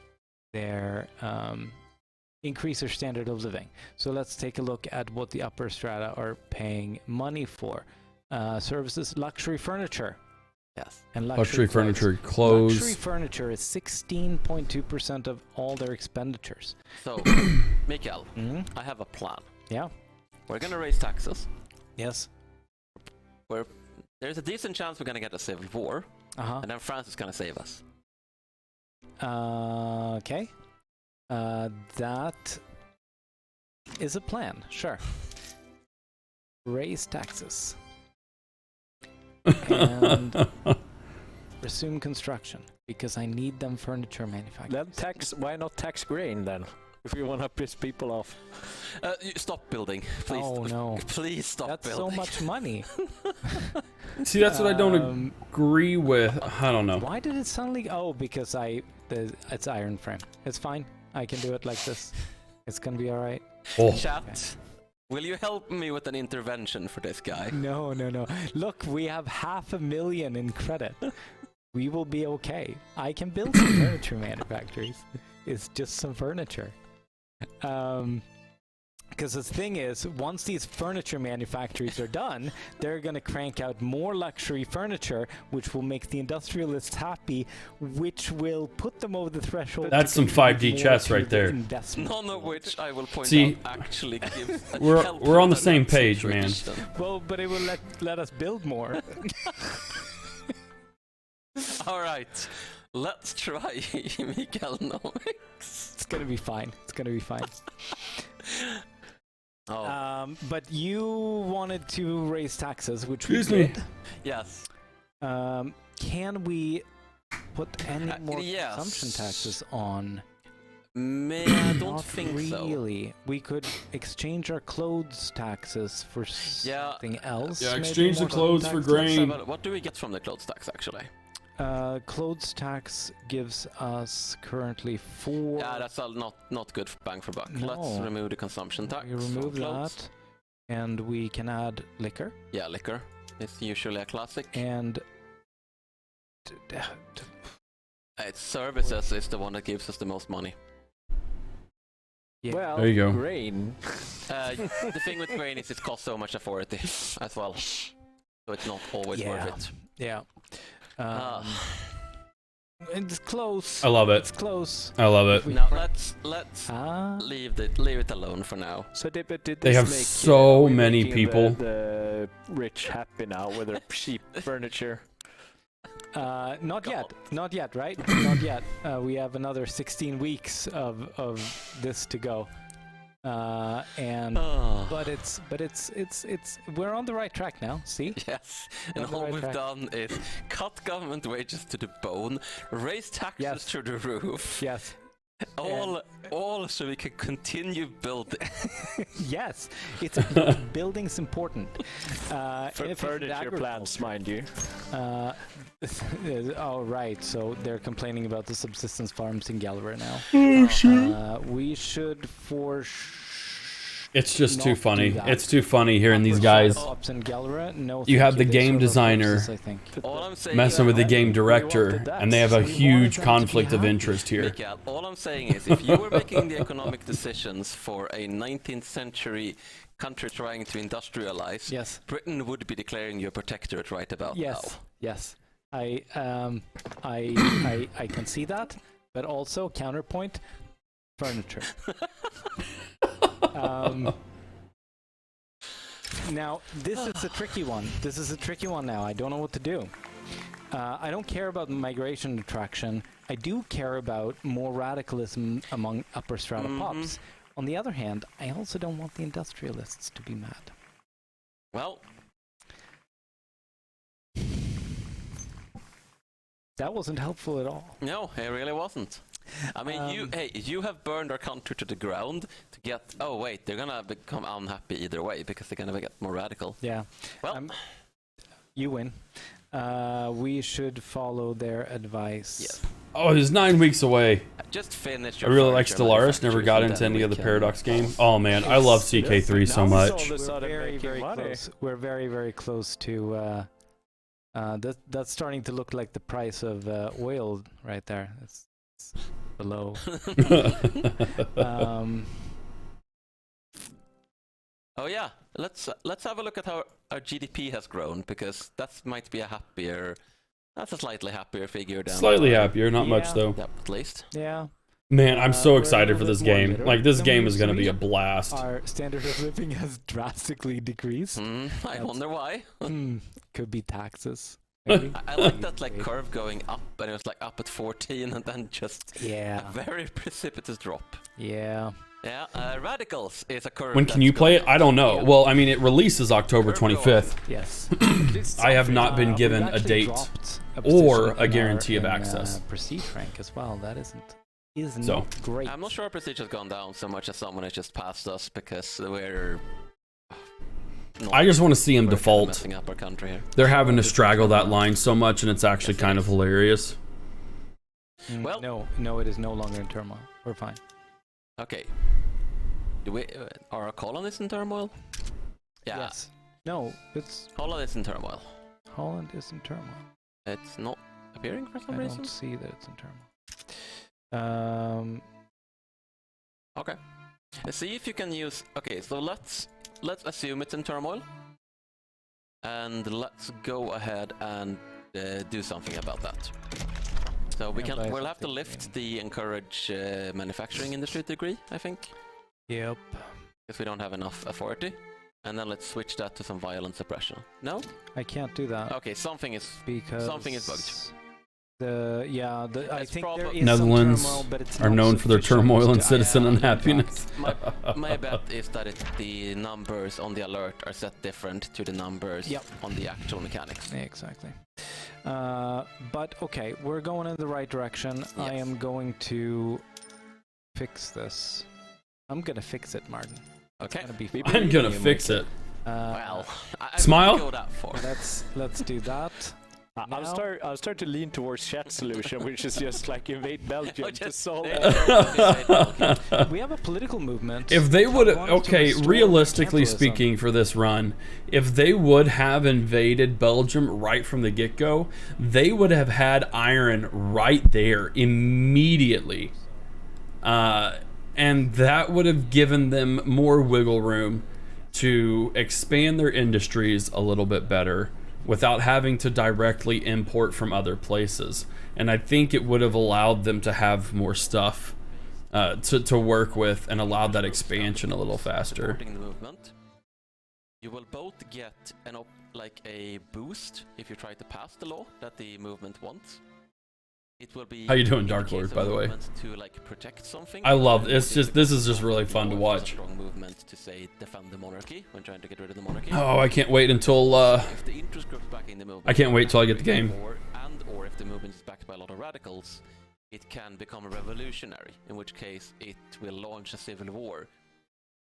their increase their standard of living. So let's take a look at what the upper strata are paying money for. Services, luxury furniture. Yes. And luxury furniture, clothes. Luxury furniture is 16.2% of all their expenditures. So, Mikael, I have a plan. Yeah. We're gonna raise taxes. Yes. There's a decent chance we're gonna get a civil war, and then France is gonna save us. Okay. That is a plan. Sure. Raise taxes. And resume construction, because I need them furniture manufacturers. Then why not tax grain then? If we want to piss people off. Stop building, please. Oh no. Please stop That's building. so much money. See, that's what I don't agree with. I don't know. Why did it suddenly... Oh, because it's iron frame. It's fine. I can do it like this. It's gonna be alright. Oh. Chat. Okay. Will you help me with an intervention for this guy? No. Look, we have 500,000 in credit. We will be okay. I can build some furniture manufacturers. It's just some furniture. Because the thing is, once these furniture manufacturers are done, they're going to crank out more luxury furniture, which will make the industrialists happy, which will put them over the threshold. That's some 5D chess right there. None of which I will point out actually give we're on the same page, man. Well, but it will let us build more. All right. Let's try Mikaelnomics. It's going to be fine. It's going to be fine. But you wanted to raise taxes, which we did. Yes. Can we put any more consumption taxes on? I don't think really. We could exchange our clothes taxes for something else. Yeah, exchange the clothes for grain. What do we get from the clothes tax, actually? clothes tax gives us currently 4. Yeah, that's not good for bang for buck. No. Let's remove the consumption tax. We remove from clothes. that, and we can add liquor. Yeah, liquor is usually a classic. And It's services is the one that gives us the most money. yeah. Well, There you go. grain. The thing with grain is it costs so much authority as well, so it's not always worth it. Yeah. Ah. It's close. I love It's it. close. I love it. Now let's Ah. leave it alone for now. So did They this have make, so are we many making people. The rich happy now with their cheap furniture. Not yet. Not yet, right? Not yet. We have another 16 weeks of this to go. But it's we're on the right track now. See? Yes, and On the all right we've track. done is cut government wages to the bone, raise taxes Yes. through the roof, Yes. all so we can continue building. Yes. It's building's important. For furniture plants, mind you. Oh right. So they're complaining about the subsistence farms in Galway now. Oh, We should It's just too not funny. do that. It's too funny hearing these guys. Ops in Galway. No. You thank have the They game serve our designer purposes, I think. All I'm saying Messing with the game We director, wanted that. and they have a We wanted huge them to be conflict of happy. interest here. Mikael, all I'm saying is if you were making the economic decisions for a 19th century country trying to industrialize, Yes. Britain would be declaring you a protectorate right about Yes. now. Yes. I can see that, but also counterpoint, furniture. Now this is a tricky one. This is a tricky one. Now I don't know what to do. I don't care about migration attraction. I do care about more radicalism among upper strata pops. On the other hand, I also don't want the industrialists to be mad. Well, That wasn't helpful at all. no, it really wasn't. I mean, you have burned our country to the ground to get. Oh wait, they're gonna become unhappy either way because they're gonna get more radical. Yeah. Well, You win. We should follow their advice. yes. Oh, he's 9 weeks away. Just finish I your. really like furniture Stellaris. Never got manufacturers into and any then of the we Paradox can- game. Oh man, I love CK3 so Now much. it's all of a We're sudden very, making very money. close. We're very, very close to. That's starting to look like the price of oil right there. It's below. Oh yeah, let's have a look at how our GDP has grown because that might be that's a slightly happier figure down. Slightly the line. happier, not much Yeah. though. Yep, at least. Yeah. Man, I'm so We're a excited little for this bit more game. bitter Like this than game we is gonna be used a to be. blast. Our standard of living has drastically decreased. I That's- wonder why. Could be taxes. Maybe. I like that curve going up, and it was like up at 14, and then just Yeah. a very precipitous drop. Yeah. Yeah, Radicals is a curve. When can you play it? I don't know. Well, I mean, it releases October 25th. Yes. I have not been given We've a actually date dropped or position a in guarantee of in, access. Prestige rank as well. That is So. not great. I'm not sure our prestige has gone down so much as someone has just passed us because we're. I just want to see him we're kinda default. messing up our country here. They're having to straggle that line so much, and it's actually Yes, it kind of is. hilarious. Well- no, it is no longer in turmoil. We're fine. Okay. Do we are our colonies in turmoil? Yeah, Yes. No, it's Holland is in turmoil. Holland is in turmoil. It's not appearing for some I reason. don't see that it's in turmoil. Okay. Let's see if you can use. Okay, so let's assume it's in turmoil, and let's go ahead and do something about that. So we Yeah, can. but I We'll have to think, lift the encourage manufacturing industry degree, I think, Yep. because we don't have enough authority. And then let's switch that to some violent suppression. No? I can't do that Okay, something is. because something is bugged. I It's think prob- there is Netherlands some turmoil, but it's Are not known for their sufficient turmoil and to citizen yeah, unhappiness. My bet is that the numbers on the alert are set different to the numbers Yep. on the actual mechanics. Exactly. But okay, we're going in the right direction. I Yes. am going to fix this. I'm gonna fix it, Martin. Okay. It's gonna be I'm gonna fix it. Well, I Smile? wouldn't go that far. let's do that. I'll start to lean towards chat solution, which is just like invade Belgium to solve. We have a political movement. If they would, okay, realistically speaking, for this run, if they would have invaded Belgium right from the get-go, they would have had iron right there immediately, and that would have given them more wiggle room to expand their industries a little bit better without having to directly import from other places. And I think it would have allowed them to have more stuff to work with and allowed that expansion a little faster. The movement, you will both get like a boost if you try to pass the law that the movement wants. It will be. How you doing, Dark Lord, by the way? To like protect something. I love it's just this is just really fun to watch. Strong movement to say defend the monarchy when trying to get rid of the monarchy. Oh, I can't wait until if the interest groups backing the movement, I can't wait till I get the game. Or if the movement is backed by a lot of radicals, it can become a revolutionary. In which case, it will launch a civil war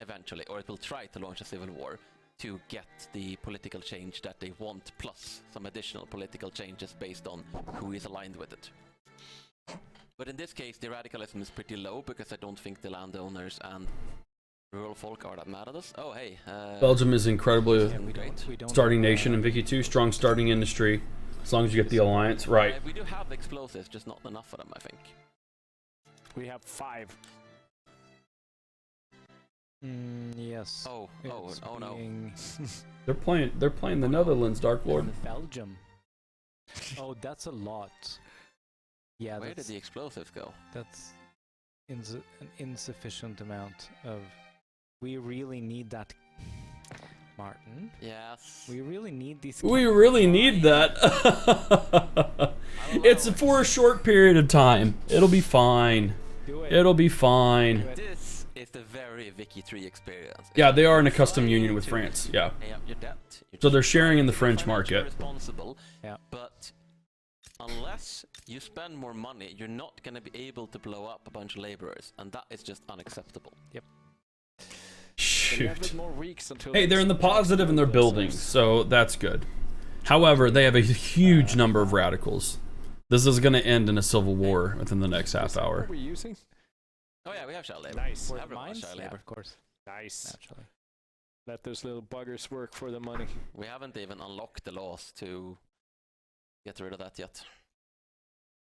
eventually, or it will try to launch a civil war to get the political change that they want, plus some additional political changes based on who is aligned with it. But in this case, the radicalism is pretty low because I don't think the landowners and rural folk are that mad at us. Oh, hey. Belgium is incredibly starting nation in Vicky 2, strong starting industry. As long as you get the alliance, right? We do have explosives, just not enough of them, I think. We have 5. Yes. Oh no. They're playing the Netherlands, Dark Lord. Belgium. Oh, that's a lot. Yeah. Where did the explosives go? That's an insufficient amount of. We really need that, Martin. Yes. We really need these. We really need that. It's for a short period of time. It'll be fine. It'll be fine. This is the very Vicky 3 experience. Yeah, they are in a custom union with France. Yeah. So they're sharing in the French market. Responsible. Yeah. But unless you spend more money, you're not going to be able to blow up a bunch of laborers, and that is just unacceptable. Yep. Shoot. Hey, they're in the positive and they're building, so that's good. However, they have a huge number of radicals. This is going to end in a civil war within the next half hour. What are we using? Oh yeah, we have child labor. Nice. Everyone has child labor. Yeah, of course. Nice. Naturally. Let those little buggers work for the money. We haven't even unlocked the laws to get rid of that yet.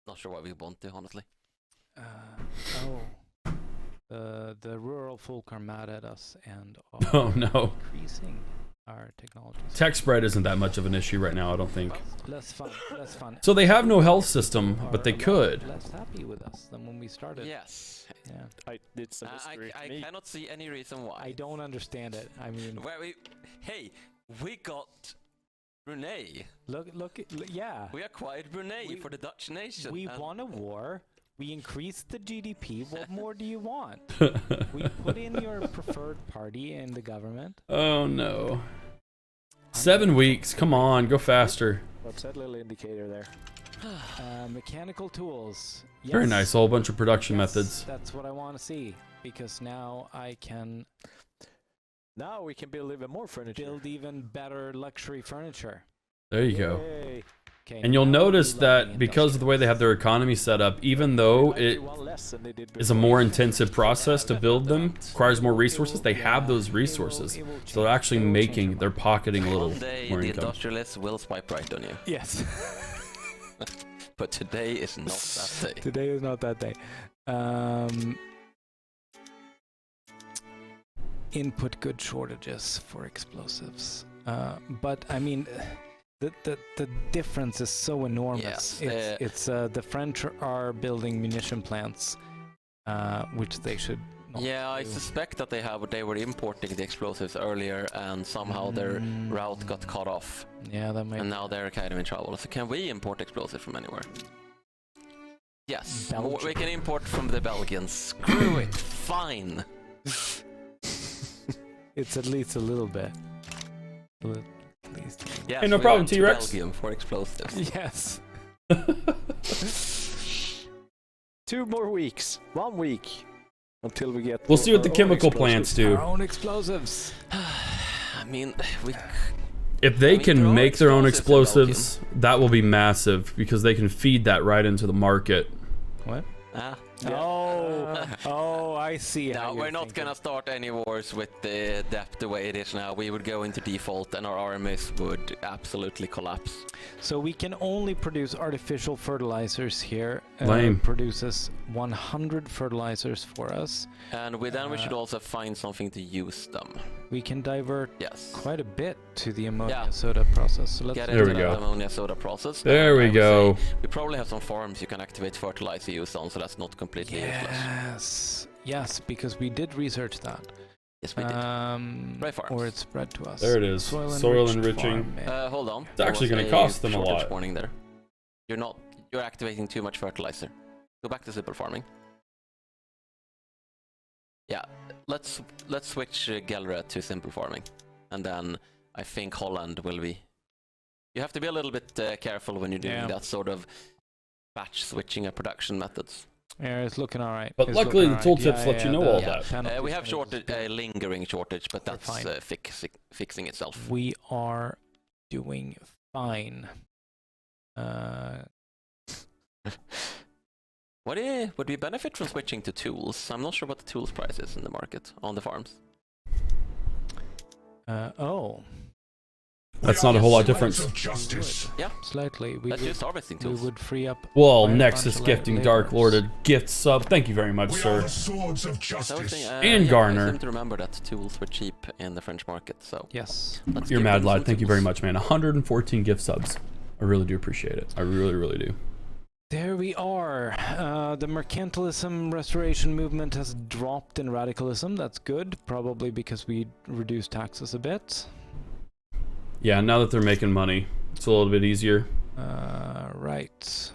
Not sure why we want to, honestly. The rural folk are mad at us and are Oh no. increasing our technologies. Tech spread isn't that much of an issue right now, I don't think. Less fun. So they have no health system, but they could. Less happy with us than when we started. Yes. Yeah. It's a mystery to I me. cannot see any reason why. I don't understand it. I mean, we got Brunei. look, yeah. We acquired Brunei for the Dutch nation. We won a war. We increased the GDP. What more do you want? We put in your preferred party in the government. Oh no. 7 weeks. Come on, go faster. What's that little indicator there? Mechanical tools. Yes. Very nice. A whole bunch of production methods. That's what I want to see, because now I can Now we can build even more furniture. build even better luxury furniture. There you go. Yay. Okay, And you'll now notice we that love because of the way they have their economy set up, even though it is a more intensive process to build them, requires more resources, they have those resources. So they're actually making, they're pocketing a little One day more the income. industrialists will swipe right on you. Yes. But today is not that day. Today is not that day. Input good shortages for explosives. But I mean, the difference is so enormous. Yes, It's the French are building munition plants, which they should. Not Yeah, I do. suspect that they were importing the explosives earlier, and somehow their route got cut off, Yeah, that might. and now they're kind of in trouble. So can we import explosives from anywhere? Yes, Belgium. we can import from the Belgians. Screw it, fine. It's at least a little bit. At least. Yes, Hey, no we problem, went to T-Rex. Belgium for explosives. Yes. 2 more weeks. 1 week. Until we get... We'll see what the our own chemical explosives. plants do. Our own explosives. I mean, If they can there are make their own explosives explosives, that will be massive because they can feed that right into the market. What? Ah. Oh, I see. No, we're not gonna start any wars with the depth the way it is now. We would go into default and our armies would absolutely collapse. So we can only produce artificial fertilizers here. Lame. Produces 100 fertilizers for us. And then we should also find something to use them. We can divert quite a bit to the ammonia soda process. So let's get There into we the go. ammonia soda process. There we go. We probably have some farms you can activate fertilizer use on, so that's not completely useless. Yes, because we did research that. Yes, we did. Right farms. Or it's spread to us. There it is. Soil enriching. Hold on. It's actually going to cost them a shortage lot. warning there. You're activating too much fertilizer. Go back to simple farming. Yeah, let's switch Gelre to simple farming, and then I think Holland will be. You have to be a little bit careful when you're doing that sort of batch switching of production methods. Yeah, it's looking all right. But luckily the tooltips let you know all that. We have a lingering shortage, but that's fixing itself. We are doing fine. Would we benefit from switching to tools? I'm not sure what the tools price is in the market on the farms. That's not a whole lot different. Yeah, slightly. Let's use harvesting tools. We would free up. Well, Nexus gifting Dark Lorded gift sub. Thank you very much, sir. And Garner. I seem to remember that tools were cheap in the French market, so yes. You're mad, lad. Thank you very much, man. 114 gift subs. I really do appreciate it. I really, really do. There we are. The mercantilism restoration movement has dropped in radicalism. That's good, probably because we reduced taxes a bit. Yeah, now that they're making money, it's a little bit easier. Right.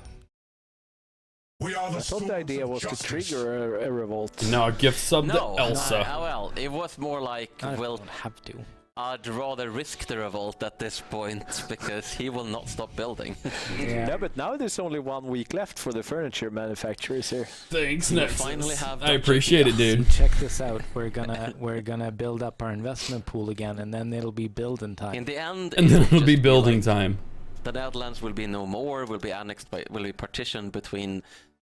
I thought the idea was to trigger a revolt. No, a gift sub to Elsa. Well, it was more like, Don't have to. I'd rather risk the revolt at this point because he will not stop building. Yeah, but now there's only 1 week left for the furniture manufacturers here. Thanks, We Nexus. finally have I appreciate it, dude. Check this out. We're gonna build up our investment pool again, and then it'll be building time. In the end, And then it'll just be building like, time. The Netherlands will be no more. Will be annexed will be partitioned between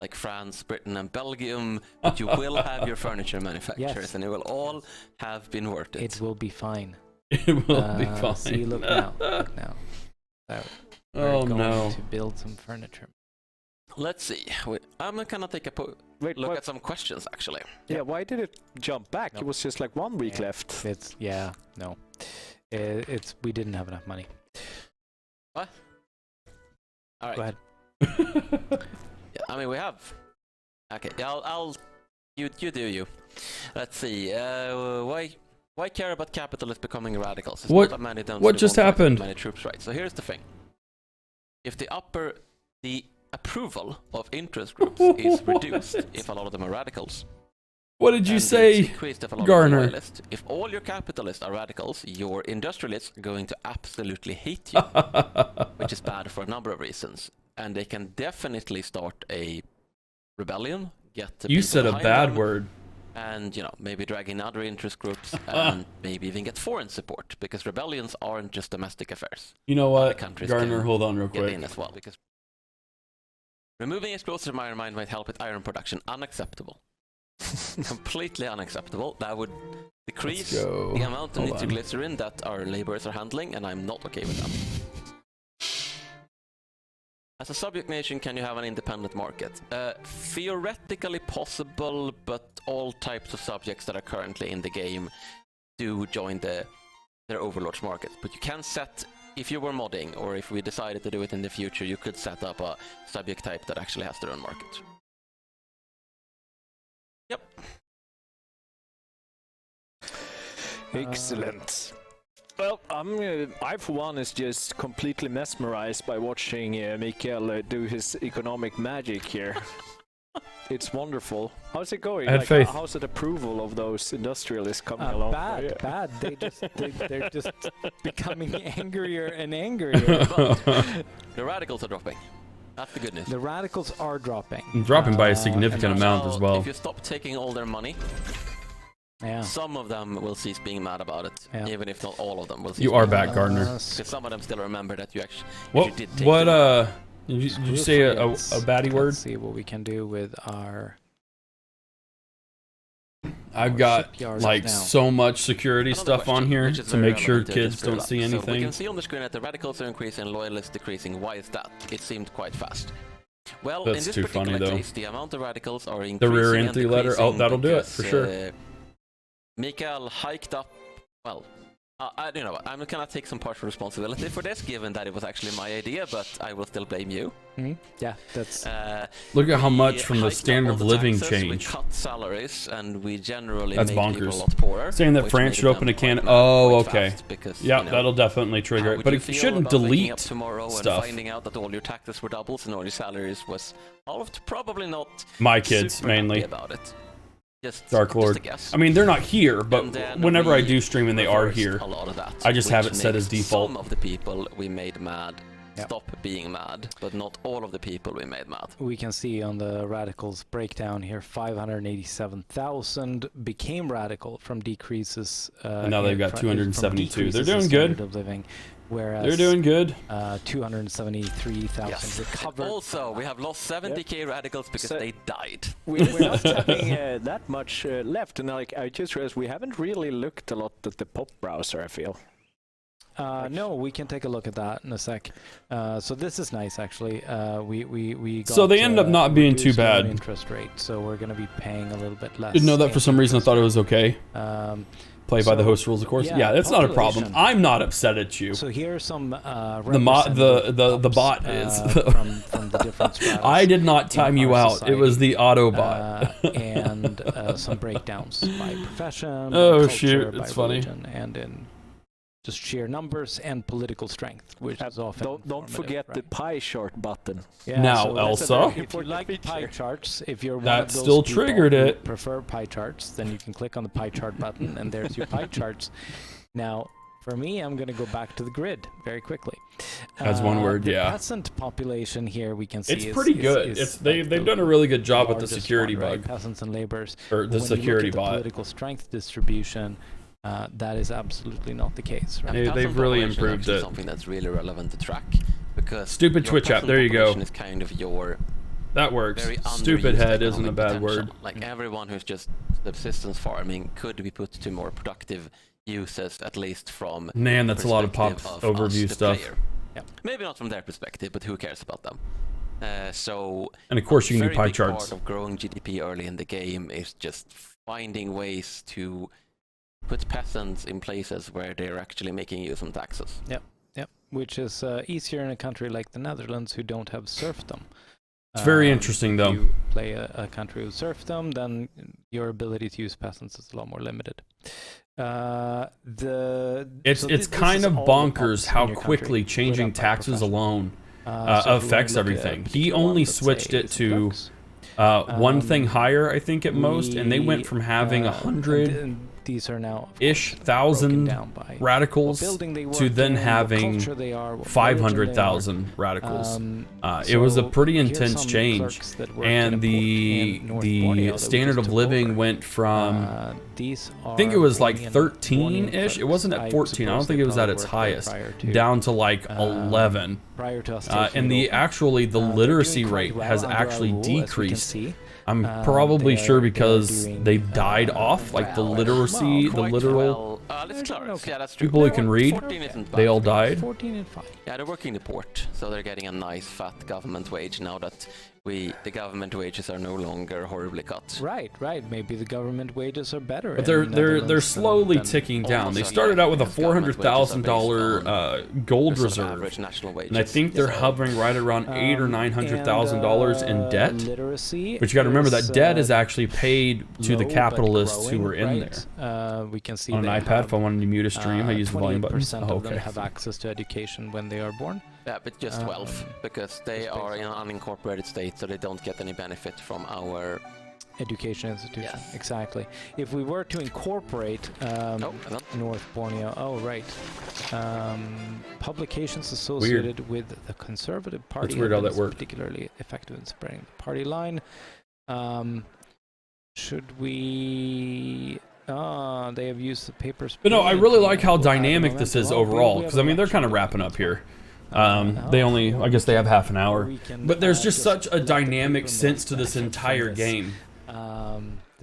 like France, Britain, and Belgium. But you will have your furniture manufacturers, and it will all have been worth it. It will be fine. It will be fine. See, look now. Look now. So Oh we're going no. to build some furniture. Let's see. I'm gonna take a look at some questions actually. Yeah, why did it jump back? It was just like 1 week left. It's we didn't have enough money. What? All right. Go ahead. Yeah, I mean we have. Okay. Yeah, you do you. Let's see. Why care about capitalists becoming radicals? It's What- not that many don't what do just want happened? Many troops, right? So here's the thing. If the approval of interest groups is reduced, if a lot of them are radicals. What did you and say, it's increased if a lot of them Garner? are loyalists, if all your capitalists are radicals, your industrialists are going to absolutely hate you, which is bad for a number of reasons. And they can definitely start a rebellion. Get the You people said a behind bad them, word. and maybe drag in other interest groups and maybe even get foreign support, because rebellions aren't just domestic affairs. You know Other what, countries Garner? can Hold on real Get quick. in as well, because removing explosives from iron mine might help with iron production. Unacceptable. Completely unacceptable. That would decrease Let's go. the amount of Hold on. nitroglycerin that our laborers are handling, and I'm not okay with that. As a subject nation, can you have an independent market? Theoretically possible, but all types of subjects that are currently in the game do join their overlords market. But you can set, if you were modding, or if we decided to do it in the future, you could set up a subject type that actually has their own market. Yep. Excellent. Well, I for one is just completely mesmerized by watching Mikael do his economic magic here. It's wonderful. How's it going? I had faith. How's the approval of those industrialists coming along? Bad. They're just becoming angrier and angrier. The radicals are dropping. That's the good news. The radicals are dropping. Dropping by a significant And amount now, as well. If you stop taking all their money, some of them will cease being mad about it, even if not all of them will cease. You are back, Gardner. Because some of them still remember that you actually did take what them. did you say a baddie word? Let's see what we can do with our. I've got like so much security stuff on here to make sure kids don't see anything. So we can see on the screen that the radicals are increasing and loyalists decreasing. Why is that? It seemed quite fast. Well, That's in this too particular funny, though. case, the amount of radicals are increasing. The rear and entry letter. Oh, decreasing that'll do it because, for sure. Mikael hiked up. Well, I don't know. I'm gonna take some partial responsibility for this, given that it was actually my idea, but I will still blame you. Yeah, that's. Look at how much from the hiked up standard all of the living taxes, We change. cut salaries, and we generally That's made people a bonkers. lot poorer. Saying that which France made should open them a can. quite Oh, quite okay. fast because, Yeah, you know, that'll definitely trigger how it. would But you you feel shouldn't about waking delete up tomorrow stuff. and finding out that all your taxes were doubles and all your salaries was probably not My kids super mainly. happy about it. Just, Dark Lord. Just a guess. I mean, they're not here, but And then whenever I we do stream and they are reversed here, a lot of that, I just have which it set as makes default. Some of the people we made mad Yep. stop being mad, but not all of the people we made mad. We can see on the radicals breakdown here, 587,000 became radical from decreases. And now they've got from 272. They're decreases in doing standard good. Of living, whereas They're doing good. 273,000 Yes. recovered. Also, we have lost 70k radicals because So- they died. We're not having that much left, and like I just realized we haven't really looked a lot at the pop browser. I feel. No, we can take a look at that in a sec. So this is nice, actually. We got, So they end up not being too reduced loan bad. interest rate, so we're going to be paying a little bit less. Didn't know that for some reason. I thought it was okay. Play by the so, host rules, of course. yeah, Yeah, that's not a problem. population. I'm not upset at you. So here are some The bot is. from the different stratas I did not time in you our out. It was the auto bot. and some breakdowns by profession. Oh, by culture, shoot, by it's funny. religion, and in just sheer numbers and political strength, which is often Don't forget the pie chart button. Yeah, Now, so that's a Elsa. very- if you like pie charts, if you're one That of those still people triggered who it. prefer pie charts, then you can click on the pie chart button, and there's your pie charts. Now, for me, I'm going to go back to the grid very quickly. That's one word, the yeah. peasant population here we can see It's pretty good. They've done a really good job with the largest security one, right? bug. Peasants and laborers. Or the When security you look at the bot. political strength distribution, that is absolutely not the case, right? They've Peasant really population is improved actually it. Something that's really relevant to track because Stupid your Twitch app, peasant there you go. population is kind of your That works. very Stupid underused head isn't a economic bad potential. word. Like everyone who's just subsistence farming could be put to more productive uses, at least from Man, that's a lot of pop perspective of overview us, the stuff. player. Yep. Maybe not from their perspective, but who cares about them? So And of course, you can do very pie big charts. part of growing GDP early in the game is just finding ways to put peasants in places where they're actually making use of taxes. Yep, which is easier in a country like the Netherlands who don't have serfdom. It's very interesting, though. If you play a country with serfdom, then your ability to use peasants is a lot more limited. It's kind of bonkers how quickly changing taxes alone affects everything. He only switched it to one thing higher, I think, at most, and they went from having 100 these are now ish thousand radicals to then having 500,000 radicals. It was a pretty intense change, and the standard of living went from I think it was like 13-ish. It wasn't at 14. I don't think it was at its highest, down to like 11. And the literacy rate has actually decreased. I'm probably sure because they died off, like the literacy, the literal people who can read, they all died. 14 and 5. Yeah, they're working the port, so they're getting a nice fat government wage now that the government wages are no longer horribly cut. Right. Maybe the government wages are better. But they're slowly ticking down. They started out with a $400,000 gold reserve, and I think they're hovering right around $800,000 or $900,000 in debt. Literacy, but you got to remember that debt is actually paid to the capitalists who were in there. We can see on an iPad, if I wanted to mute a stream, I use the volume button. 28% of them have access to education when they are born. Yeah, but just 12, because they are in an unincorporated state, so they don't get any benefit from our education institution. Yes. Exactly. If we were to incorporate North Borneo, publications associated with the Conservative Party That's weird how that worked. particularly effective in spreading the party line. Should we They have used the paper. But no, I really like how dynamic this is overall, because I mean they're kind of wrapping up here. I guess they have half an hour, but there's just such a dynamic sense to this entire game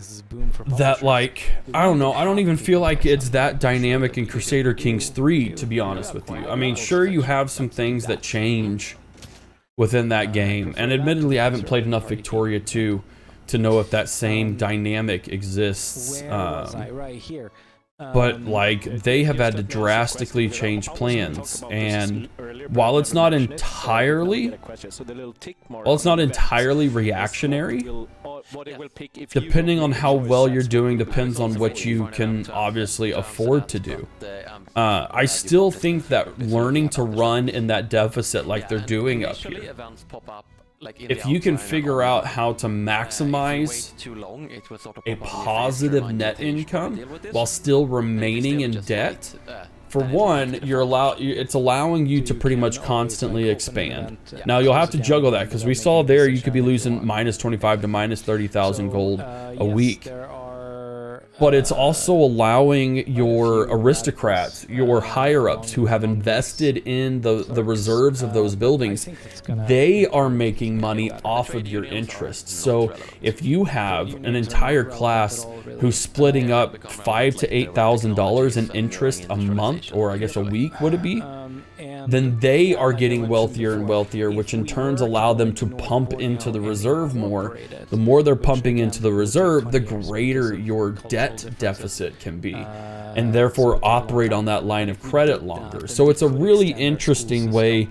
This is boom for that, like, I don't know, I don't even feel like it's that dynamic in Crusader Kings 3, to be honest with you. I mean, sure, you have some things that change within that game, and admittedly I haven't played enough Victoria 2 to know if that same dynamic exists. Right here. But like, they have had to drastically change plans, and while it's not entirely reactionary, depending on how well you're doing depends on what you can obviously afford to do. I still think that learning to run in that deficit like they're doing up here, if you can figure out how to maximize a positive net income while still remaining in debt, for one, it's allowing you to pretty much constantly expand. Now you'll have to juggle that, because we saw there you could be losing minus 25 to minus 30,000 gold a week. But it's also allowing your aristocrats, your higher-ups who have invested in the reserves of those buildings, they are making money off of your interest. So if you have an entire class who's splitting up $5,000 to $8,000 in interest a month, or I guess a week, would it be? Then they are getting wealthier and wealthier, which in turns allow them to pump into the reserve more. The more they're pumping into the reserve, the greater your debt deficit can be, and therefore operate on that line of credit longer. So it's a really interesting way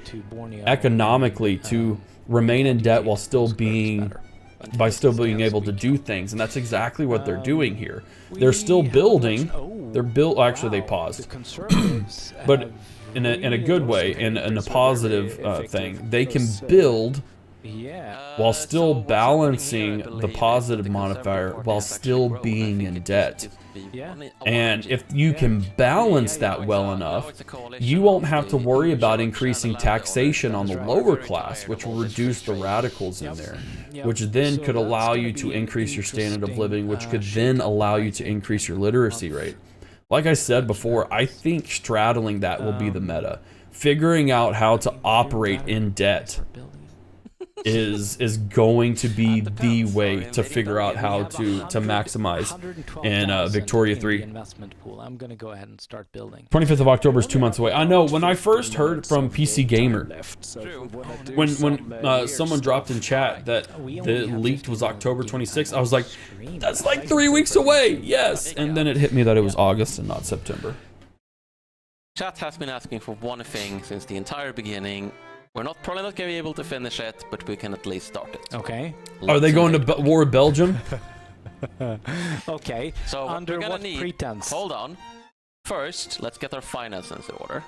economically to remain in debt while still being able to do things, and that's exactly what they're doing here. They're still building. Actually, they paused, but in a good way, in a positive thing. They can build while still balancing the positive modifier while still being in debt. And if you can balance that well enough, you won't have to worry about increasing taxation on the lower class, which will reduce the radicals in there, which then could allow you to increase your standard of living, which could then allow you to increase your literacy rate. Like I said before, I think straddling that will be the meta. Figuring out how to operate in debt is going to be the way to figure out how to maximize in Victoria 3. I'm going to go ahead and start building. 25th of October is 2 months away. I know, when I first heard from PC Gamer, when someone dropped in chat that the leaked was October 26th, I was like, that's like 3 weeks away, yes! And then it hit me that it was August and not September. Chat has been asking for one thing since the entire beginning. We're probably not going to be able to finish it, but we can at least start it. Okay. Are they going to war with Belgium? Okay. So under what pretense? Hold on. First, let's get our finances in order.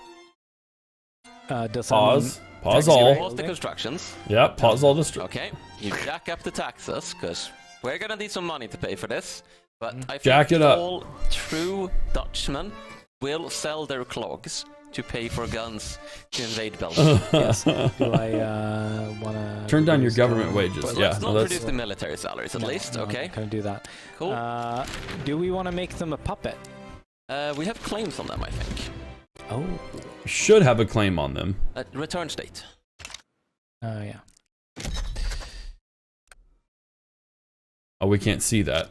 Pause all. Pause the constructions. Yep, pause all this. Okay. You jack up the taxes, because we're going to need some money to pay for this. But I think all true Dutchmen will sell their clogs to pay for guns to invade Belgium. Yes. Do I want to turn down your government wages? But yeah, let's not reduce the military salaries at least. Okay. Can do that. Cool. Do we want to make them a puppet? We have claims on them, I think. Oh. Should have a claim on them. Return state. Yeah. Oh, we can't see that.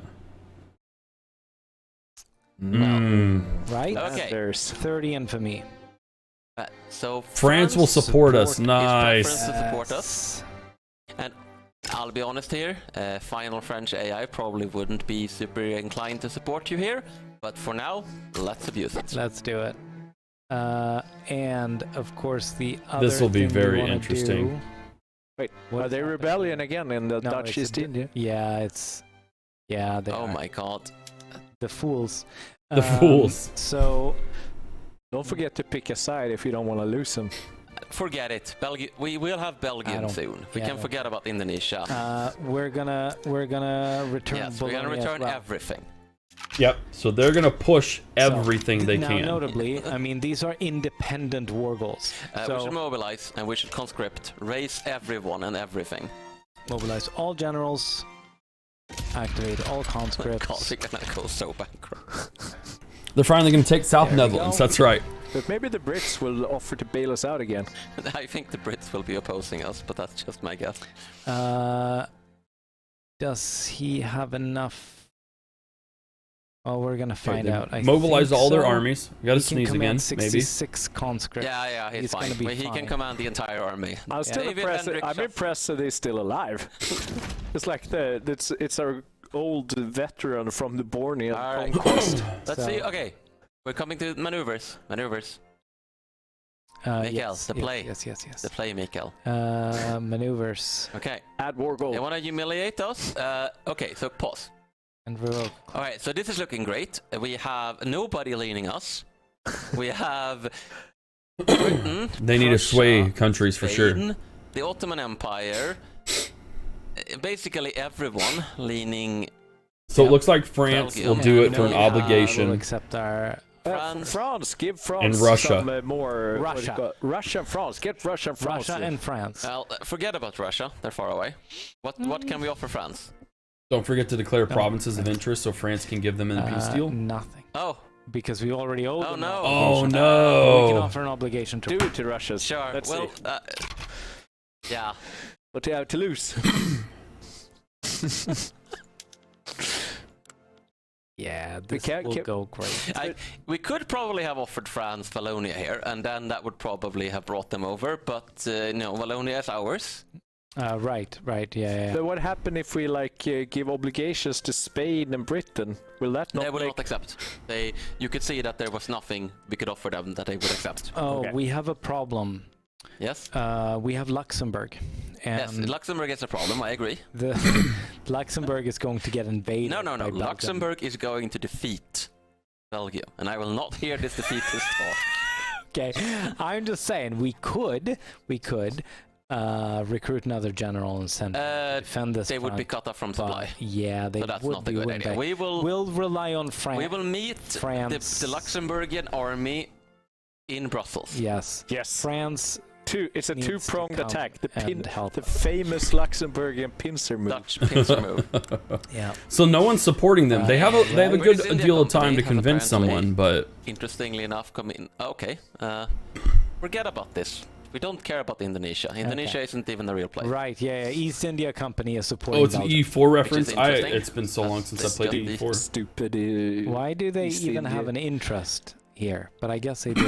Right? Okay. There's 30 infamy. So France will support us. Nice. France to support us. And I'll be honest here, final French AI probably wouldn't be super inclined to support you here, but for now, let's abuse it. Let's do it. And of course the other this will be thing very we interesting. Do... Wait, are they rebellion again in the Dutch East India? Yeah, it's... Yeah, they Oh are. my god. The fools. The fools. So... Don't forget to pick a side if you don't want to lose them. Forget it. We will have Belgium soon. We can forget about Indonesia. We're gonna return. Yes, we're gonna return everything. Yep. So they're gonna push everything they can. Notably, I mean, these are independent war goals. We should mobilize and we should conscript, raise everyone and everything. Mobilize all generals. activate all conscripts. God, we're gonna go so bankrupt. They're finally going to take South Netherlands. That's right. But maybe the Brits will offer to bail us out again. I think the Brits will be opposing us, but that's just my guess. Does he have enough? Oh, we're gonna find out. I Mobilize think all their so. armies. We got to He can sneeze again, command 66 conscripts. Yeah, he's fine. gonna be He can fine. command the entire army. I'm still David impressed. Hendrik I'm Schaff. impressed that he's still alive. It's like it's our old veteran from the Bornean Alright. conquest. Let's So- see. Okay, we're coming to maneuvers. Mikael, Yes, the play. Yes. The play, Mikael. Maneuvers Okay. Add war gold. They want to humiliate us? Okay, so pause. and revoke. Alright, so this is looking great. We have nobody leaning us. We have Britain. They need to sway Prussia, countries for sure. Spain, the Ottoman Empire. Basically everyone leaning. So it looks like France Belgium. will do it for an We'll obligation. accept our. France. Give France And Russia. some more. what do you Russia. call it? Russia and France. Get Russia and France. Russia and France. Well, forget about Russia. They're far away. What can we offer France? Don't forget to declare provinces of interest so France can give them in a peace deal. Nothing. Oh, Because we already owe Oh, them. no. an Oh obligation. no! We can offer an obligation to. Do it to Russia. sure. Let's Well, see. yeah. What do you have to lose? Yeah, this can't will keep- go great. We could probably have offered France Wallonia here, and then that would probably have brought them over. But no, Wallonia is ours. Right, yeah. But what happened if we give obligations to Spain and Britain? Will that not They will make... not accept. You could see that there was nothing we could offer them that they would accept. Oh, Okay. we have a problem. Yes. We have Luxembourg, Yes. and Luxembourg is a problem. I agree. the Luxembourg is going to get invaded. No. by Belgium. Luxembourg is going to defeat Belgium, and I will not hear this defeatist talk. Okay, I'm just saying we could recruit another general and send defend this. They would be front, cut off from but supply. yeah, they So that's would not a be, good wouldn't idea. they? We'll rely on France. We will meet France. the Luxembourgian army in Brussels. Yes, Yes. France. It's a needs to two-pronged come attack. and help The us. famous Luxembourgian pincer move. Dutch pincer move. Yeah. So no one's supporting them. They have a British good India deal of time Company to has convince apparently- someone, but Interestingly enough, come in. Okay. Forget about this. We don't care about Indonesia. Indonesia isn't even a real place. Right. Yeah. East India Company is supporting. oh, it's an Belgium. E4 reference. interesting. It's been so long since I played That's E4. Stupid. Why do they East even India. have an interest here? But I guess they do.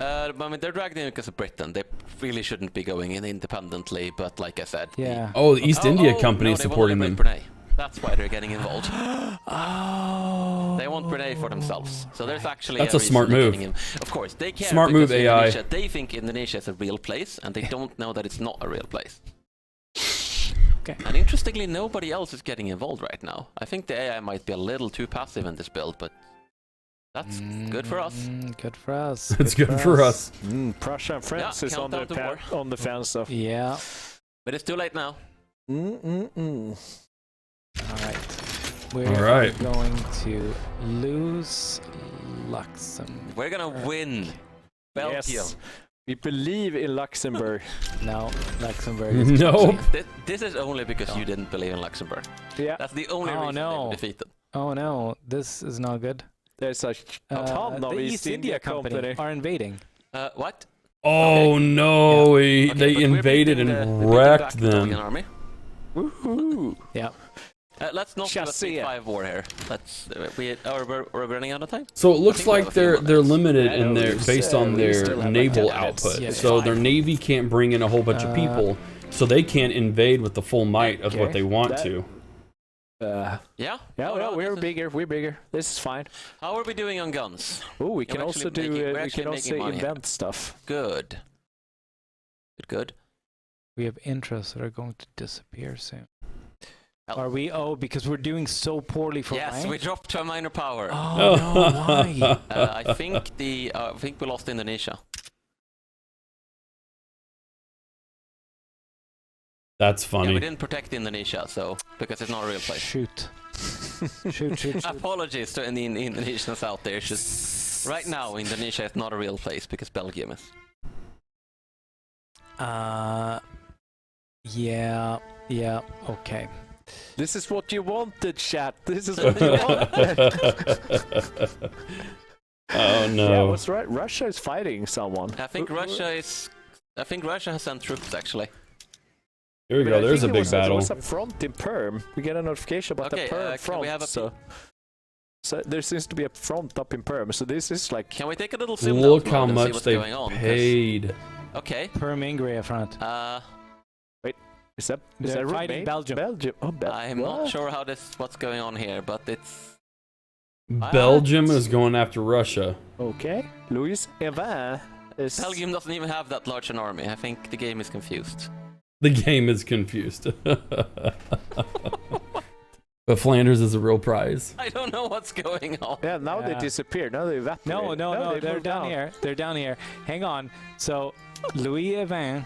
I mean, they're dragged in because of Britain. They really shouldn't be going in independently, but like I said. Yeah. Oh, the East India Company no, is they wanna supporting liberate them. Brunei. That's why they're getting involved. Oh. They want Brunei for themselves. So there's actually That's a reason smart they're move. getting Of course, they care. Smart because move, AI. Indonesia, they think Indonesia is a real place, and they don't know that it's not a real place. Okay. And interestingly, nobody else is getting involved right now. I think the AI might be a little too passive in this build, but that's good for us. Good for us. It's good for us. Prussia and France Yeah, is on countdown to war. on the fence. So. Yeah. But it's too late now. All right. We're All right. going to lose Luxembourg. We're gonna win Belgium. Yes. We believe in Luxembourg. No, Luxembourg is Nope. This is only because you didn't believe in Luxembourg. Yeah. That's the only Oh, reason they no. were defeated. Oh no, this is not good. There's a ton of the East India Company are invading. What? Oh no, Okay, they but we're invaded beating and we're beating wrecked back the Belgian them. army. Woohoo! Yeah. Let's not do a Chassis. 3-5 war here. Let's we're running out of time. So it looks I think we have like a few they're more minutes. limited Yeah, in no, their it's, based on we their still have like naval 10 minutes. output. Yeah, So their fine. navy can't bring in a whole bunch of people, so they can't invade with the full might of what Okay. they want That- to. Yeah. Yeah, No, well, no, we're this is- bigger. We're bigger. This is fine. How are we doing on guns? Oh, we Yeah, can we're also actually do. making- we're We actually can also making money here. invent stuff. Good. Good. We have interests that are going to disappear soon. Hell. Are we? Oh, because we're doing so poorly for Yes, rank? we dropped to a minor power. Oh no, why? I think we lost Indonesia. That's Yeah, we funny. didn't protect Indonesia, so because it's not a real place. Shoot. shoot. Apologies to any Indonesians out there. It's just right now, Indonesia is not a real place because Belgium is. Yeah, okay. This is what you wanted, chat. This is what you wanted. Oh no. Yeah, was right. Russia is fighting someone. I think Russia has sent troops actually. Here we go. There's a big battle. There was a front in Perm. We get a notification about the Perm front. So there seems to be a front up in Perm. So this is like. Can we take a little zoom Look out how and see much what's they going on, paid. Okay. Perm Ingria front. Wait, is that fighting Belgium? Belgium. Oh, I'm not sure what's going on here, but it's. Belgium is going after Russia. Okay. Louis Evin is. Belgium doesn't even have that large an army. I think the game is confused. The game is confused. But Flanders is a real prize. I don't know what's going on. Yeah, now they disappeared. Now they evaporated. No, they're down here. They're down here. Hang on. So, Louis Evin,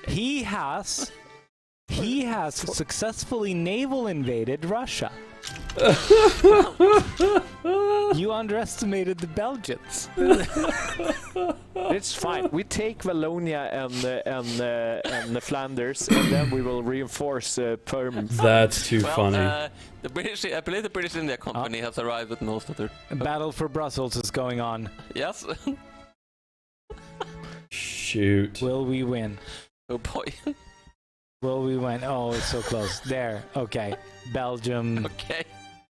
he has successfully naval invaded Russia. You underestimated the Belgians. It's fine. We take Wallonia and the Flanders, and then we will reinforce Perm. That's too funny. I believe the British India Company has arrived with most of their. Battle for Brussels is going on. Yes. Shoot. Will we win? Oh boy. Will we win? Oh, it's so close. There. Okay. Belgium. Okay.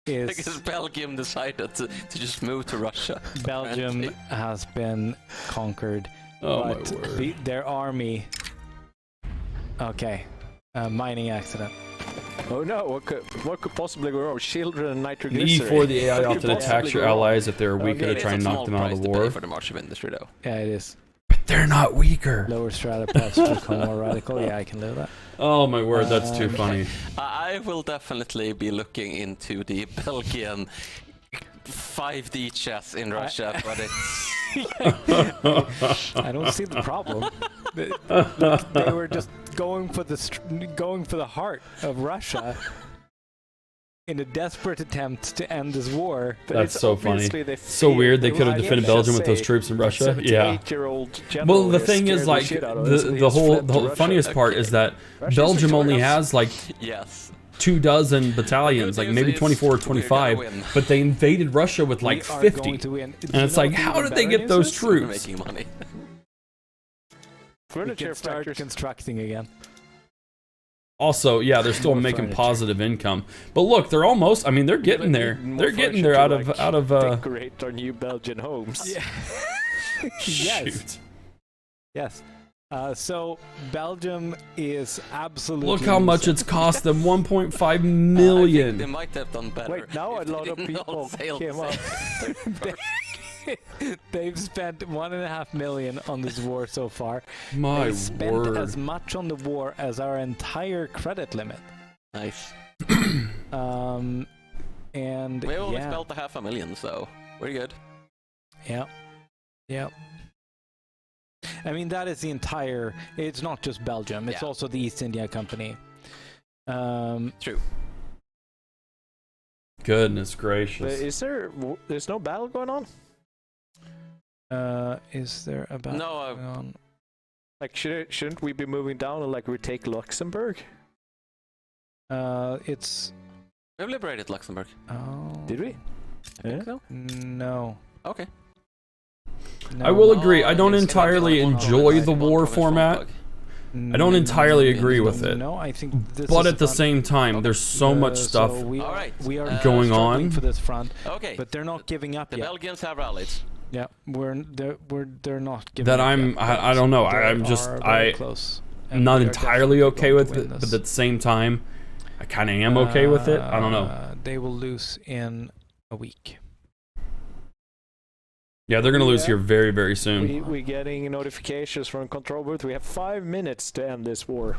Is because Belgium decided to just move to Russia. Belgium has been conquered. Oh my but word. Their army. Okay. Mining accident. Oh no! What could possibly go wrong? Children and The nitroglycerin. E4, the AI often attacks your allies if they're weaker to try and knock them out of the war. For the march of industry, though. Yeah, it is. But they're not weaker. Lower strata paths become more radical. Yeah, I can live that. Oh my word, that's too funny. I will definitely be looking into the Belgian 5D chess in Russia, but it's. I don't see the problem. They were just going for the heart of Russia in a desperate attempt to end this war. That's so funny. So weird they could have defended Belgium with those troops in Russia. Yeah. Well, the thing is, like, the funniest part is that Belgium only has like 24 battalions, like maybe 24 or 25, but they invaded Russia with like 50. And it's like, how did they get those troops? Making money. We can start constructing again. Also, yeah, they're still making positive income. But look, they're almost. I mean, they're getting there. They're getting there out of decorate our new Belgian homes. Yeah. Yes. Yes. So Belgium is absolutely. Look how much it's cost them. 1.5 million. They might have done better. Wait, now a lot of people came up. They've spent $1.5 million on this war so far. My they spent word. as much on the war as our entire credit limit. Nice. And we only spent $500,000, so we're good. Yeah. Yeah. I mean, that is the entire. It's not just Belgium. It's also the East India Company. True. Goodness gracious. There's no battle going on? Is there a battle going on? Like, shouldn't we be moving down and like retake Luxembourg? It's. We've liberated Luxembourg. Oh. Did we? I think so. No. Okay. No. I will agree. I don't entirely enjoy the war format. I don't entirely agree with it. No, I think this but is at the same time, there's so much stuff we are going on for this front. Okay. But they're not giving up the yet. Belgians have rallied. Yeah, they're not giving that up I'm yet, I don't know. I'm not entirely okay with it, but at the same time, I kind of am okay with it. I don't know. They will lose in a week. Yeah, they're gonna lose here very, very soon. We're getting notifications from control booth. We have 5 minutes to end this war.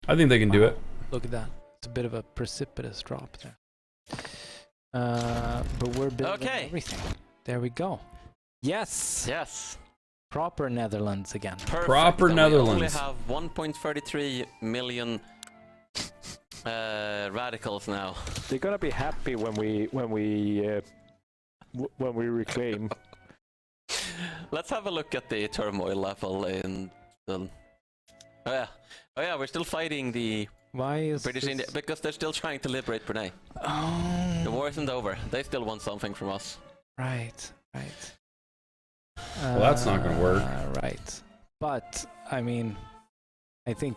I think they can do it. Look at that. It's a bit of a precipitous drop there. But we're building everything. There we go. Yes. Yes. Proper Netherlands again. Perfect. Proper Netherlands. We only have 1.33 million radicals now. They're gonna be happy when we reclaim. Let's have a look at the turmoil level in the Oh yeah, we're still fighting the Why is British this... India because they're still trying to liberate Brunei. Oh, The war isn't over. They still want something from us. right. Well, that's not gonna work. Right. But, I mean, I think...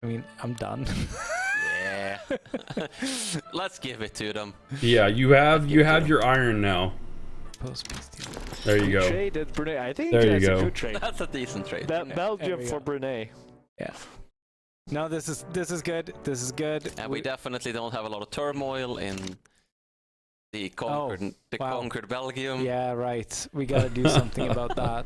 I mean, I'm done. Yeah. Let's give it to them. Yeah, you have your iron now. Post-peace deal. There you go. Traded Brunei. I think There you that's go. a good trade. That's a decent trade. Belgium we for go. Brunei. Yeah. No, this is good. This is good. And we definitely don't have a lot of turmoil in the conquered Belgium. Yeah, right. We gotta do something about that.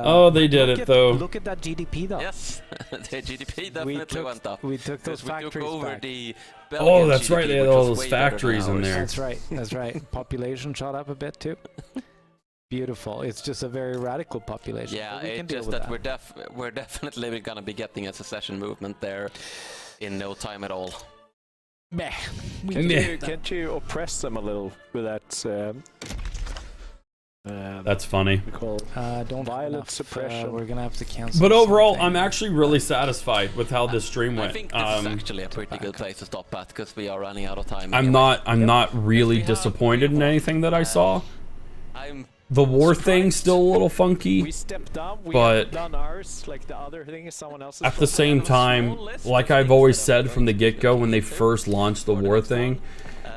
Oh, they did it though. Look at that GDP though. Yes, the GDP definitely went up. We took those Because we took factories over back. the Oh, Belgian that's right. GDP, They had which all was those way better than factories in ours. there. That's right. That's right. Population shot up a bit too. Beautiful. It's just a very radical population. Yeah, but we can it's deal just with that we're definitely gonna be getting a secession movement there in no time at all. Meh. We And can yeah. do that. Can't you oppress them a little with that? That's funny. We call Don't have violent enough. suppression. We're gonna have to cancel. But overall, something. I'm actually really satisfied with how this stream I went. think this is actually a pretty good place to stop at because we are running out of time. I'm not really disappointed in anything that I saw. The war thing's still a little funky. We stepped up. We But- have done ours. Like the other thing is someone else's. At the same time, like I've always said from the get-go when they first launched the war thing,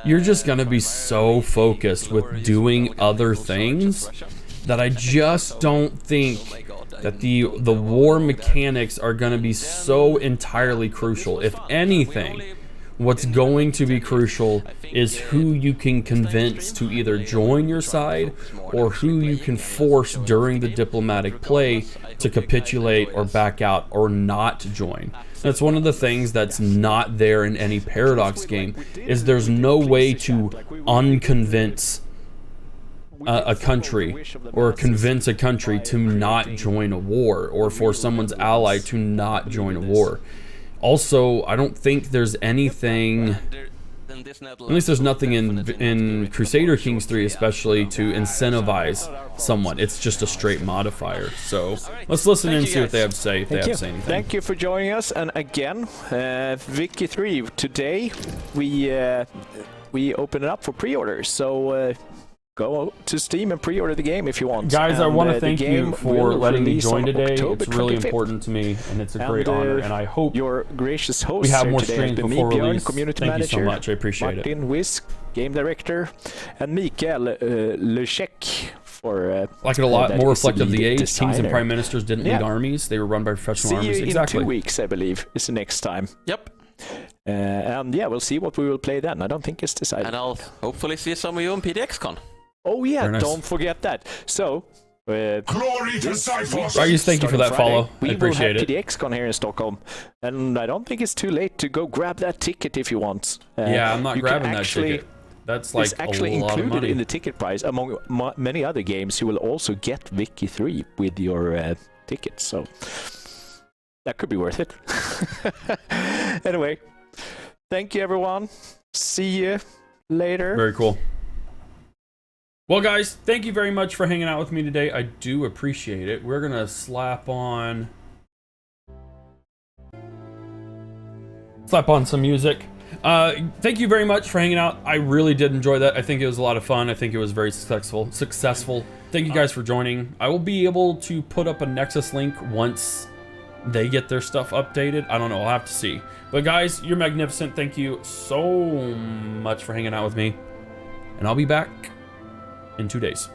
you're just gonna be so focused with doing other things that I just don't think that the war mechanics are gonna be so entirely crucial. If anything, what's going to be crucial is who you can convince to either join your side or who you can force during the diplomatic play to capitulate or back out or not join. That's one of the things that's not there in any Paradox game, is there's no way to unconvince a country or convince a country to not join a war or for someone's ally to not join a war. Also, I don't think there's anything, at least there's nothing in Crusader Kings 3 especially to incentivize someone. It's just a straight modifier. So let's listen in and see what they have to say, if they have to say anything. Thank you for joining us. And again, Vicky 3, today we open it up for pre-orders. So go to Steam and pre-order the game if you want. Guys, I want to thank you game for will letting me release join on today. October It's really 25th. important to me, and it's a great honor. And I hope your gracious host we have more today streams has been before me, Björn, release. community Thank you manager, so much. I appreciate it. Martin Wisk, game director, and Mikael Lechek for Like it a lot that more is the reflective of the lead age. Kings and designer. prime ministers didn't lead Yeah. armies; they were run by professional See armies. you Exactly. in 2 weeks, I believe, is the next time. Yep. And yeah, we'll see what we will play then. I don't think it's decided. And I'll hopefully see some of you on PDXCon. Oh yeah, Very nice. don't forget that. So, Glory to Cyphers! Ragis, thank you for that follow. I appreciate we it. will have PDXCon here in Stockholm, and I don't think it's too late to go grab that ticket if you want. Yeah, I'm not you can grabbing that actually- ticket. That's like It's actually a lot of included money. in the ticket price. Among many other games, you will also get Vicky 3 with your ticket. So that could be worth it. Anyway, thank you everyone. See you later. Very cool. Well, guys, thank you very much for hanging out with me today. I do appreciate it. We're gonna slap on some music. Thank you very much for hanging out. I really did enjoy that. I think it was a lot of fun. I think it was very successful. Thank you guys for joining. I will be able to put up a Nexus link once they get their stuff updated. I don't know. I'll have to see. But guys, you're magnificent. Thank you so much for hanging out with me. And I'll be back in 2 days.